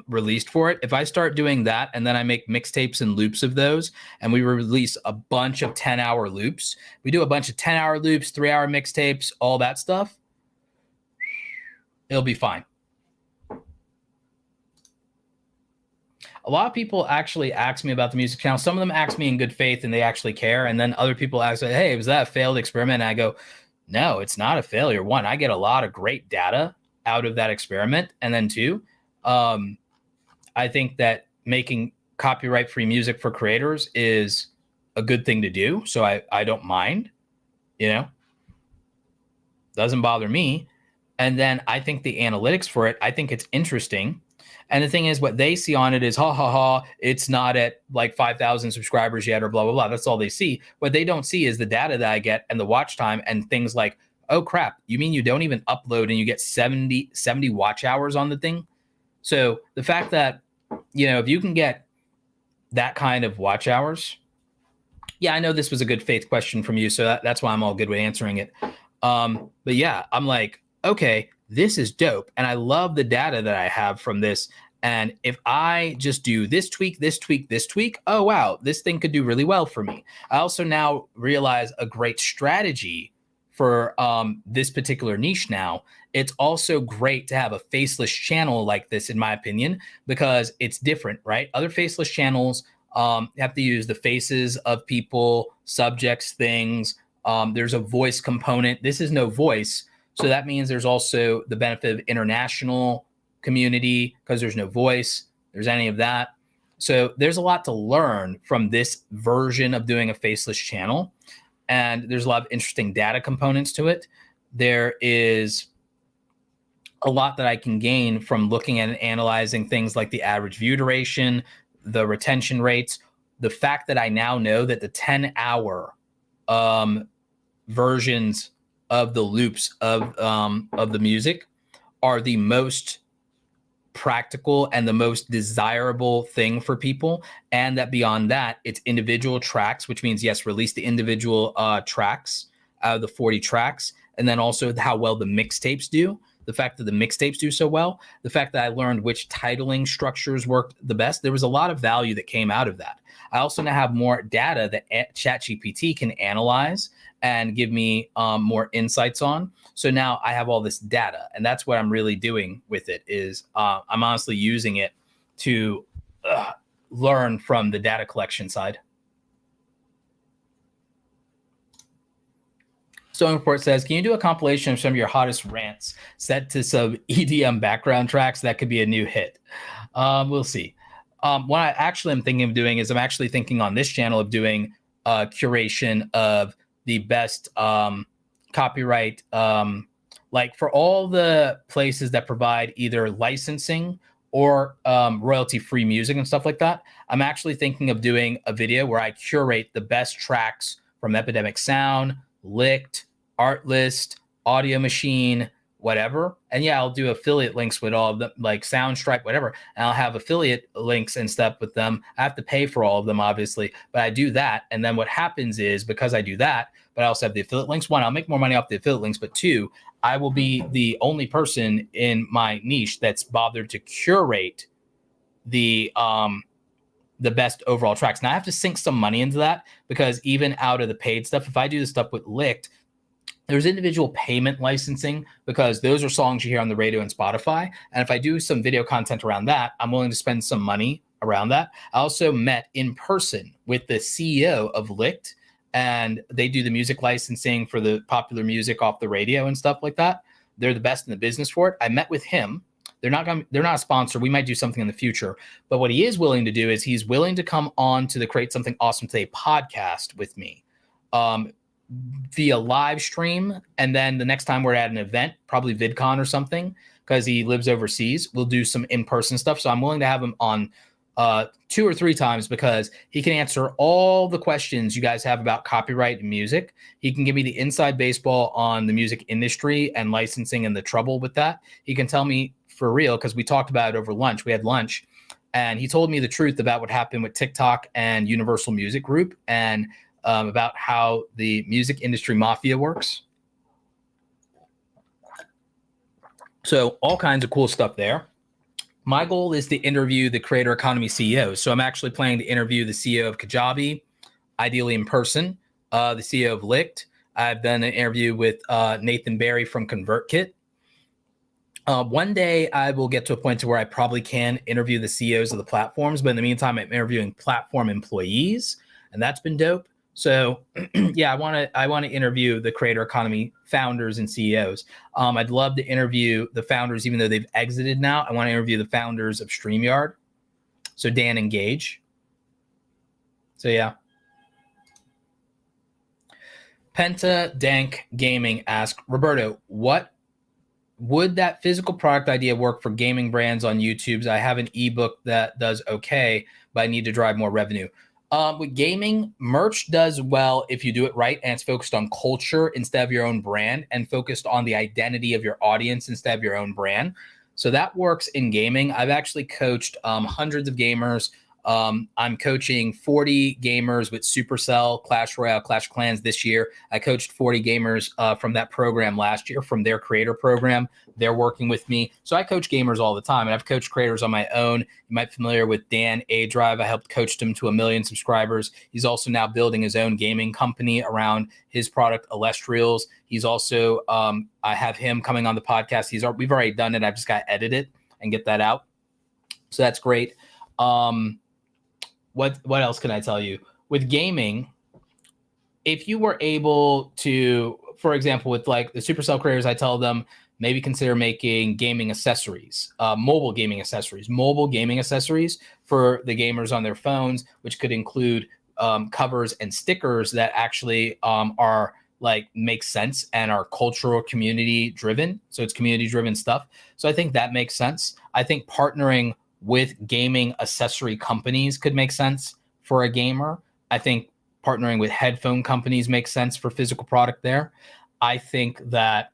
A: released for it. If I start doing that and then I make mixtapes and loops of those, and we release a bunch of 10-hour loops, we do a bunch of 10-hour loops, 3-hour mixtapes, all that stuff, it'll be fine. A lot of people actually ask me about the music channel. Some of them ask me in good faith and they actually care. And then other people ask, hey, was that a failed experiment? And I go, no, it's not a failure. One, I get a lot of great data out of that experiment. And then two, I think that making copyright-free music for creators is a good thing to do. So I don't mind, doesn't bother me. And then I think the analytics for it, I think it's interesting. And the thing is, what they see on it is, it's not at like 5,000 subscribers yet or blah, blah, blah. That's all they see. What they don't see is the data that I get and the watch time and things like, oh, crap, you mean you don't even upload and you get 70 watch hours on the thing? So the fact that, if you can get that kind of watch hours, yeah, I know this was a good faith question from you. So that's why I'm all good with answering it. But yeah, I'm like, okay, this is dope. And I love the data that I have from this. And if I just do this tweak, oh, wow, this thing could do really well for me. I also now realize a great strategy for this particular niche now. It's also great to have a faceless channel like this, in my opinion, because it's different, right? Other faceless channels have to use the faces of people, subjects, things. There's a voice component. This is no voice. So that means there's also the benefit of international community because there's no voice, there's any of that. So there's a lot to learn from this version of doing a faceless channel. And there's a lot of interesting data components to it. There is a lot that I can gain from looking at and analyzing things like the average view duration, the retention rates, the fact that I now know that the 10-hour versions of the loops of the music are the most practical and the most desirable thing for people. And that beyond that, it's individual tracks, which means, yes, release the individual tracks out of the 40 tracks. And then also how well the mixtapes do. The fact that the mixtapes do so well, the fact that I learned which titling structures worked the best. There was a lot of value that came out of that. I also now have more data that ChatGPT can analyze and give me more insights on. So now I have all this data, and that's what I'm really doing with it is I'm honestly using it to learn from the data collection side. Stone Report says, can you do a compilation of some of your hottest rants set to some EDM background tracks? That could be a new hit. We'll see. What I actually am thinking of doing is I'm actually thinking on this channel of doing a curation of the best copyright, like for all the places that provide either licensing or royalty-free music and stuff like that. I'm actually thinking of doing a video where I curate the best tracks from Epidemic Sound, Licked, Artlist, Audio Machine, whatever. And yeah, I'll do affiliate links with all of them, like Soundstripe, whatever. And I'll have affiliate links and stuff with them. I have to pay for all of them, obviously, but I do that. And then what happens is, because I do that, but I also have the affiliate links, one, I'll make more money off the affiliate links, but two, I will be the only person in my niche that's bothered to curate the best overall tracks. Now I have to sink some money into that, because even out of the paid stuff, if I do the stuff with Licked, there's individual payment licensing, because those are songs you hear on the radio and Spotify. And if I do some video content around that, I'm willing to spend some money around that. I also met in person with the CEO of Licked, and they do the music licensing for the popular music off the radio and stuff like that. They're the best in the business for it. I met with him. They're not a sponsor. We might do something in the future. But what he is willing to do is he's willing to come on to the Create Something Awesome Today podcast with me via live stream. And then the next time we're at an event, probably VidCon or something, because he lives overseas, we'll do some in-person stuff. So I'm willing to have him on 2 or 3 times, because he can answer all the questions you guys have about copyright and music. He can give me the inside baseball on the music industry and licensing and the trouble with that. He can tell me for real, because we talked about it over lunch. We had lunch, and he told me the truth about what happened with TikTok and Universal Music Group, and about how the music industry mafia works. So all kinds of cool stuff there. My goal is to interview the creator economy CEOs. So I'm actually planning to interview the CEO of Kajabi, ideally in person, the CEO of Licked. I've done an interview with Nathan Barry from ConvertKit. One day I will get to a point to where I probably can interview the CEOs of the platforms, but in the meantime, I'm interviewing platform employees, and that's been dope. So yeah, I want to interview the creator economy founders and CEOs. I'd love to interview the founders, even though they've exited now. I want to interview the founders of Streamyard. So Dan and Gage. So yeah. Penta Dank Gaming asks, Roberto, what would that physical product idea work for gaming brands on YouTube's? I have an ebook that does okay, but I need to drive more revenue. With gaming, merch does well if you do it right, and it's focused on culture instead of your own brand, and focused on the identity of your audience instead of your own brand. So that works in gaming. I've actually coached hundreds of gamers. I'm coaching 40 gamers with Supercell, Clash Royale, Clash of Clans this year. I coached 40 gamers from that program last year, from their creator program. They're working with me. So I coach gamers all the time, and I've coached creators on my own. You might be familiar with Dan A Drive. I helped coach him to 1 million subscribers. He's also now building his own gaming company around his product, Illustrials. He's also, I have him coming on the podcast. We've already done it. I've just got to edit it and get that out. So that's great. What else can I tell you? With gaming, if you were able to, for example, with like the Supercell creators, I tell them maybe consider making gaming accessories, mobile gaming accessories for the gamers on their phones, which could include covers and stickers that actually are like make sense and are cultural community driven. So it's community driven stuff. So I think that makes sense. I think partnering with gaming accessory companies could make sense for a gamer. I think partnering with headphone companies makes sense for physical product there. I think that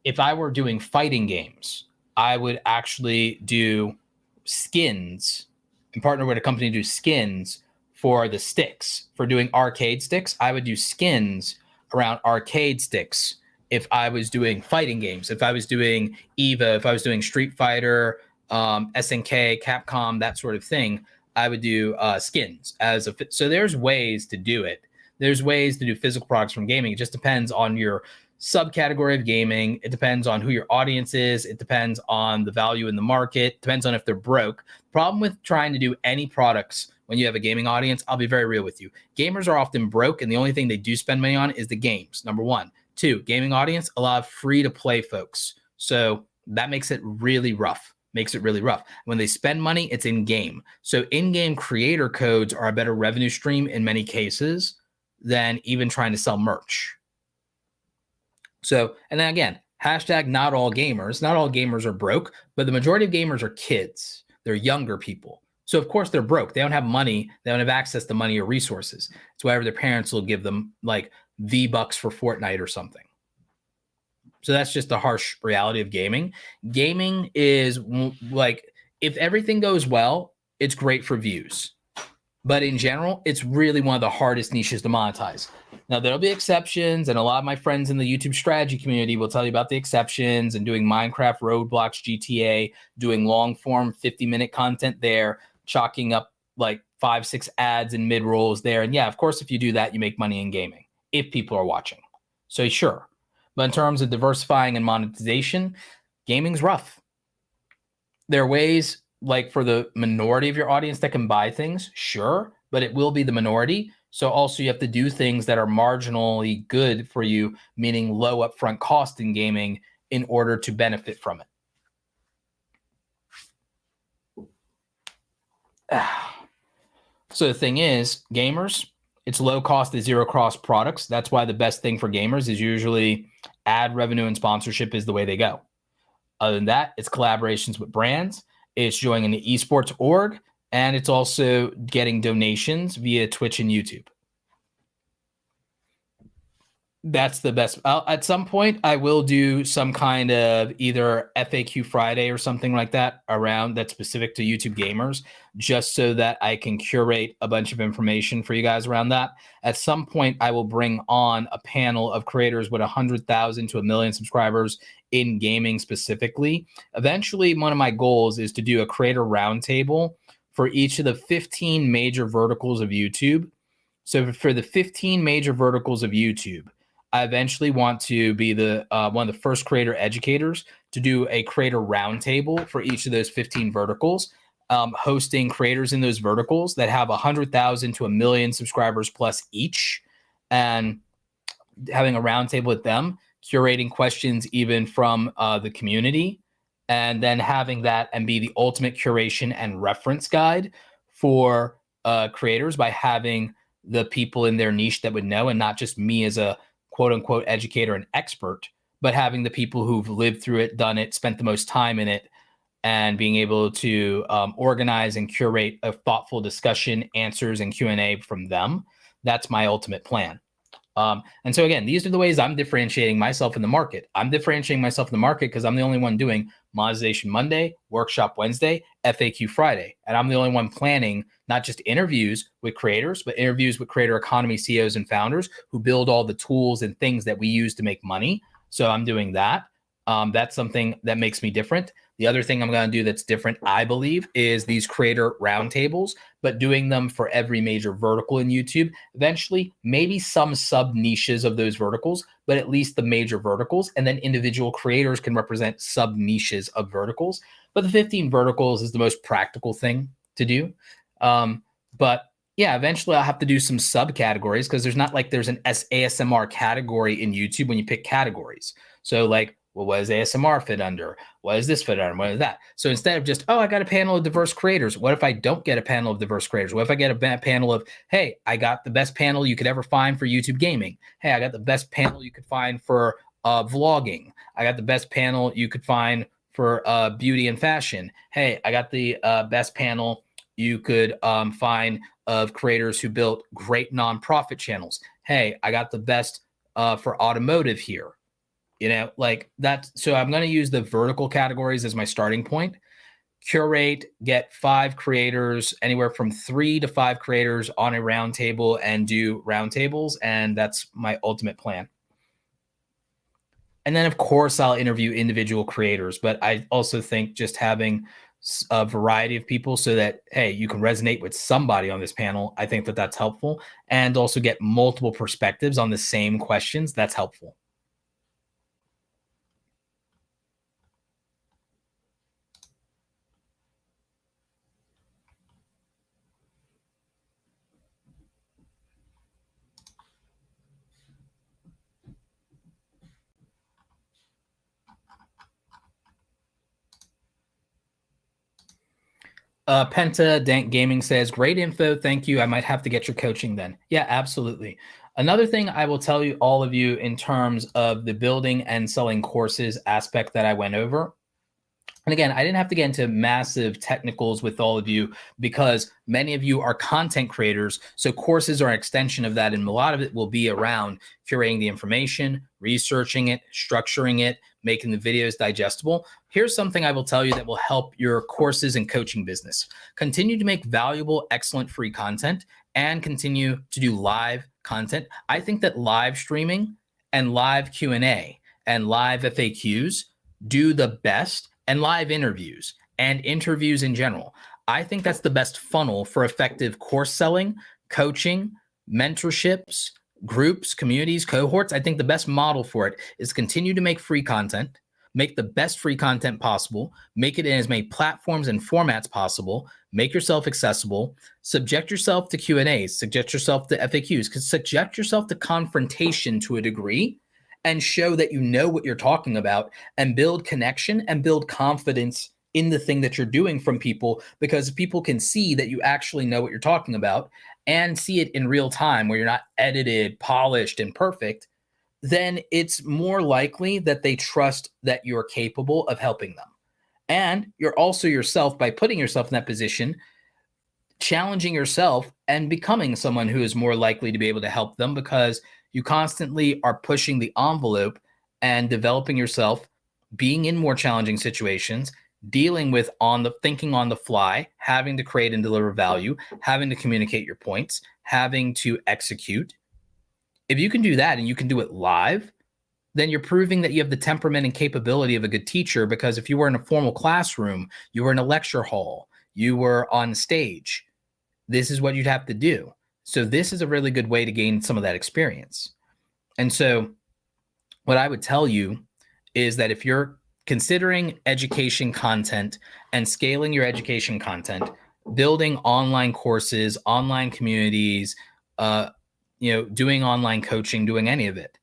A: if I were doing fighting games, I would actually do skins and partner with a company to do skins for the sticks. For doing arcade sticks, I would do skins around arcade sticks. If I was doing fighting games, if I was doing EVA, if I was doing Street Fighter, SNK, Capcom, that sort of thing, I would do skins as a so there's ways to do it. There's ways to do physical products from gaming. It just depends on your subcategory of gaming. It depends on who your audience is. It depends on the value in the market. It depends on if they're broke. Problem with trying to do any products when you have a gaming audience, I'll be very real with you. Gamers are often broke, and the only thing they do spend money on is the games, number one. Two, gaming audience, a lot of free-to-play folks. So that makes it really rough. When they spend money, it's in-game. So in-game creator codes are a better revenue stream in many cases than even trying to sell merch. So, and then again, hashtag not all gamers. Not all gamers are broke, but the majority of gamers are kids. They're younger people. So of course they're broke. They don't have money. They don't have access to money or resources. It's whatever their parents will give them, like V-Bucks for Fortnite or something. So that's just the harsh reality of gaming. Gaming is like, if everything goes well, it's great for views. But in general, it's really one of the hardest niches to monetize. Now, there'll be exceptions, and a lot of my friends in the YouTube strategy community will tell you about the exceptions and doing Minecraft, Roblox, GTA, doing long form 50-minute content there, chalking up like 5-6 ads and mid rolls there. And yeah, of course, if you do that, you make money in gaming if people are watching. So sure. But in terms of diversifying and monetization, gaming's rough. There are ways, like for the minority of your audience that can buy things, sure, but it will be the minority. So also you have to do things that are marginally good for you, meaning low upfront cost in gaming, in order to benefit from it. So the thing is, gamers, it's low cost to zero cost products. That's why the best thing for gamers is usually ad revenue and sponsorship is the way they go. Other than that, it's collaborations with brands. It's joining the esports org, and it's also getting donations via Twitch and YouTube. That's the best. At some point, I will do some kind of either FAQ Friday or something like that around that's specific to YouTube gamers, just so that I can curate a bunch of information for you guys around that. At some point, I will bring on a panel of creators with 100,000 to 1 million subscribers in gaming specifically. Eventually, one of my goals is to do a creator roundtable for each of the 15 major verticals of YouTube. So for the 15 major verticals of YouTube, I eventually want to be the one of the first creator educators to do a creator roundtable for each of those 15 verticals, hosting creators in those verticals that have 100,000 to 1 million subscribers plus each, and having a roundtable with them, curating questions even from the community, and then having that and be the ultimate curation and reference guide for creators by having the people in their niche that would know, and not just me as a quote unquote educator and expert, but having the people who've lived through it, done it, spent the most time in it, and being able to organize and curate a thoughtful discussion, answers, and Q&A from them. That's my ultimate plan. And so again, these are the ways I'm differentiating myself in the market. I'm differentiating myself in the market because I'm the only one doing Monetization Monday, Workshop Wednesday, FAQ Friday. And I'm the only one planning not just interviews with creators, but interviews with creator economy CEOs and founders who build all the tools and things that we use to make money. So I'm doing that. That's something that makes me different. The other thing I'm going to do that's different, I believe, is these creator roundtables, but doing them for every major vertical in YouTube. Eventually, maybe some sub niches of those verticals, but at least the major verticals. And then individual creators can represent sub niches of verticals. But the 15 verticals is the most practical thing to do. But yeah, eventually I'll have to do some subcategories, because there's not like there's an ASMR category in YouTube when you pick categories. So like, well, what does ASMR fit under? What does this fit under? What is that? So instead of just, oh, I got a panel of diverse creators. What if I don't get a panel of diverse creators? What if I get a panel of, hey, I got the best panel you could ever find for YouTube gaming. Hey, I got the best panel you could find for vlogging. I got the best panel you could find for beauty and fashion. Hey, I got the best panel you could find of creators who built great nonprofit channels. Hey, I got the best for automotive here. You know, like that. So I'm going to use the vertical categories as my starting point. Curate, get 5 creators, anywhere from 3 to 5 creators on a roundtable, and do roundtables. And that's my ultimate plan. And then, of course, I'll interview individual creators. But I also think just having a variety of people so that, hey, you can resonate with somebody on this panel, I think that that's helpful. And also get multiple perspectives on the same questions. That's helpful. Penta Dank Gaming says, great info. Thank you. I might have to get your coaching then. Yeah, absolutely. Another thing I will tell you, all of you, in terms of the building and selling courses aspect that I went over, And again, I didn't have to get into massive technicals with all of you because many of you are content creators. So courses are an extension of that. And a lot of it will be around curating the information, researching it, structuring it, making the videos digestible. Here's something I will tell you that will help your courses and coaching business. Continue to make valuable, excellent free content and continue to do live content. I think that live streaming and live Q&A and live FAQs do the best, and live interviews and interviews in general. I think that's the best funnel for effective course selling, coaching, mentorships, groups, communities, cohorts. I think the best model for it is continue to make free content, make the best free content possible, make it in as many platforms and formats possible, make yourself accessible, subject yourself to Q&As, subject yourself to FAQs, subject yourself to confrontation to a degree, and show that you know what you're talking about and build connection and build confidence in the thing that you're doing from people, because people can see that you actually know what you're talking about and see it in real time where you're not edited, polished, and perfect, then it's more likely that they trust that you're capable of helping them. And you're also yourself, by putting yourself in that position, challenging yourself and becoming someone who is more likely to be able to help them, because you constantly are pushing the envelope and developing yourself, being in more challenging situations, dealing with thinking on the fly, having to create and deliver value, having to communicate your points, having to execute. If you can do that and you can do it live, then you're proving that you have the temperament and capability of a good teacher, because if you were in a formal classroom, you were in a lecture hall, you were on stage, this is what you'd have to do. So this is a really good way to gain some of that experience. And so what I would tell you is that if you're considering education content and scaling your education content, building online courses, online communities, doing online coaching, doing any of it,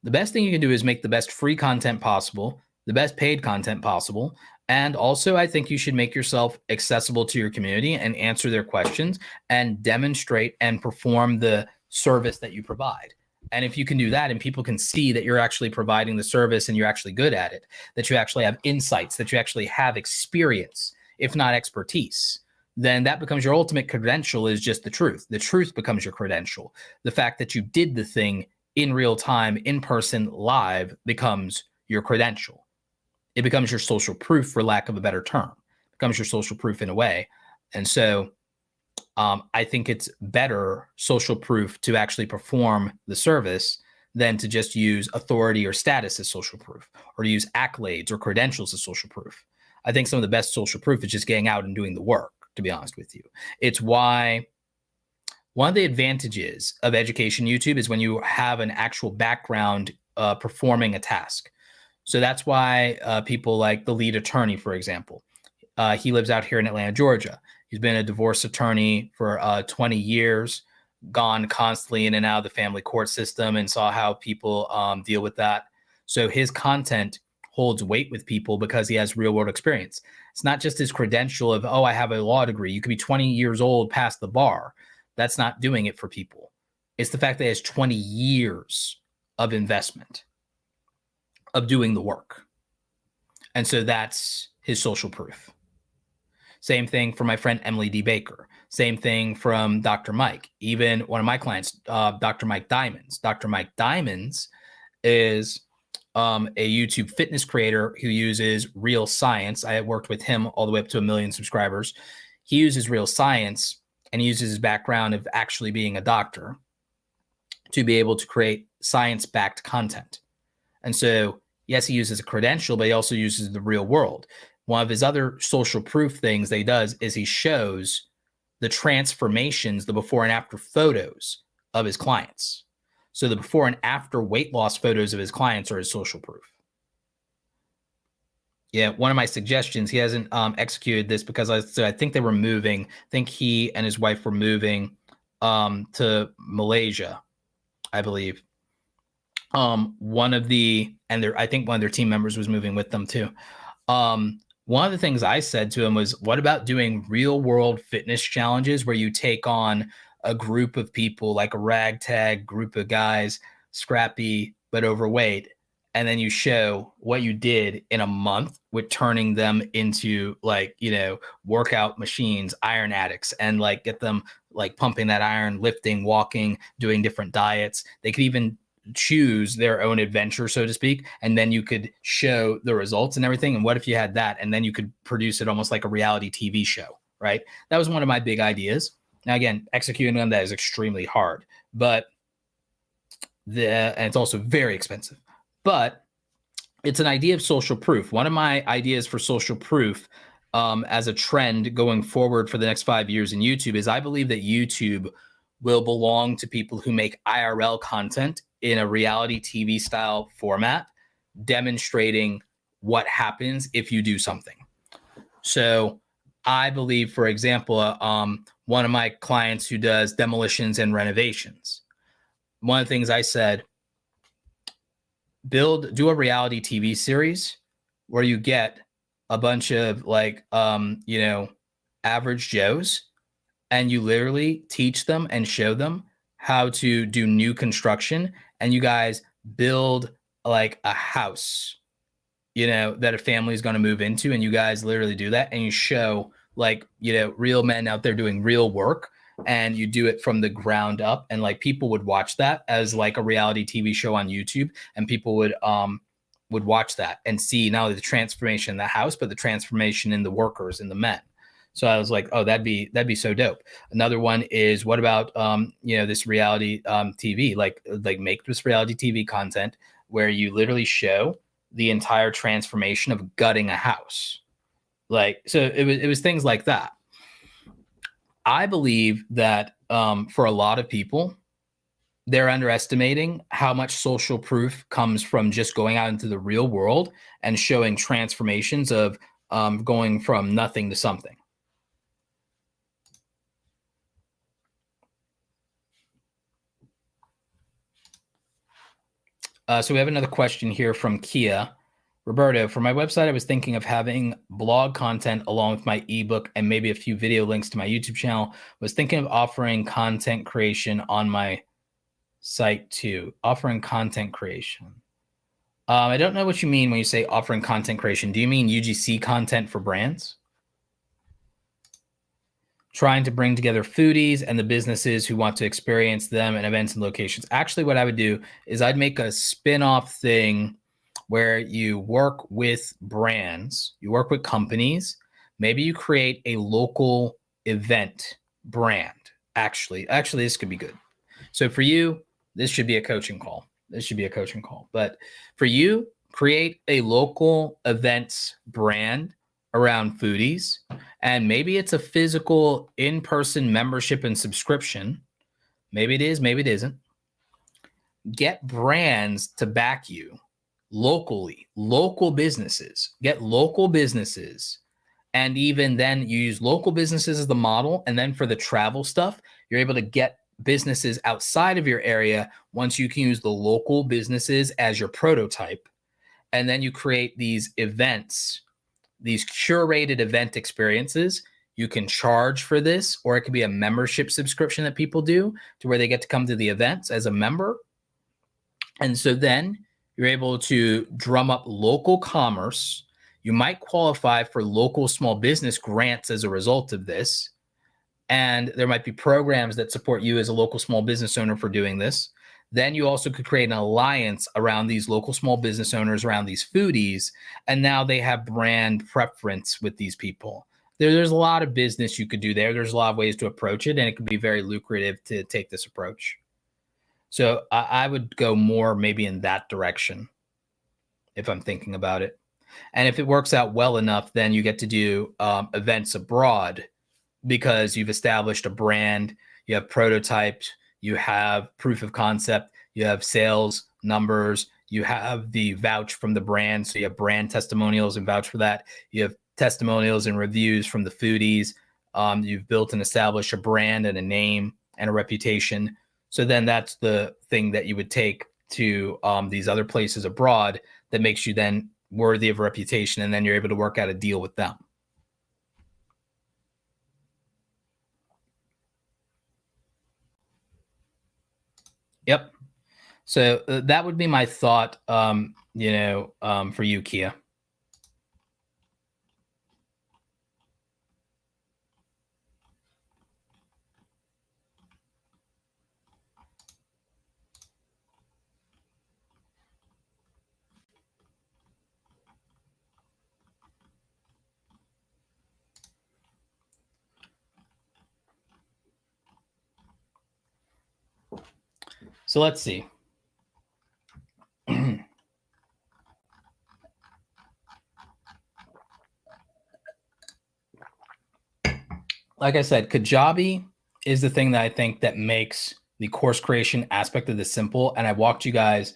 A: the best thing you can do is make the best free content possible, the best paid content possible. And also, I think you should make yourself accessible to your community and answer their questions and demonstrate and perform the service that you provide. And if you can do that and people can see that you're actually providing the service and you're actually good at it, that you actually have insights, that you actually have experience, if not expertise, then that becomes your ultimate credential, is just the truth. The truth becomes your credential. The fact that you did the thing in real time, in person, live, becomes your credential. It becomes your social proof, for lack of a better term. It becomes your social proof in a way. And so I think it's better social proof to actually perform the service than to just use authority or status as social proof, or to use accolades or credentials as social proof. I think some of the best social proof is just getting out and doing the work, to be honest with you. It's why one of the advantages of education YouTube is when you have an actual background performing a task. So that's why people like the lead attorney, for example, he lives out here in Atlanta, Georgia. He's been a divorce attorney for 20 years, gone constantly in and out of the family court system, and saw how people deal with that. So his content holds weight with people because he has real world experience. It's not just his credential of, oh, I have a law degree. You could be 20 years old past the bar. That's not doing it for people. It's the fact that he has 20 years of investment, of doing the work. And so that's his social proof. Same thing for my friend Emily D. Baker. Same thing from Dr. Mike. Even one of my clients, Dr. Mike Diamonds. Dr. Mike Diamonds is a YouTube fitness creator who uses real science. I have worked with him all the way up to 1 million subscribers. He uses real science, and he uses his background of actually being a doctor to be able to create science-backed content. And so, yes, he uses a credential, but he also uses the real world. One of his other social proof things that he does is he shows the transformations, the before and after photos of his clients. So the before and after weight loss photos of his clients are his social proof. Yeah, one of my suggestions, he hasn't executed this because I think they were moving. I think he and his wife were moving to Malaysia, I believe. I think one of their team members was moving with them too. One of the things I said to him was, what about doing real world fitness challenges where you take on a group of people, like a ragtag group of guys, scrappy but overweight, and then you show what you did in a month with turning them into like, you know, workout machines, iron addicts, and like get them like pumping that iron, lifting, walking, doing different diets. They could even choose their own adventure, so to speak, and then you could show the results and everything. And what if you had that, and then you could produce it almost like a reality TV show, right? That was one of my big ideas. Now, again, executing on that is extremely hard, but and it's also very expensive. But it's an idea of social proof. One of my ideas for social proof as a trend going forward for the next 5 years in YouTube is I believe that YouTube will belong to people who make IRL content in a reality TV style format, demonstrating what happens if you do something. So I believe, for example, one of my clients who does demolitions and renovations, one of the things I said, do a reality TV series where you get a bunch of like, you know, average Joes, and you literally teach them and show them how to do new construction, and you guys build like a house, you know, that a family is going to move into, and you guys literally do that, and you show like, you know, real men out there doing real work, and you do it from the ground up, and like people would watch that as like a reality TV show on YouTube, and people would watch that and see not only the transformation in the house, but the transformation in the workers and the men. So I was like, oh, that'd be so dope. Another one is, what about you know, this reality TV, like make this reality TV content where you literally show the entire transformation of gutting a house. Like, so it was things like that. I believe that for a lot of people, they're underestimating how much social proof comes from just going out into the real world and showing transformations of going from nothing to something. So we have another question here from Kia. Roberto, for my website, I was thinking of having blog content along with my ebook and maybe a few video links to my YouTube channel. Was thinking of offering content creation on my site too. Offering content creation. I don't know what you mean when you say offering content creation. Do you mean UGC content for brands? Trying to bring together foodies and the businesses who want to experience them at events and locations. Actually, what I would do is I'd make a spin-off thing where you work with brands, you work with companies. Maybe you create a local event brand. Actually, this could be good. So for you, this should be a coaching call. But for you, create a local events brand around foodies, and maybe it's a physical in-person membership and subscription. Maybe it is, maybe it isn't. Get brands to back you locally, local businesses. Get local businesses, and even then you use local businesses as the model, and then for the travel stuff, you're able to get businesses outside of your area once you can use the local businesses as your prototype, and then you create these events, these curated event experiences. You can charge for this, or it could be a membership subscription that people do to where they get to come to the events as a member. And so then you're able to drum up local commerce. You might qualify for local small business grants as a result of this. And there might be programs that support you as a local small business owner for doing this. Then you also could create an alliance around these local small business owners, around these foodies, and now they have brand preference with these people. There's a lot of business you could do there. There's a lot of ways to approach it, and it could be very lucrative to take this approach. So I would go more maybe in that direction if I'm thinking about it. And if it works out well enough, then you get to do events abroad, because you've established a brand, you have prototypes, you have proof of concept, you have sales numbers, you have the vouch from the brand. So you have brand testimonials and vouch for that. You have testimonials and reviews from the foodies. You've built and established a brand and a name and a reputation. So then that's the thing that you would take to these other places abroad that makes you then worthy of reputation. And then you're able to work out a deal with them. Yep. So that would be my thought for you, Kia. So let's see. Like I said, Kajabi is the thing that I think that makes the course creation aspect of this simple. And I walked you guys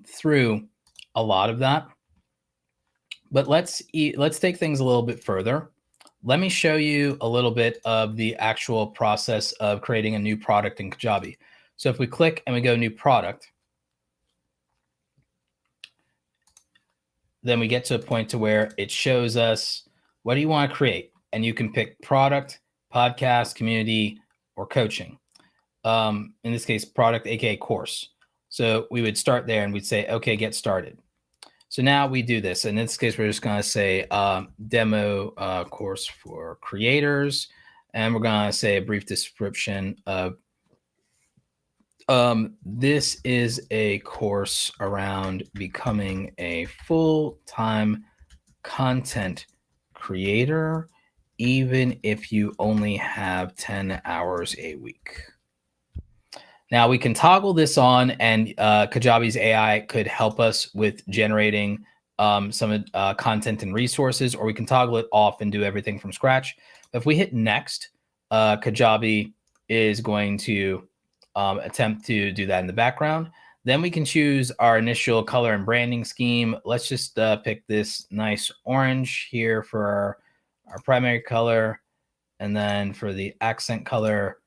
A: through a lot of that. But let's take things a little bit further. Let me show you a little bit of the actual process of creating a new product in Kajabi. So if we click and we go new product, then we get to a point to where it shows us what do you want to create, and you can pick product, podcast, community, or coaching. In this case, product, aka course. So we would start there and we'd say, okay, get started. So now we do this. In this case, we're just going to say demo course for creators. And we're going to say a brief description of this is a course around becoming a full-time content creator, even if you only have 10 hours a week. Now we can toggle this on, and Kajabi's AI could help us with generating some content and resources, or we can toggle it off and do everything from scratch. If we hit next, Kajabi is going to attempt to do that in the background. Then we can choose our initial color and branding scheme. Let's just pick this nice orange here for our primary color. And then for the accent color,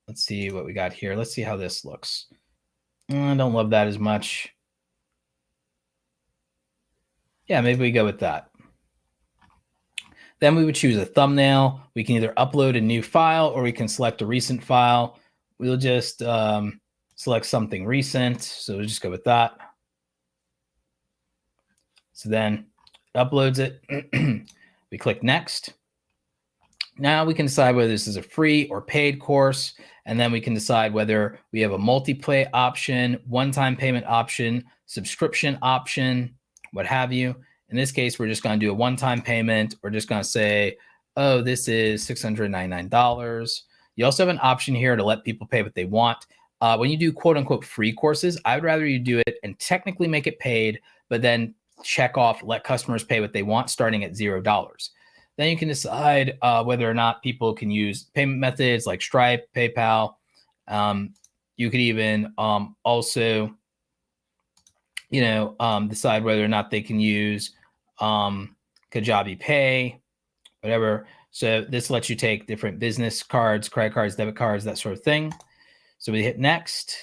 A: let's see what we got here. Let's see how this looks. I don't love that as much. Yeah, maybe we go with that. Then we would choose a thumbnail. We can either upload a new file or we can select a recent file. We'll just select something recent. So we'll just go with that. So then it uploads it. We click next. Now we can decide whether this is a free or paid course. And then we can decide whether we have a multi-play option, one-time payment option, subscription option, what have you. In this case, we're just going to do a one-time payment. We're just going to say, oh, this is $699. You also have an option here to let people pay what they want. When you do quote unquote free courses, I would rather you do it and technically make it paid, but then check off, let customers pay what they want starting at $0. Then you can decide whether or not people can use payment methods like Stripe, PayPal. You could even also, decide whether or not they can use Kajabi Pay, whatever. So this lets you take different business cards, credit cards, debit cards, that sort of thing. So we hit next.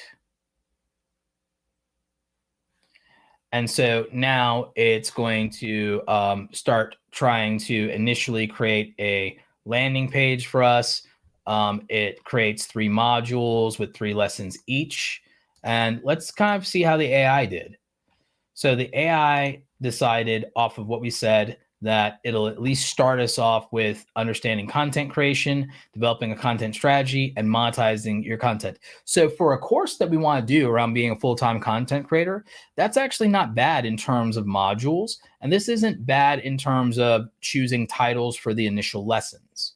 A: And so now it's going to start trying to initially create a landing page for us. It creates 3 modules with 3 lessons each. And let's kind of see how the AI did. So the AI decided off of what we said that it'll at least start us off with understanding content creation, developing a content strategy, and monetizing your content. So for a course that we want to do around being a full-time content creator, that's actually not bad in terms of modules. And this isn't bad in terms of choosing titles for the initial lessons.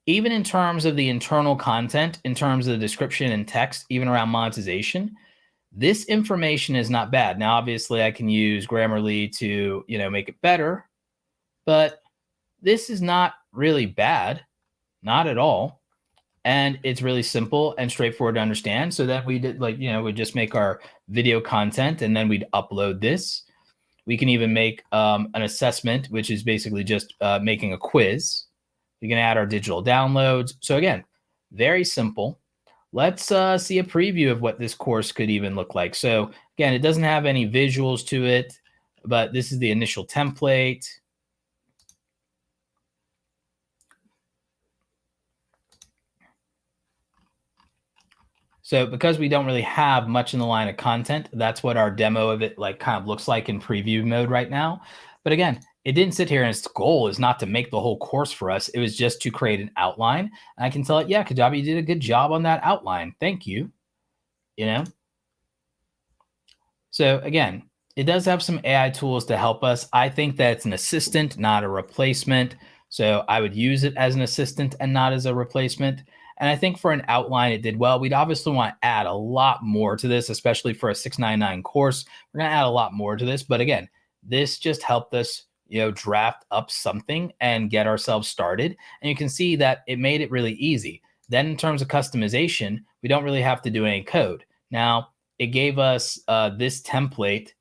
A: Even in terms of the internal content, in terms of the description and text, even around monetization, this information is not bad. Now, obviously, I can use Grammarly to, make it better, but this is not really bad, not at all. And it's really simple and straightforward to understand. So that we did we'd just make our video content and then we'd upload this. We can even make an assessment, which is basically just making a quiz. We can add our digital downloads. So again, very simple. Let's see a preview of what this course could even look like. So again, it doesn't have any visuals to it, but this is the initial template. So because we don't really have much in the line of content, that's what our demo of it like kind of looks like in preview mode right now. But again, it didn't sit here and its goal is not to make the whole course for us. It was just to create an outline. And I can tell it, yeah, Kajabi, you did a good job on that outline. Thank you. You know? So again, it does have some AI tools to help us. I think that it's an assistant, not a replacement. So I would use it as an assistant and not as a replacement. And I think for an outline, it did well. We'd obviously want to add a lot more to this, especially for a $6.99 course. We're going to add a lot more to this. But again, this just helped us, draft up something and get ourselves started. And you can see that it made it really easy. Then in terms of customization, we don't really have to do any code. Now, it gave us this template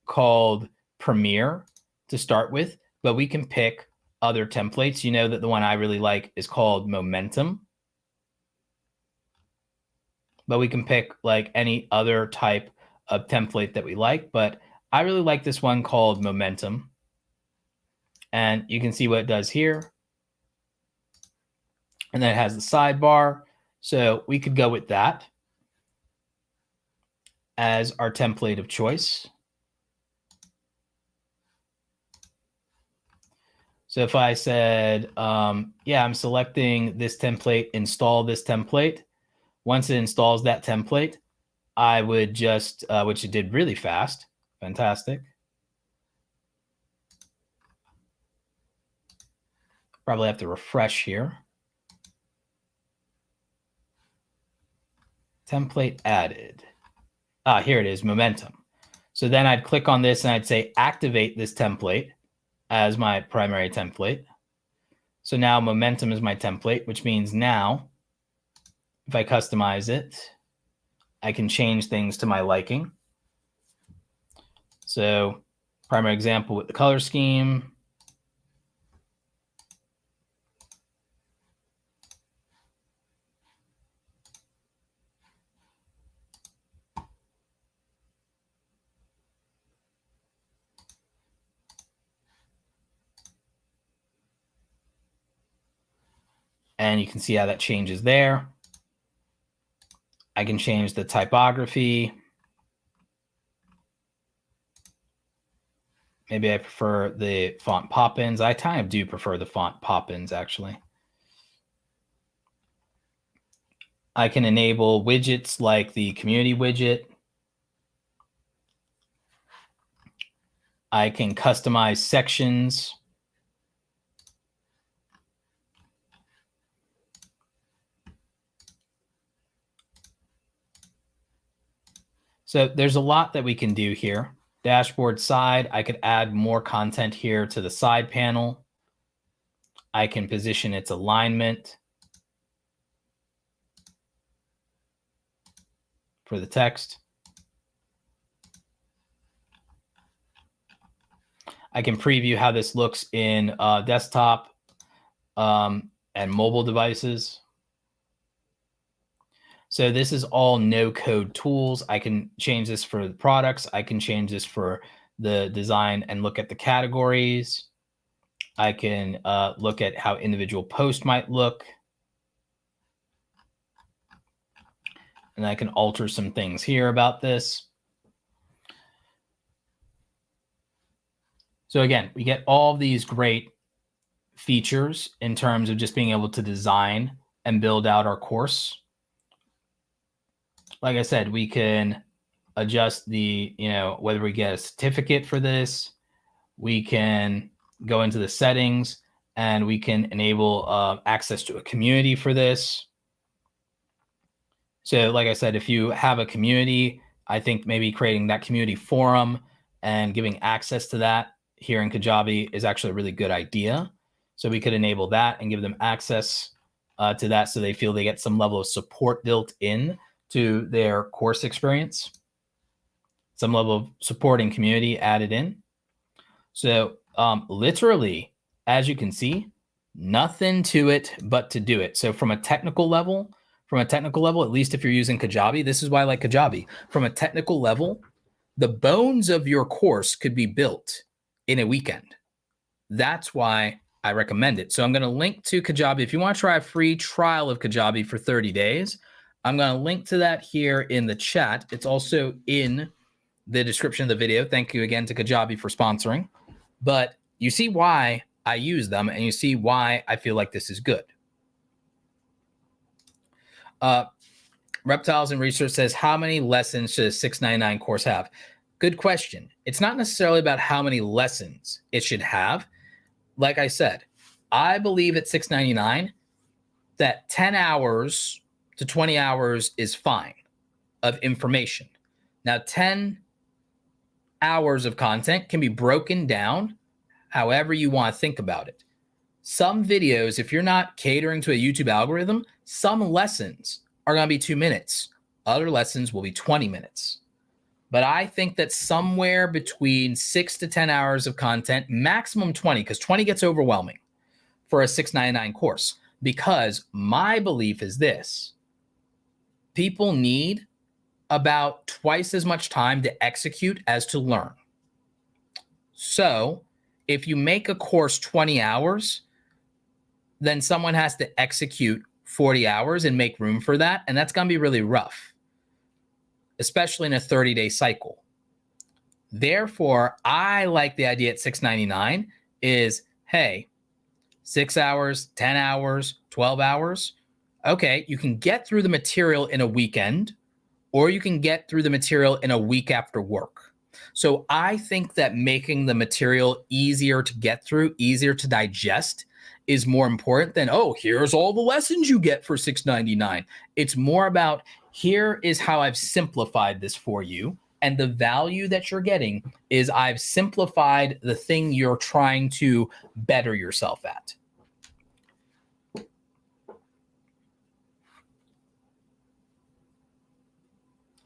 A: called Premiere to start with, but we can pick other templates. You know that the one I really like is called Momentum. But we can pick like any other type of template that we like. But I really like this one called Momentum. And you can see what it does here. And then it has the sidebar. So we could go with that as our template of choice. So if I said, yeah, I'm selecting this template, install this template. Once it installs that template, I would just, which it did really fast. Fantastic. Probably have to refresh here. Template added. Here it is, Momentum. So then I'd click on this and I'd say activate this template as my primary template. So now Momentum is my template, which means now if I customize it, I can change things to my liking. So primary example with the color scheme. And you can see how that changes there. I can change the typography. Maybe I prefer the font pop-ins. I kind of do prefer the font pop-ins, actually. I can enable widgets like the community widget. I can customize sections. So there's a lot that we can do here. Dashboard side, I could add more content here to the side panel. I can position its alignment for the text. I can preview how this looks in desktop and mobile devices. So this is all no-code tools. I can change this for the products. I can change this for the design and look at the categories. I can look at how individual posts might look. And I can alter some things here about this. So again, we get all these great features in terms of just being able to design and build out our course. Like I said, we can adjust the, whether we get a certificate for this. We can go into the settings and we can enable access to a community for this. So like I said, if you have a community, I think maybe creating that community forum and giving access to that here in Kajabi is actually a really good idea. So we could enable that and give them access to that so they feel they get some level of support built in to their course experience, some level of supporting community added in. So literally, as you can see, nothing to it but to do it. So from a technical level, at least if you're using Kajabi, this is why I like Kajabi. From a technical level, the bones of your course could be built in a weekend. That's why I recommend it. So I'm going to link to Kajabi. If you want to try a free trial of Kajabi for 30 days, I'm going to link to that here in the chat. It's also in the description of the video. Thank you again to Kajabi for sponsoring. But you see why I use them, and you see why I feel like this is good. Reptiles and Research says, how many lessons should a $6.99 course have? Good question. It's not necessarily about how many lessons it should have. Like I said, I believe at $6.99 that 10 hours to 20 hours is fine of information. Now, 10 hours of content can be broken down however you want to think about it. Some videos, if you're not catering to a YouTube algorithm, some lessons are going to be 2 minutes. Other lessons will be 20 minutes. But I think that somewhere between 6 to 10 hours of content, maximum 20, because 20 gets overwhelming for a $6.99 course. Because my belief is this: people need about twice as much time to execute as to learn. So if you make a course 20 hours, then someone has to execute 40 hours and make room for that. And that's going to be really rough, especially in a 30-day cycle. Therefore, I like the idea at $6.99 is, hey, 6 hours, 10 hours, 12 hours. Okay, you can get through the material in a weekend, or you can get through the material in a week after work. So I think that making the material easier to get through, easier to digest, is more important than, oh, here's all the lessons you get for $6.99. It's more about, here is how I've simplified this for you. And the value that you're getting is I've simplified the thing you're trying to better yourself at.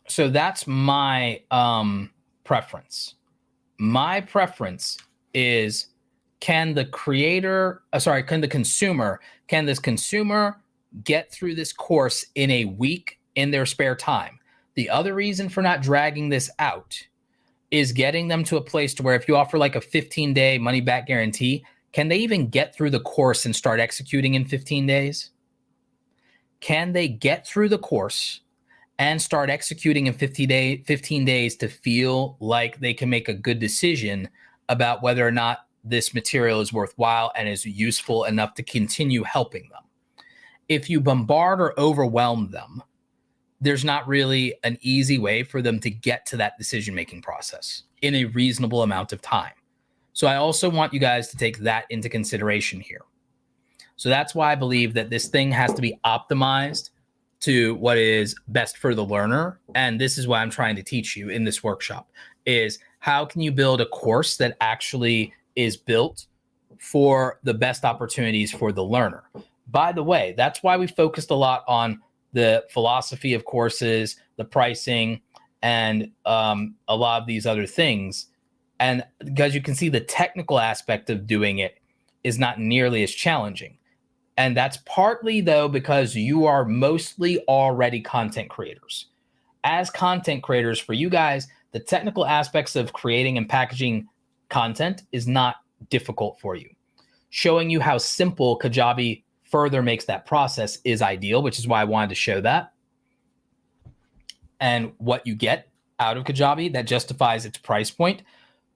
A: So that's my preference. My preference is, can the consumer get through this course in a week in their spare time? The other reason for not dragging this out is getting them to a place to where if you offer like a 15-day money back guarantee, can they even get through the course and start executing in 15 days? Can they get through the course and start executing in 15 days to feel like they can make a good decision about whether or not this material is worthwhile and is useful enough to continue helping them? If you bombard or overwhelm them, there's not really an easy way for them to get to that decision-making process in a reasonable amount of time. So I also want you guys to take that into consideration here. So that's why I believe that this thing has to be optimized to what is best for the learner. And this is what I'm trying to teach you in this workshop, is how can you build a course that actually is built for the best opportunities for the learner. By the way, that's why we focused a lot on the philosophy of courses, the pricing, and a lot of these other things. And because you can see the technical aspect of doing it is not nearly as challenging. And that's partly, though, because you are mostly already content creators. As content creators, for you guys, the technical aspects of creating and packaging content is not difficult for you. Showing you how simple Kajabi further makes that process is ideal, which is why I wanted to show that. And what you get out of Kajabi that justifies its price point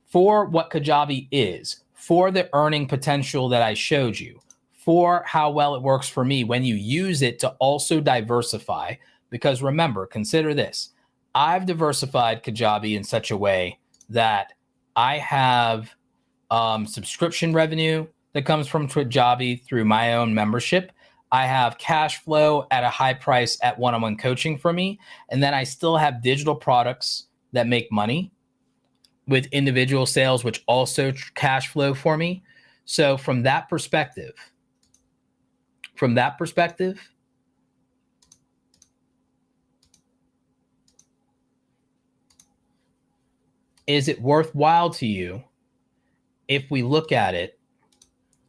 A: for what Kajabi is, for the earning potential that I showed you, for how well it works for me when you use it to also diversify. Because remember, consider this. I've diversified Kajabi in such a way that I have subscription revenue that comes from Kajabi through my own membership. I have cash flow at a high price at one-on-one coaching for me. And then I still have digital products that make money with individual sales, which also cash flow for me. So from that perspective, is it worthwhile to you if we look at it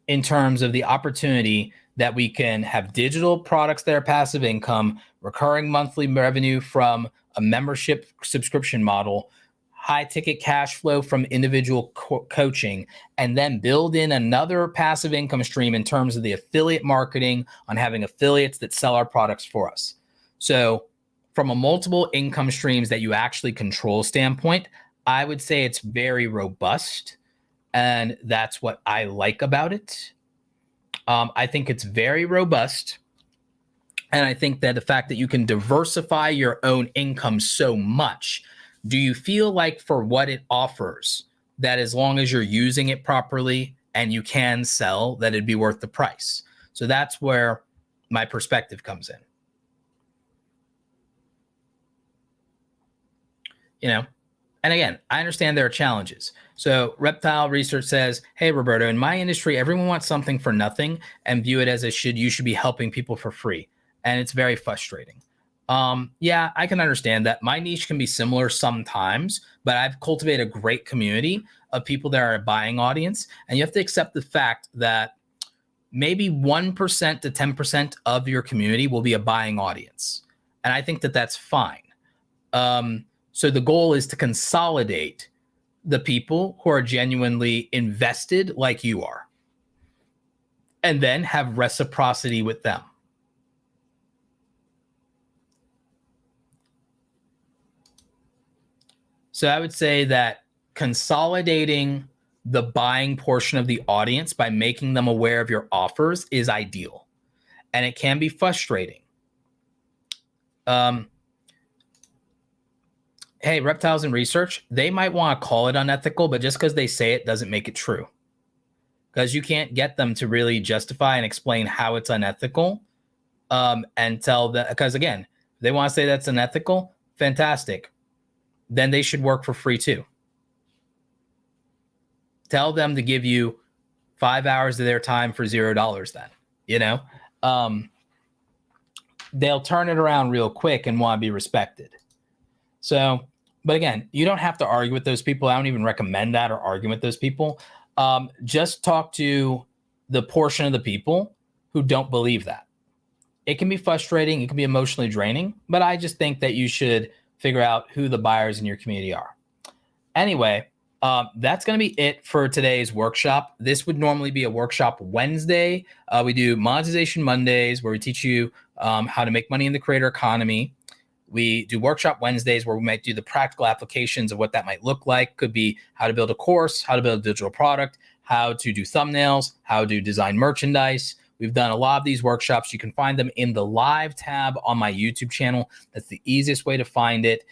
A: in terms of the opportunity that we can have digital products that are passive income, recurring monthly revenue from a membership subscription model, high ticket cash flow from individual coaching, and then build in another passive income stream in terms of the affiliate marketing on having affiliates that sell our products for us? So from a multiple income streams that you actually control standpoint, I would say it's very robust. And that's what I like about it. I think it's very robust. And I think that the fact that you can diversify your own income so much, do you feel like for what it offers, that as long as you're using it properly and you can sell, that it'd be worth the price? So that's where my perspective comes in. You know, and again, I understand there are challenges. So Reptile Research says, hey, Roberto, in my industry, everyone wants something for nothing and view it as you should be helping people for free. And it's very frustrating. Yeah, I can understand that. My niche can be similar sometimes, but I've cultivated a great community of people that are a buying audience. And you have to accept the fact that maybe 1% to 10% of your community will be a buying audience. And I think that that's fine. So the goal is to consolidate the people who are genuinely invested like you are, and then have reciprocity with them. So I would say that consolidating the buying portion of the audience by making them aware of your offers is ideal. And it can be frustrating. Hey, Reptiles in Research, they might want to call it unethical, but just because they say it doesn't make it true. Because you can't get them to really justify and explain how it's unethical, and tell them, because again, if they want to say that's unethical, fantastic. Then they should work for free too. Tell them to give you 5 hours of their time for $0 then, you know? They'll turn it around real quick and want to be respected. So, but again, you don't have to argue with those people. I don't even recommend that or argue with those people. Just talk to the portion of the people who don't believe that. It can be frustrating. It can be emotionally draining, but I just think that you should figure out who the buyers in your community are. Anyway, that's going to be it for today's workshop. This would normally be a workshop Wednesday. We do monetization Mondays, where we teach you how to make money in the creator economy. We do workshop Wednesdays, where we might do the practical applications of what that might look like. Could be how to build a course, how to build a digital product, how to do thumbnails, how to design merchandise. We've done a lot of these workshops. You can find them in the live tab on my YouTube channel. That's the easiest way to find it.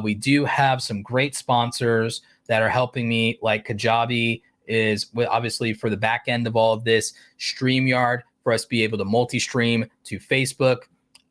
A: We do have some great sponsors that are helping me, like Kajabi is obviously for the back end of all of this, Streamyard for us to be able to multi-stream to Facebook,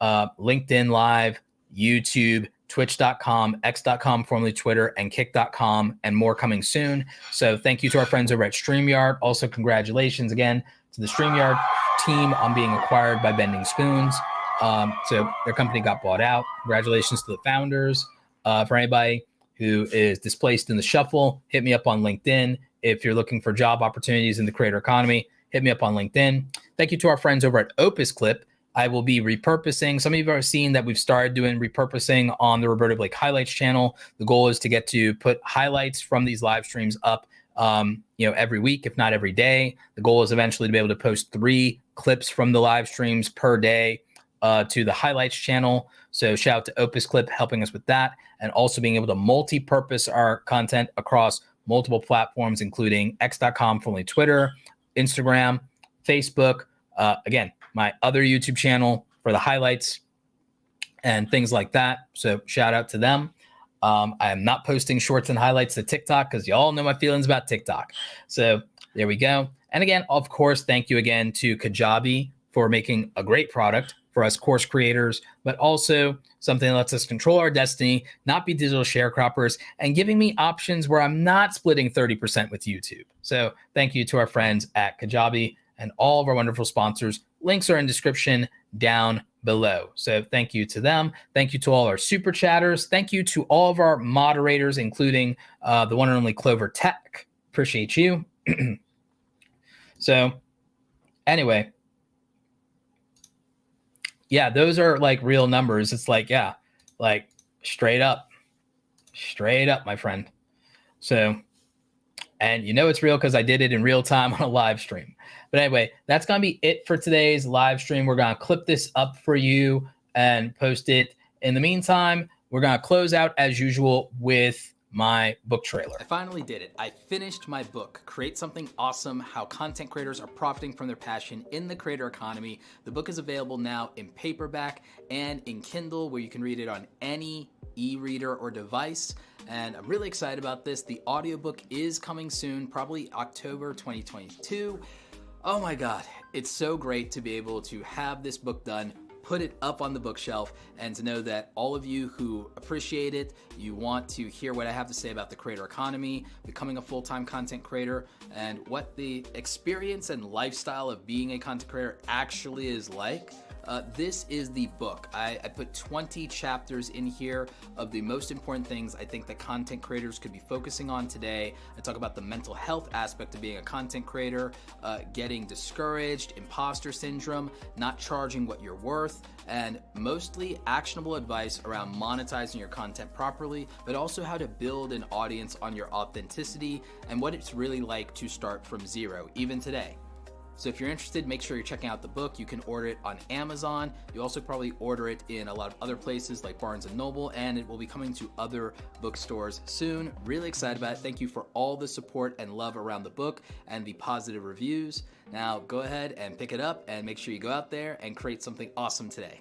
A: LinkedIn Live, YouTube, twitch.com, x.com, formerly Twitter, and kick.com, and more coming soon. So thank you to our friends over at Streamyard. Also, congratulations again to the Streamyard team on being acquired by Bending Spoons. So their company got bought out. Congratulations to the founders. For anybody who is displaced in the shuffle, hit me up on LinkedIn. If you're looking for job opportunities in the creator economy, hit me up on LinkedIn. Thank you to our friends over at OpusClip. I will be repurposing. Some of you have seen that we've started doing repurposing on the Roberto Blake Highlights channel. The goal is to get to put highlights from these live streams up, every week, if not every day. The goal is eventually to be able to post 3 clips from the live streams per day to the highlights channel. So shout out to OpusClip helping us with that, and also being able to multi-purpose our content across multiple platforms, including x.com, formerly Twitter, Instagram, Facebook. Again, my other YouTube channel for the highlights and things like that. So shout out to them. I am not posting shorts and highlights to TikTok because you all know my feelings about TikTok. So there we go. And again, of course, thank you again to Kajabi for making a great product for us course creators, but also something that lets us control our destiny, not be digital sharecroppers, and giving me options where I'm not splitting 30% with YouTube. So thank you to our friends at Kajabi and all of our wonderful sponsors. Links are in description down below. So thank you to them. Thank you to all our super chatters. Thank you to all of our moderators, including the one and only Clover Tech. Appreciate you. So anyway, yeah, those are like real numbers. It's like, yeah, like straight up, my friend. So, and it's real because I did it in real time on a live stream. But anyway, that's going to be it for today's live stream. We're going to clip this up for you and post it. In the meantime, we're going to close out as usual with my book trailer. I finally did it. I finished my book, Create Something Awesome, How Content Creators Are Profiting from Their Passion in the Creator Economy. The book is available now in paperback and in Kindle, where you can read it on any e-reader or device. And I'm really excited about this. The audiobook is coming soon, probably October 2022. Oh my God, it's so great to be able to have this book done, put it up on the bookshelf, and to know that all of you who appreciate it, you want to hear what I have to say about the creator economy, becoming a full-time content creator, and what the experience and lifestyle of being a content creator actually is like. This is the book. I put 20 chapters in here of the most important things I think that content creators could be focusing on today. I talk about the mental health aspect of being a content creator, getting discouraged, imposter syndrome, not charging what you're worth, and mostly actionable advice around monetizing your content properly, but also how to build an audience on your authenticity and what it's really like to start from zero, even today. So if you're interested, make sure you're checking out the book. You can order it on Amazon. You also probably order it in a lot of other places like Barnes & Noble, and it will be coming to other bookstores soon. Really excited about it. Thank you for all the support and love around the book and the positive reviews. Now go ahead and pick it up and make sure you go out there and create something awesome today.